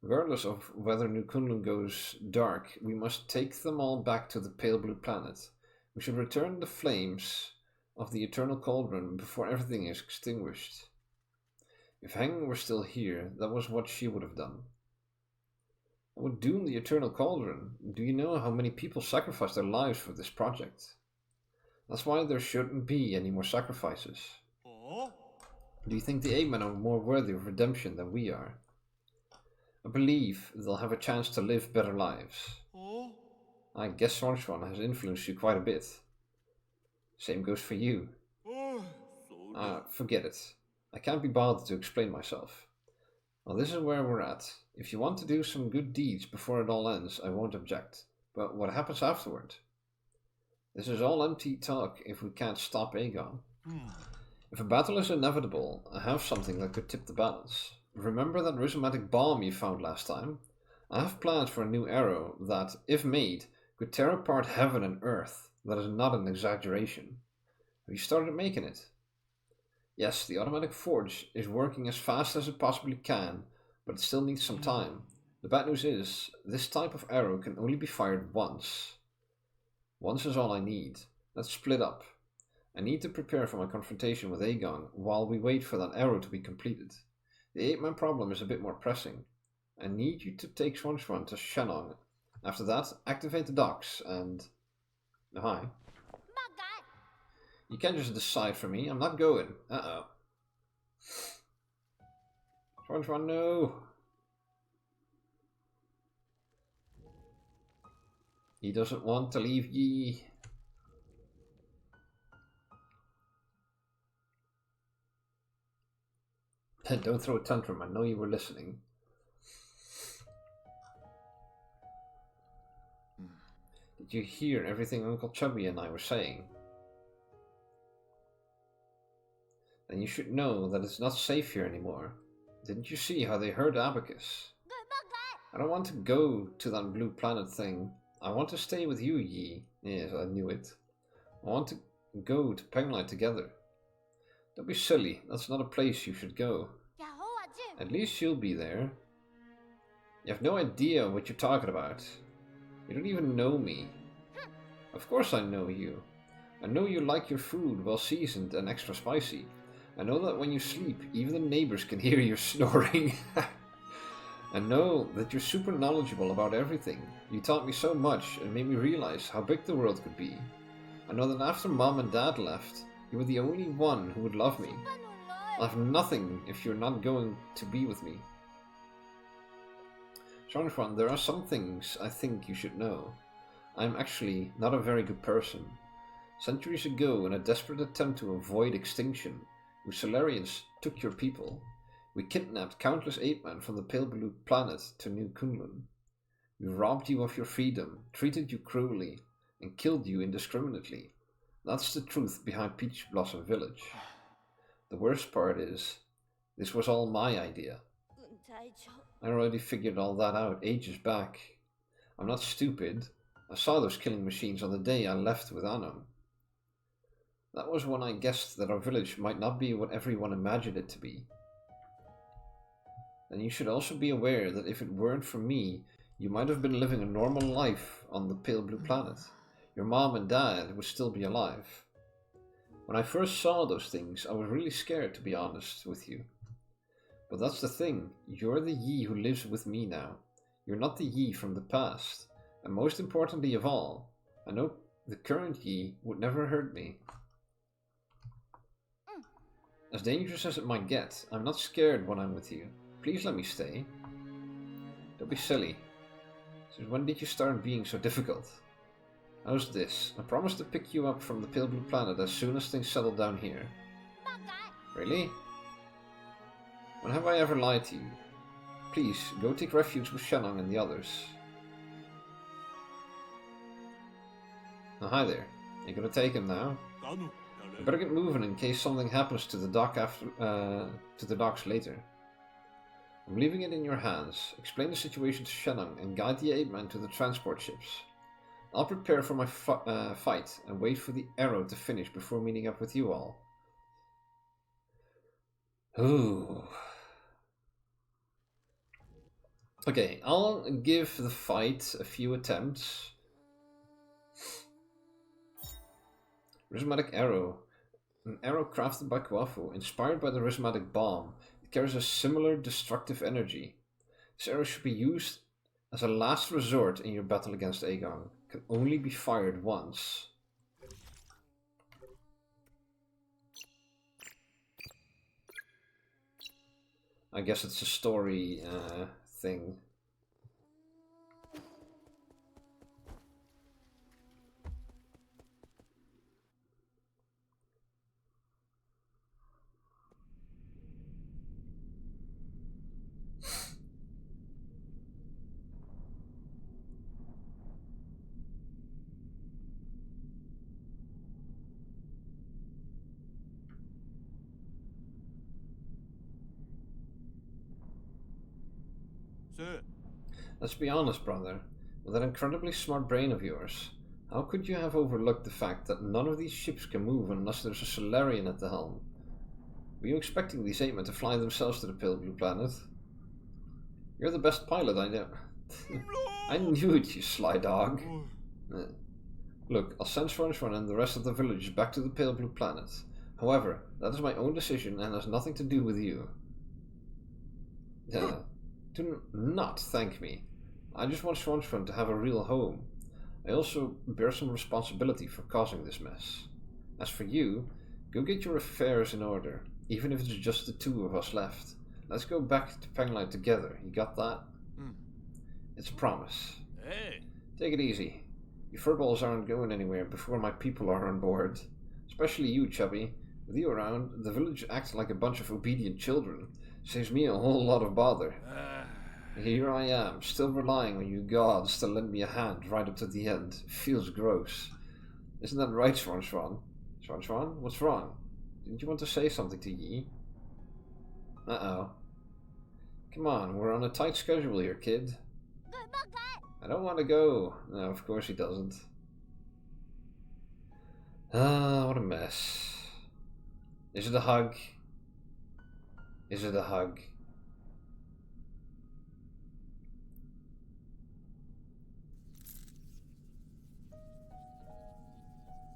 Regardless of whether New Kunlun goes dark, we must take them all back to the pale blue planet. We should return the flames of the eternal cauldron before everything is extinguished. If Hang were still here, that was what she would have done. I would doom the eternal cauldron. Do you know how many people sacrificed their lives for this project? That's why there shouldn't be any more sacrifices. Do you think the Ape-Men are more worthy of redemption than we are? I believe they'll have a chance to live better lives. I guess Swan has influenced you quite a bit. Same goes for you. Forget it. I can't be bothered to explain myself. Well, this is where we're at. If you want to do some good deeds before it all ends, I won't object. But what happens afterward? This is all empty talk if we can't stop Aegon. If a battle is inevitable, I have something that could tip the balance. Remember that rhizomatic bomb you found last time? I have plans for a new arrow that, if made, could tear apart heaven and earth. That is not an exaggeration. Have you started making it? Yes, the automatic forge is working as fast as it possibly can, but it still needs some time. The bad news is, this type of arrow can only be fired once. Once is all I need. Let's split up. I need to prepare for my confrontation with Aegon while we wait for that arrow to be completed. The 8-man problem is a bit more pressing. I need you to take Swanshwan to Shannon. After that, activate the docks and... Oh, hi. You can't just decide for me. I'm not going. Uh-oh. Swanshwan, no. He doesn't want to leave ye. Don't throw a tantrum. I know you were listening. Did you hear everything Uncle Chubby and I were saying? Then you should know that it's not safe here anymore. Didn't you see how they hurt Abacus? I don't want to go to that blue planet thing. I want to stay with you, Yi. Yes, I knew it. I want to go to Penglight together. Don't be silly. That's not a place you should go. At least you'll be there. You have no idea what you're talking about. You don't even know me. Of course I know you. I know you like your food well seasoned and extra spicy. I know that when you sleep, even the neighbors can hear you snoring. I know that you're super knowledgeable about everything. You taught me so much and made me realize how big the world could be. I know that after Mom and Dad left, you were the only one who would love me. I'll have nothing if you're not going to be with me. Shanshwan, there are some things I think you should know. I'm actually not a very good person. Centuries ago, in a desperate attempt to avoid extinction, we Solarians took your people. We kidnapped countless 8-men from the Pale Blue Planet to New Kunlun. We robbed you of your freedom, treated you cruelly, and killed you indiscriminately. That's the truth behind Peach Blossom Village. The worst part is, this was all my idea. I already figured all that out ages back. I'm not stupid. I saw those killing machines on the day I left with Anno. That was when I guessed that our village might not be what everyone imagined it to be. And you should also be aware that if it weren't for me, you might have been living a normal life on the Pale Blue Planet. Your mom and dad would still be alive. When I first saw those things, I was really scared, to be honest with you. But that's the thing, you're the Yi who lives with me now. You're not the Yi from the past. And most importantly of all, I know the current Yi would never hurt me. As dangerous as it might get, I'm not scared when I'm with you. Please let me stay. Don't be silly. Since when did you start being so difficult? How's this? I promise to pick you up from the Pale Blue Planet as soon as things settle down here. Really? When have I ever lied to you? Please, go take refuge with Shannon and the others. Oh, hi there. You gonna take him now? I better get moving in case something happens to the docks later. I'm leaving it in your hands. Explain the situation to Shannon and guide the 8-men to the transport ships. I'll prepare for my fight and wait for the arrow to finish before meeting up with you all. Ooh. Okay, I'll give the fight a few attempts. Rhythmatic arrow. An arrow crafted by Kwafu, inspired by the rhythmatic bomb. It carries a similar destructive energy. This arrow should be used as a last resort in your battle against Aegon. It can only be fired once. I guess it's a story thing. Let's be honest, brother. With that incredibly smart brain of yours, how could you have overlooked the fact that none of these ships can move unless there's a Solarian at the helm? Were you expecting these 8 men to fly themselves to the Pale Blue Planet? You're the best pilot I know. I knew it, you sly dog. Look, I'll send Swanshwan and the rest of the village back to the Pale Blue Planet. However, that is my own decision and has nothing to do with you. Do not thank me. I just want Swanshwan to have a real home. I also bear some responsibility for causing this mess. As for you, go get your affairs in order, even if it's just the 2 of us left. Let's go back to Penglai together, you got that? It's a promise. Hey. Take it easy. You furballs aren't going anywhere before my people are on board. Especially you, Chubby. With you around, the village acts like a bunch of obedient children. Saves me a whole lot of bother. Here I am, still relying on you gods to lend me a hand right up to the end. Feels gross. Isn't that right, Swanshwan? Swanshwan, what's wrong? Didn't you want to say something to Yi? Uh-oh. Come on, we're on a tight schedule here, kid. I don't want to go. No, of course he doesn't. Ah, what a mess. Is it a hug? Is it a hug?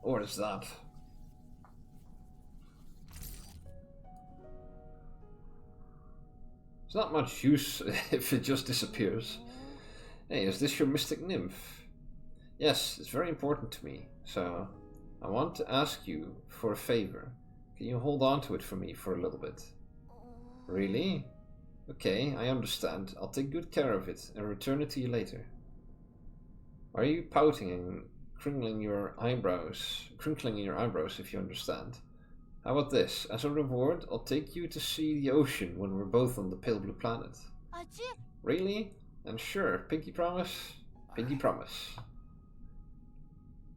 Or is that? It's not much use if it just disappears. Hey, is this your mystic nymph? Yes, it's very important to me, so I want to ask you for a favor. Can you hold on to it for me for a little bit? Really? Okay, I understand. I'll take good care of it and return it to you later. Why are you pouting and crinkling your eyebrows if you understand? How about this? As a reward, I'll take you to see the ocean when we're both on the Pale Blue Planet. Really? And sure, pinky promise? Pinky promise.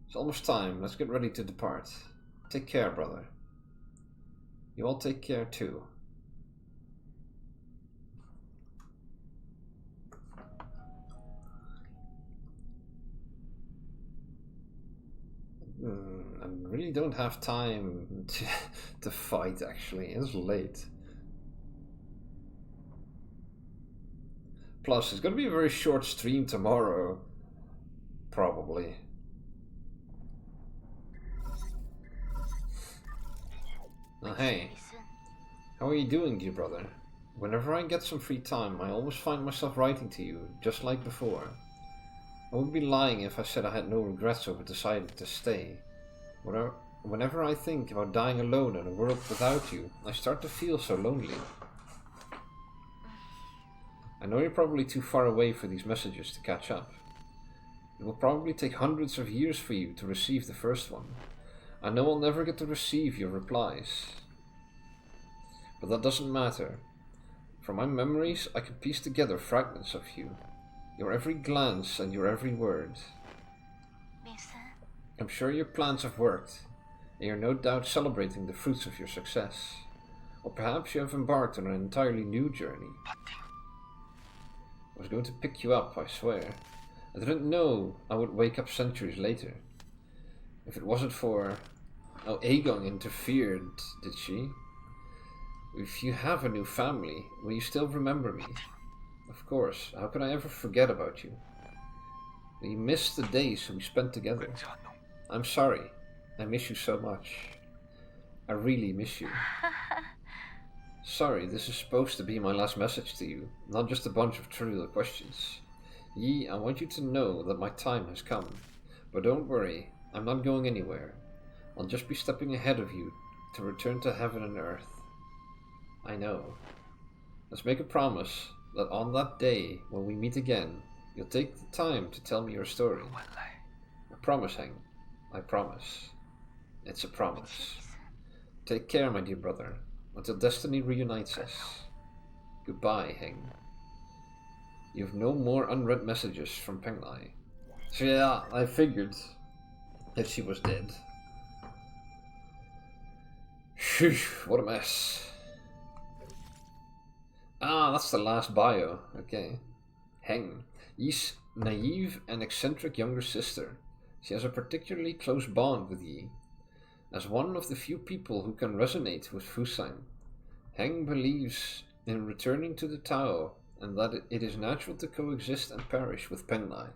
It's almost time. Let's get ready to depart. Take care, brother. You all take care too. I really don't have time to fight, actually. It's late. Plus, it's gonna be a very short stream tomorrow. Probably. Now, hey. How are you doing, dear brother? Whenever I get some free time, I always find myself writing to you, just like before. I would be lying if I said I had no regrets over deciding to stay. Whenever I think about dying alone in a world without you, I start to feel so lonely. I know you're probably too far away for these messages to catch up. It will probably take hundreds of years for you to receive the first one. I know I'll never get to receive your replies. But that doesn't matter. From my memories, I can piece together fragments of you. Your every glance and your every word. I'm sure your plans have worked, and you're no doubt celebrating the fruits of your success. Or perhaps you have embarked on an entirely new journey. I was going to pick you up, I swear. I didn't know I would wake up centuries later. If it wasn't for... Oh, Aegon interfered, did she? If you have a new family, will you still remember me? Of course, how could I ever forget about you? Will you miss the days we spent together? I'm sorry, I miss you so much. I really miss you. Sorry, this is supposed to be my last message to you, not just a bunch of trivial questions. Yi, I want you to know that my time has come. But don't worry, I'm not going anywhere. I'll just be stepping ahead of you to return to heaven and earth. I know. Let's make a promise that on that day, when we meet again, you'll take the time to tell me your story. I promise, Heng. I promise. It's a promise. Take care, my dear brother, until destiny reunites us. Goodbye, Heng. You have no more unread messages from Penglai. So yeah, I figured that she was dead. Phew, what a mess. Ah, that's the last bio. Okay. Heng. Yi's naive and eccentric younger sister. She has a particularly close bond with Yi. As one of the few people who can resonate with Fusang, Heng believes in returning to the Tao and that it is natural to coexist and perish with Penglai.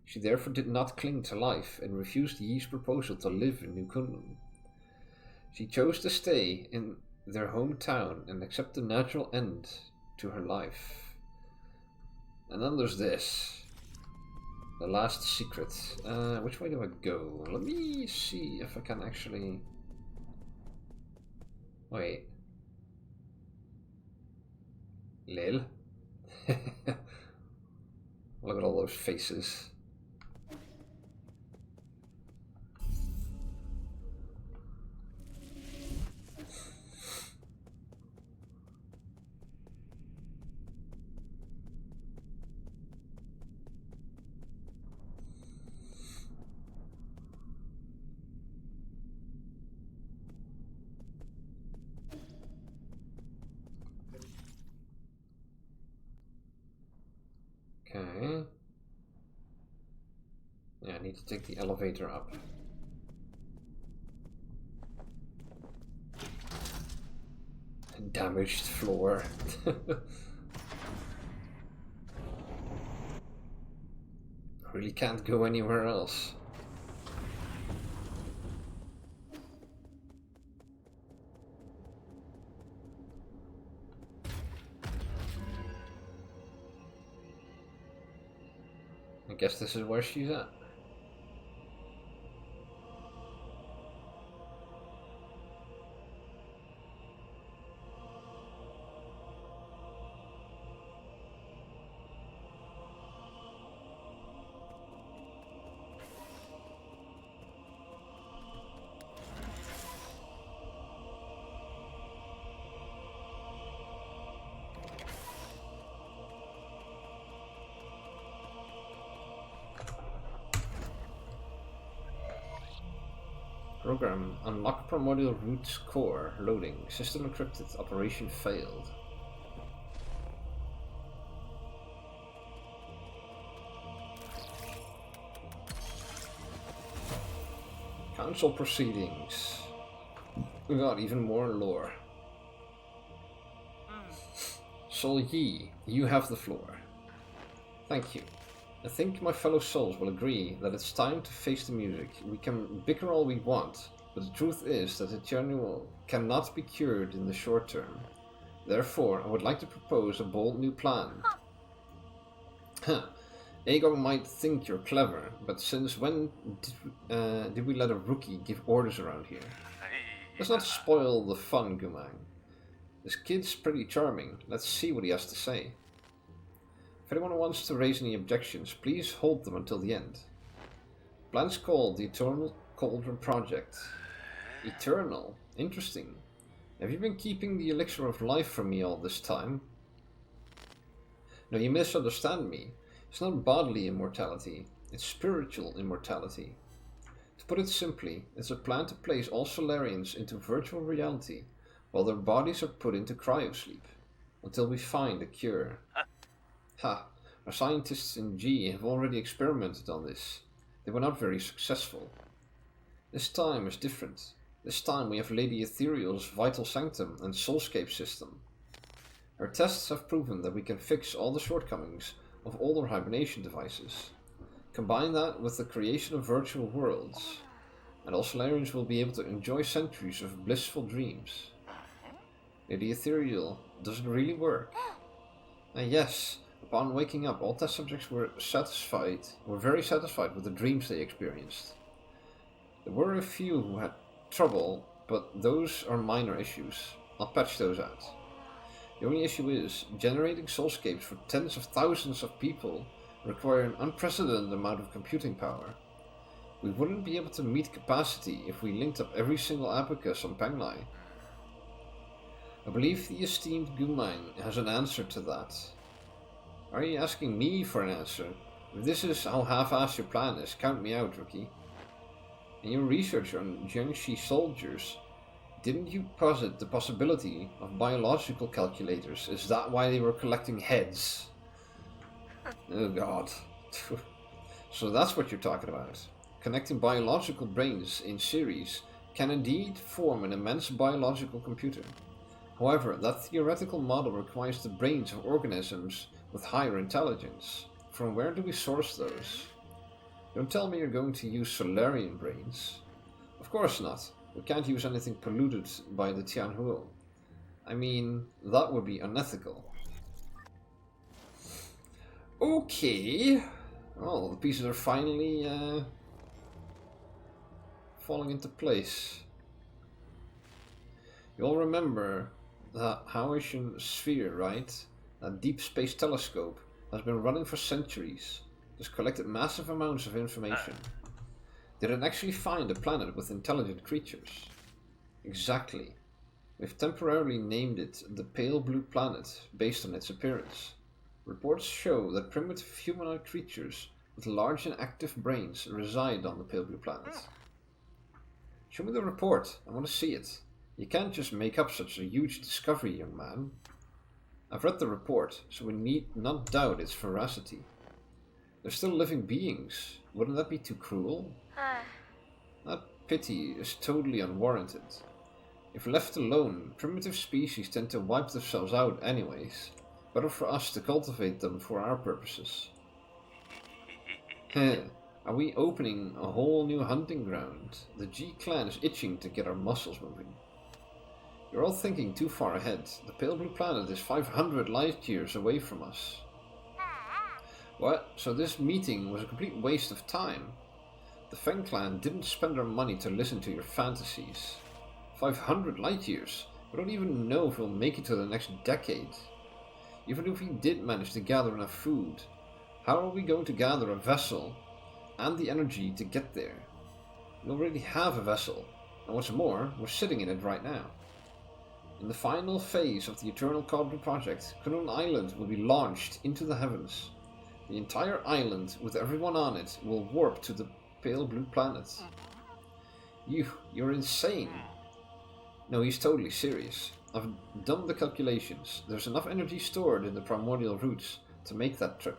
She therefore did not cling to life and refused Yi's proposal to live in New Kunlun. She chose to stay in their hometown and accept the natural end to her life. And then there's this. The last secret. Which way do I go? Let me see if I can actually... Wait. Lil. Look at all those faces. Okay. Yeah, I need to take the elevator up. Damaged floor. Really can't go anywhere else. I guess this is where she's at. Program. Unlock primordial root core. Loading. System encrypted. Operation failed. Council proceedings. We got even more lore. Sol Yi, you have the floor. Thank you. I think my fellow souls will agree that it's time to face the music. We can bicker all we want, but the truth is that Eternal cannot be cured in the short term. Therefore, I would like to propose a bold new plan. Aegon might think you're clever, but since when did we let a rookie give orders around here? Let's not spoil the fun, Gumang. This kid's pretty charming. Let's see what he has to say. If anyone wants to raise any objections, please hold them until the end. Plan's called the Eternal Cauldron Project. Eternal? Interesting. Have you been keeping the elixir of life from me all this time? No, you misunderstand me. It's not bodily immortality, it's spiritual immortality. To put it simply, it's a plan to place all Solarians into virtual reality, while their bodies are put into cryosleep, until we find a cure. Ha! Our scientists in G have already experimented on this. They were not very successful. This time is different. This time we have Lady Ethereal's Vital Sanctum and Soulscape system. Our tests have proven that we can fix all the shortcomings of older hibernation devices. Combine that with the creation of virtual worlds, and all Solarians will be able to enjoy centuries of blissful dreams. Lady Ethereal, does it really work? And yes, upon waking up, all test subjects were very satisfied with the dreams they experienced. There were a few who had trouble, but those are minor issues. I'll patch those out. The only issue is, generating soulscapes for tens of thousands of people require an unprecedented amount of computing power. We wouldn't be able to meet capacity if we linked up every single abacus on Penglai. I believe the esteemed Gumang has an answer to that. Are you asking me for an answer? If this is how half-assed your plan is, count me out, rookie. In your research on Jiangxi soldiers, didn't you posit the possibility of biological calculators? Is that why they were collecting heads? Oh god. So that's what you're talking about. Connecting biological brains in series can indeed form an immense biological computer. However, that theoretical model requires the brains of organisms with higher intelligence. From where do we source those? Don't tell me you're going to use Solarian brains. Of course not. We can't use anything polluted by the Tianhuo. I mean, that would be unethical. Okay. Well, the pieces are finally falling into place. You'll remember that Hauitian sphere, right? That deep space telescope has been running for centuries. It's collected massive amounts of information. Did it actually find a planet with intelligent creatures? Exactly. We've temporarily named it the Pale Blue Planet based on its appearance. Reports show that primitive humanoid creatures with large and active brains reside on the Pale Blue Planet. Show me the report. I want to see it. You can't just make up such a huge discovery, young man. I've read the report, so we need not doubt its veracity. They're still living beings. Wouldn't that be too cruel? That pity is totally unwarranted. If left alone, primitive species tend to wipe themselves out anyways. Better for us to cultivate them for our purposes. Are we opening a whole new hunting ground? The G-Clan is itching to get our muscles moving. You're all thinking too far ahead. The Pale Blue Planet is 500 light years away from us. What? So this meeting was a complete waste of time? The Feng Clan didn't spend their money to listen to your fantasies. 500 light years? We don't even know if we'll make it to the next decade. Even if we did manage to gather enough food, how are we going to gather a vessel and the energy to get there? We already have a vessel, and what's more, we're sitting in it right now. In the final phase of the Eternal Cauldron Project, Kunlun Island will be launched into the heavens. The entire island, with everyone on it, will warp to the Pale Blue Planet. You're insane. No, he's totally serious. I've done the calculations. There's enough energy stored in the primordial roots to make that trip.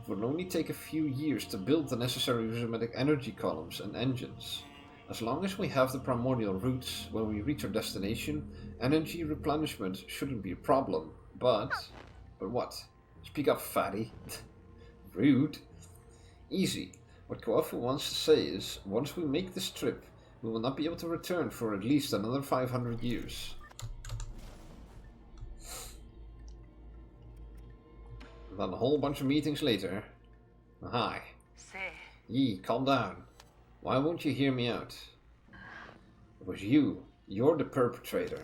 It would only take a few years to build the necessary rhythmic energy columns and engines. As long as we have the primordial roots when we reach our destination, energy replenishment shouldn't be a problem. But what? Speak up, fatty. Rude. Easy. What Koafu wants to say is, once we make this trip, we will not be able to return for at least another 500 years. Then a whole bunch of meetings later. Hi. Yi, calm down. Why won't you hear me out? It was you. You're the perpetrator.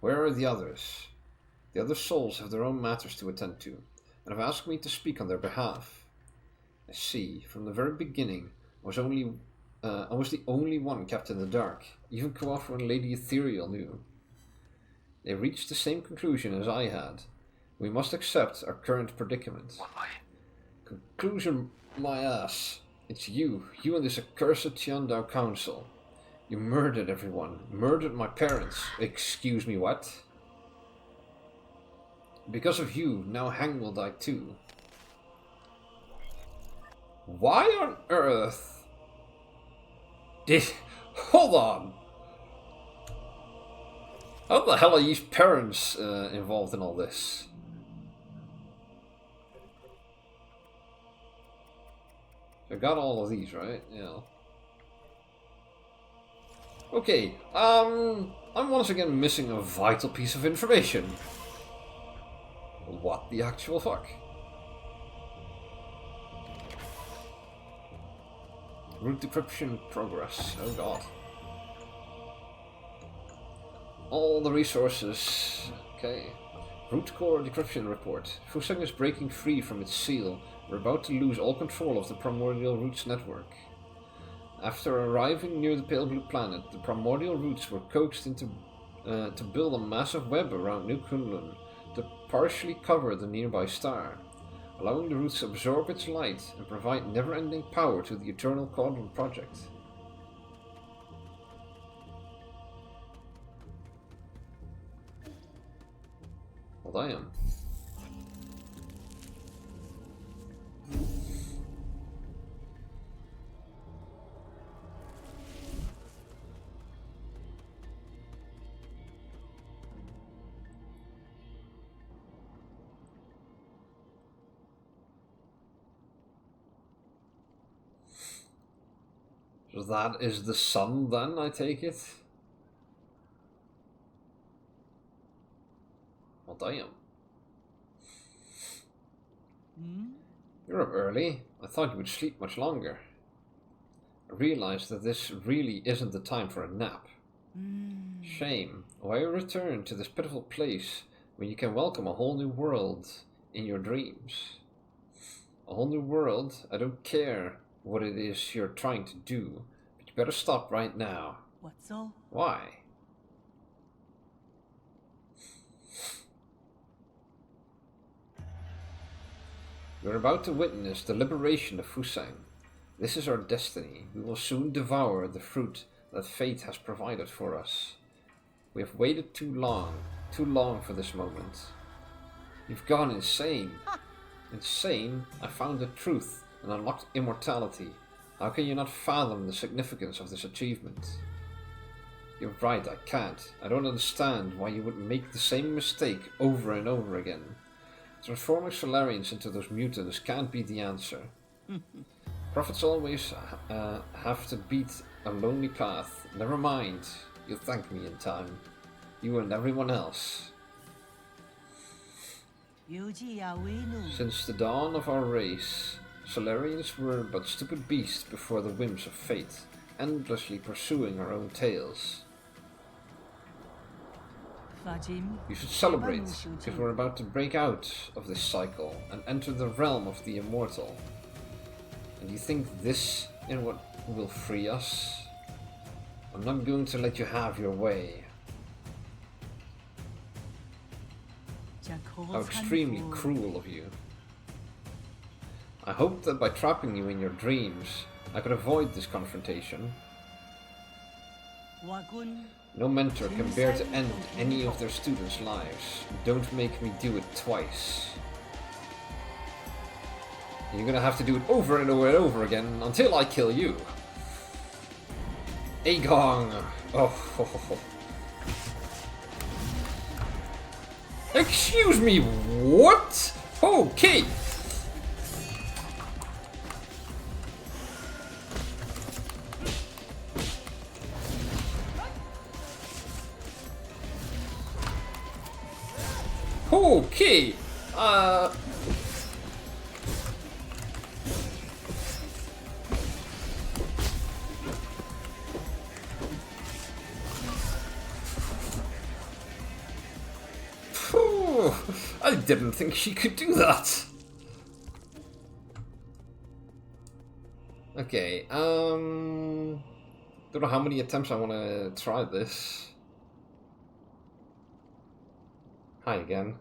Where are the others? The other souls have their own matters to attend to, and have asked me to speak on their behalf. I see. From the very beginning, I was the only one kept in the dark. Even Koafu and Lady Ethereal knew. They reached the same conclusion as I had. We must accept our current predicament. Conclusion, my ass. It's you and this accursed Tiandao Council. You murdered everyone. Murdered my parents. Excuse me, what? Because of you, now Hang will die too. Why on earth Hold on! How the hell are your parents involved in all this? I got all of these, right? Yeah. Okay, I'm once again missing a vital piece of information. What the actual fuck? Root decryption progress. Oh god. All the resources. Okay. Root core decryption report. Fusang is breaking free from its seal. We're about to lose all control of the primordial roots network. After arriving near the Pale Blue Planet, the primordial roots were coaxed into to build a massive web around New Kunlun to partially cover the nearby star, allowing the roots to absorb its light and provide never-ending power to the Eternal Cauldron Project. Well, damn. So that is the sun then, I take it? Well, damn. You're up early. I thought you would sleep much longer. I realized that this really isn't the time for a nap. Shame. Why return to this pitiful place when you can welcome a whole new world in your dreams? A whole new world? I don't care what it is you're trying to do, but you better stop right now. What so? Why? We're about to witness the liberation of Fusang. This is our destiny. We will soon devour the fruit that fate has provided for us. We have waited too long for this moment. You've gone insane. Insane? I found the truth and unlocked immortality. How can you not fathom the significance of this achievement? You're right, I can't. I don't understand why you would make the same mistake over and over again. Transforming Solarians into those mutants can't be the answer. Prophets always have to beat a lonely path. Never mind. You'll thank me in time. You and everyone else. Since the dawn of our race, Solarians were but stupid beasts before the whims of fate, endlessly pursuing our own tails. You should celebrate, because we're about to break out of this cycle and enter the realm of the immortal. And you think this is what will free us? I'm not going to let you have your way. How extremely cruel of you. I hoped that by trapping you in your dreams, I could avoid this confrontation. No mentor can bear to end any of their students' lives. Don't make me do it twice. You're gonna have to do it over and over and over again until I kill you. Agong! Oh. Excuse me, what? Okay! Okay! I didn't think she could do that. Okay, don't know how many attempts I want to try this. Hi again.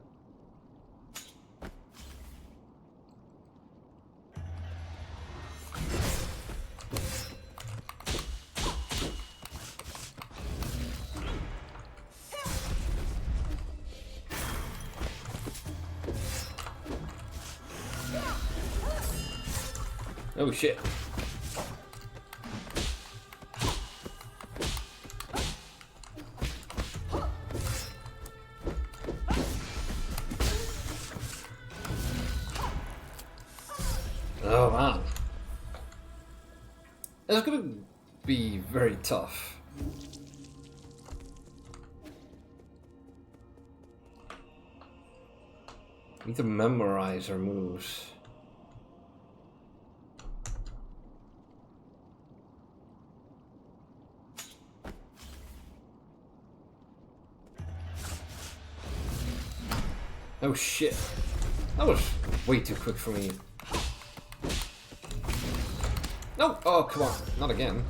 Oh shit. Oh man. It's gonna be very tough. Need to memorize her moves. Oh shit. That was way too quick for me. No! Oh, come on. Not again.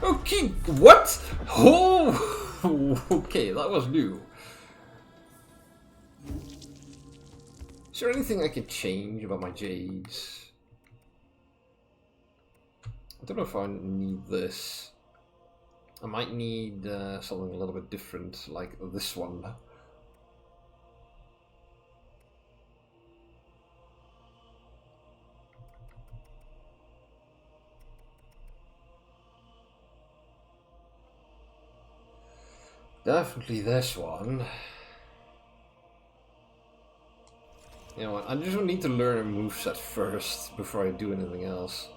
Okay, what? Oh! Okay, that was new. Is there anything I can change about my Jades? I don't know if I need this. I might need something a little bit different, like this one. Definitely this one. You know what, I just need to learn a moveset first before I do anything else.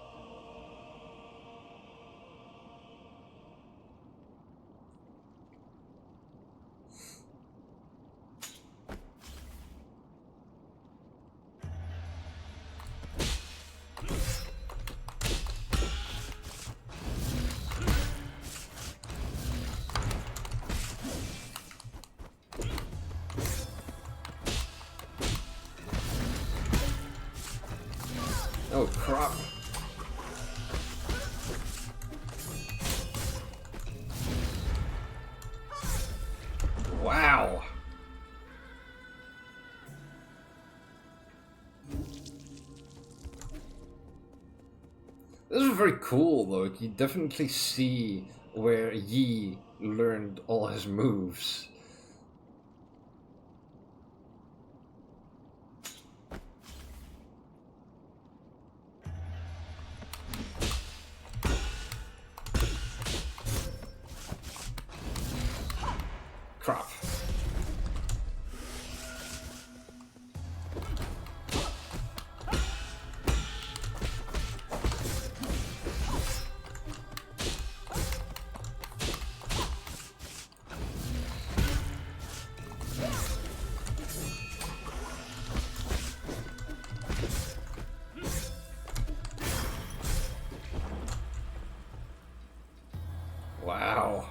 Oh crap. Wow. This is very cool though. You definitely see where Yi learned all his moves. Crap. Wow.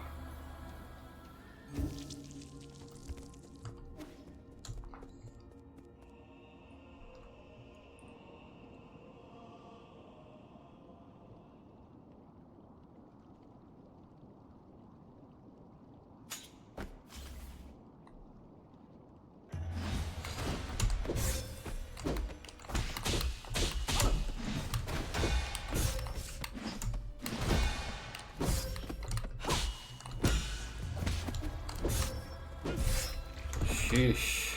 Sheesh.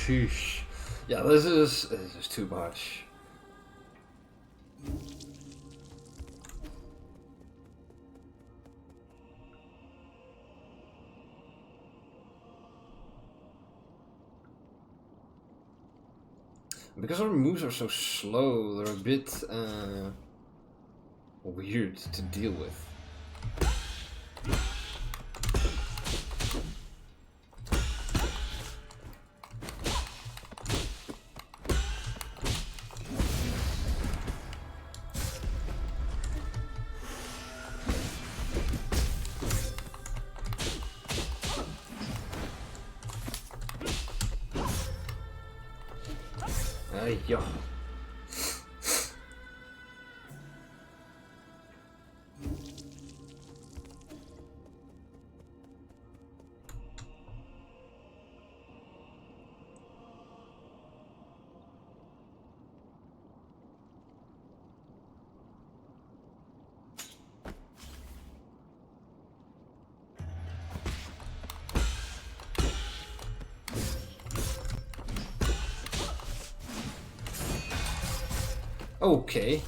Sheesh. Yeah, this is too much. Because our moves are so slow, they're a bit weird to deal with. Yeah. Okay.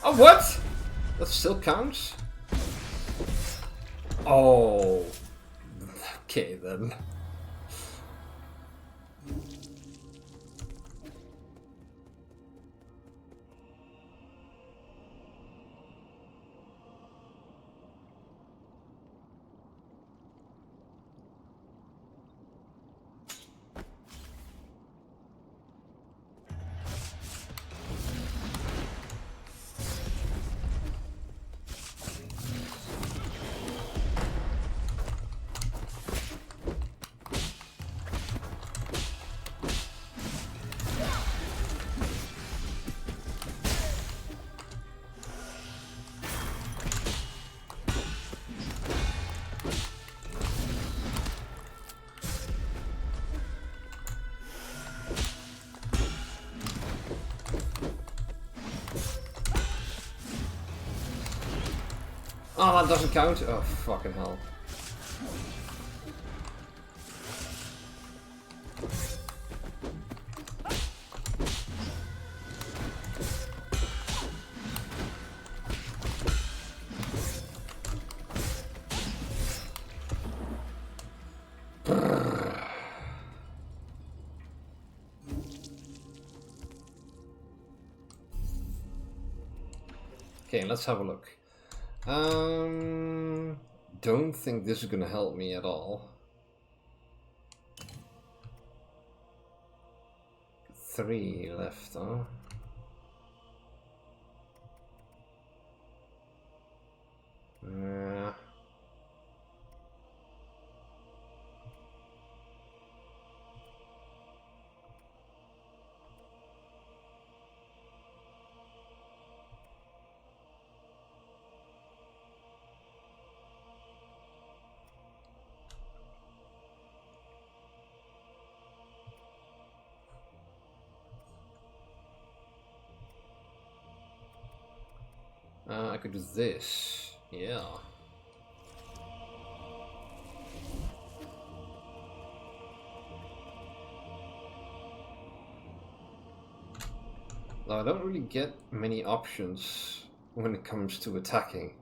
Oh, what? That still counts? Oh. Okay, then. Oh, that doesn't count? Oh, fucking hell. Okay, let's have a look. Don't think this is gonna help me at all. 3 left, huh? Yeah. I could do this. Yeah. Now, I don't really get many options when it comes to attacking.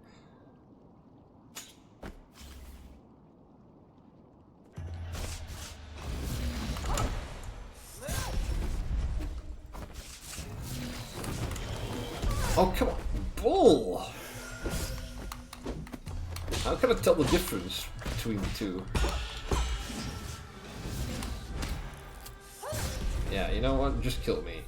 Oh, come on. Bull! How can I tell the difference between the two? Yeah, you know what? Just kill me.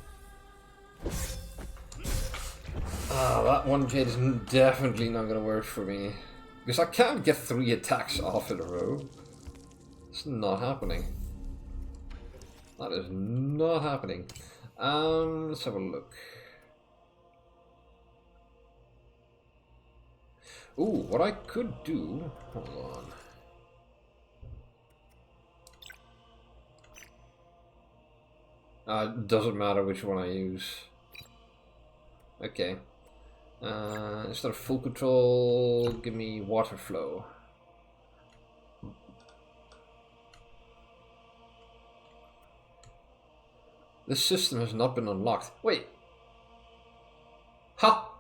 Ah, that one jade is definitely not gonna work for me. Because I can't get 3 attacks off in a row. It's not happening. That is not happening. Let's have a look. Ooh, what I could do... Hold on. Doesn't matter which one I use. Okay. Instead of full control, give me water flow. This system has not been unlocked. Wait. Ha!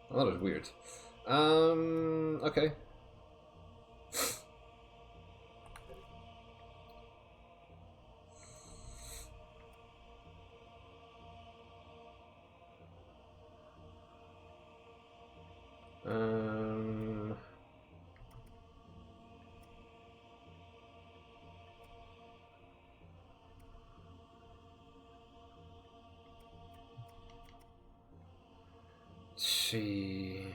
Oh, that is weird. Okay. Let's see.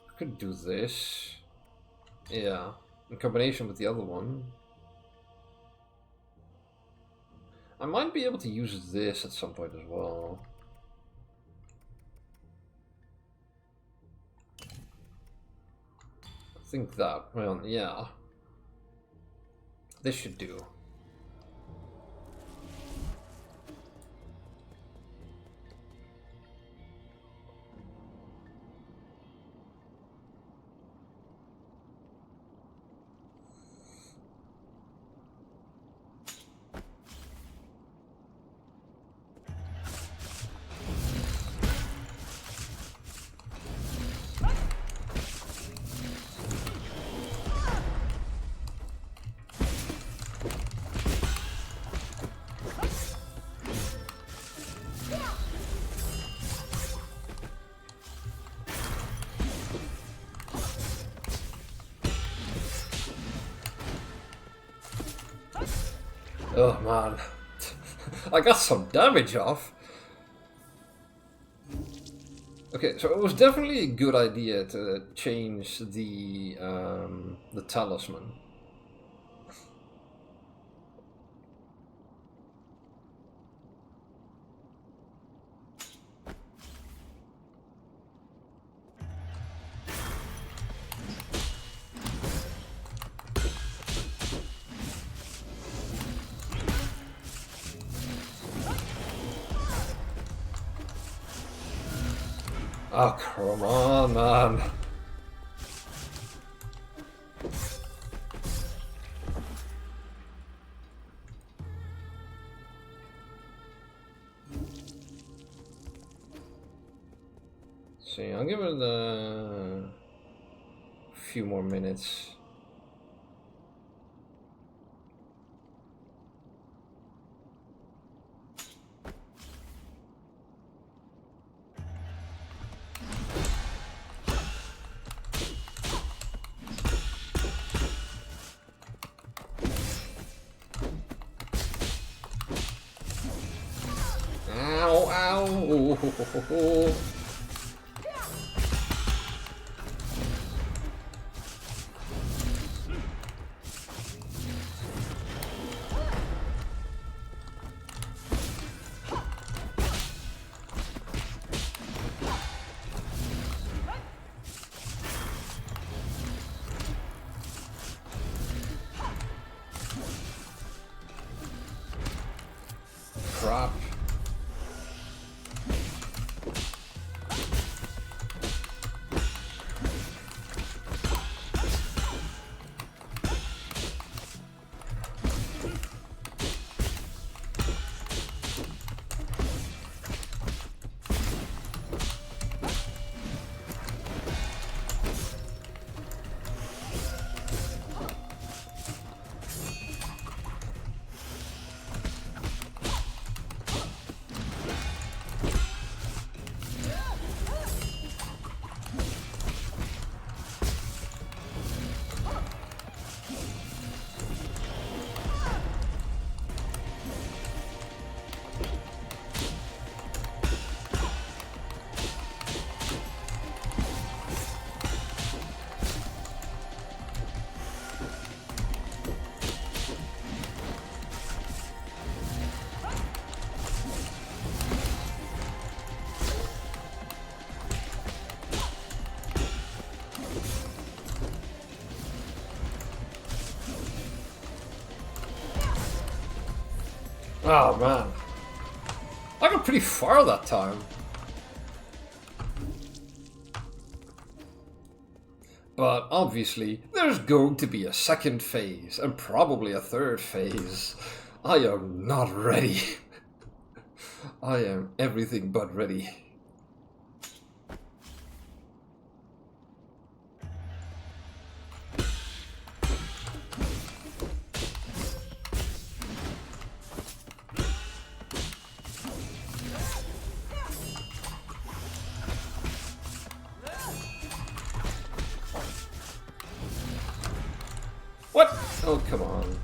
I could do this. Yeah, in combination with the other one. I might be able to use this at some point as well. I think that, well, yeah. This should do. Oh man, I got some damage off. Okay, so it was definitely a good idea to change the talisman. Oh, come on, man. See, I'll give it a few more minutes. Ow, ow. Crap. Oh man, I got pretty far that time. But obviously, there's going to be a second phase, and probably a third phase. I am not ready. I am everything but ready. What? Oh, come on.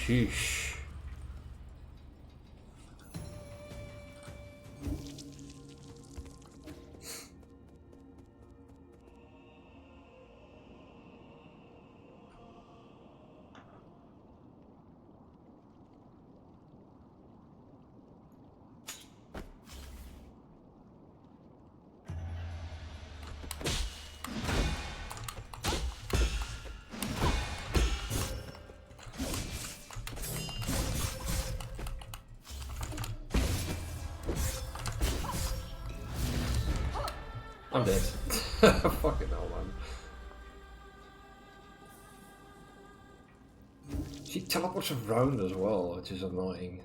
Sheesh. I'm dead. Fucking hell, man. She teleports around as well, which is annoying.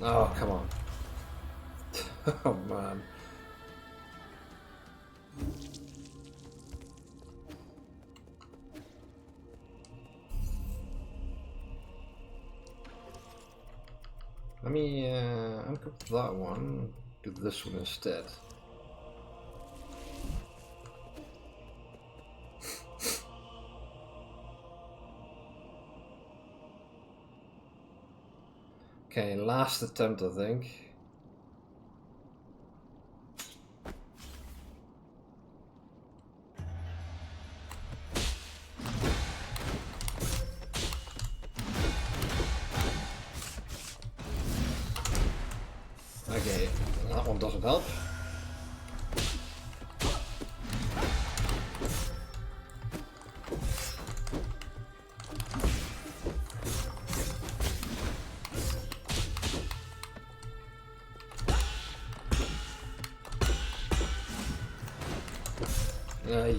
Oh, come on. Oh, man. Let me uncouple that one, do this one instead. Okay, last attempt, I think. Okay, that one doesn't help.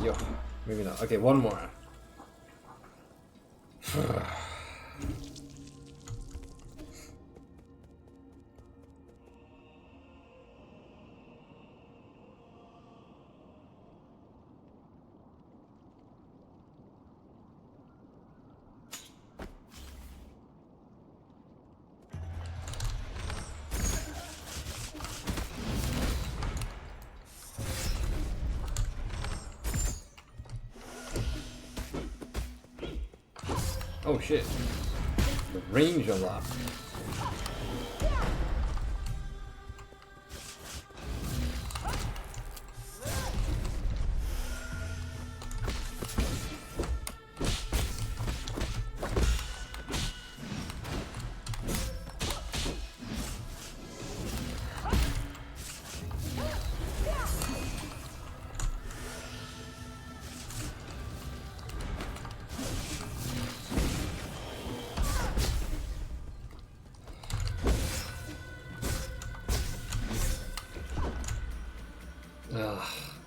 Yo, maybe not. Okay, one more. Oh shit. The range on that.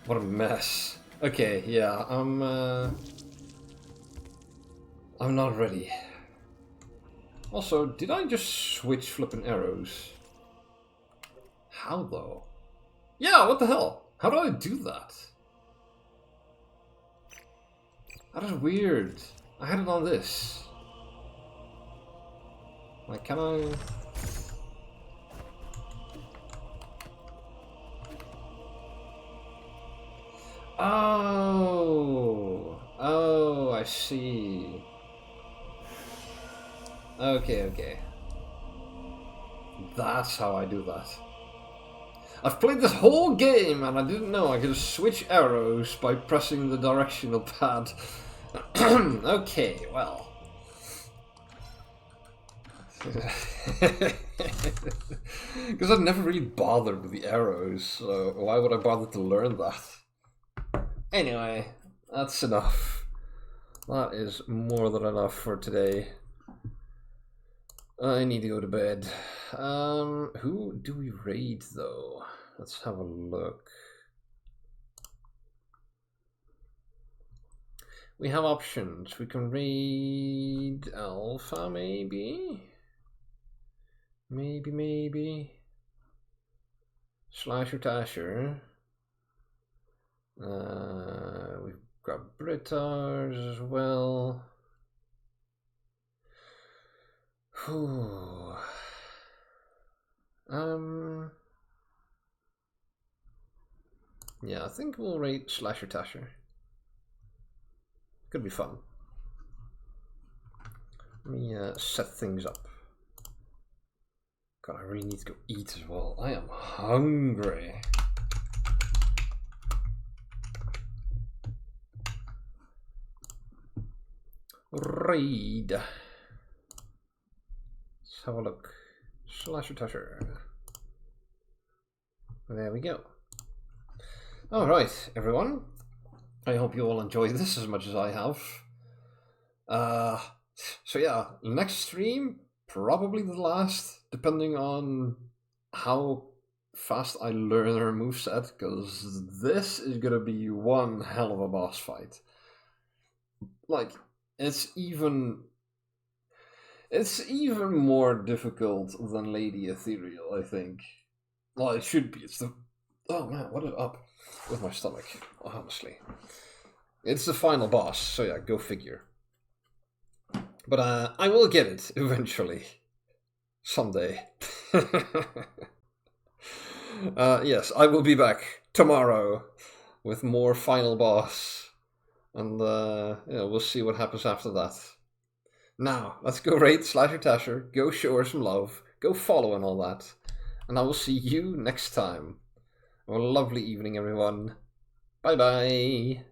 What a mess. Okay, yeah, I'm not ready. Also, did I just switch flipping arrows? How though? Yeah, what the hell? How do I do that? That is weird. I had it on this. Like, can I... Oh, I see. Okay. That's how I do that. I've played this whole game and I didn't know I could switch arrows by pressing the directional pad. Okay, well. Because I've never really bothered with the arrows, so why would I bother to learn that? Anyway, that's enough. That is more than enough for today. I need to go to bed. Who do we raid though? Let's have a look. We have options. We can raid Alpha, maybe? Maybe. Slasher Tasher. We've got Britars as well. Whew. Yeah, I think we'll rate Slasher Tasher. Could be fun. Let me set things up. God, I really need to go eat as well. I am hungry. Raid. Let's have a look. Slasher Tasher. There we go. Alright, everyone. I hope you all enjoyed this as much as I have. So yeah, next stream, probably the last, depending on how fast I learn her moveset, because this is gonna be one hell of a boss fight. Like, it's even... It's even more difficult than Lady Ethereal, I think. Well, it should be. It's the... Oh man, what is up with my stomach? Honestly. It's the final boss, so yeah, go figure. But I will get it eventually. Someday. Yes, I will be back tomorrow with more final boss. And we'll see what happens after that. Now, let's go raid Slasher Tasher, go show her some love, go follow and all that. And I will see you next time. Have a lovely evening, everyone. Bye bye.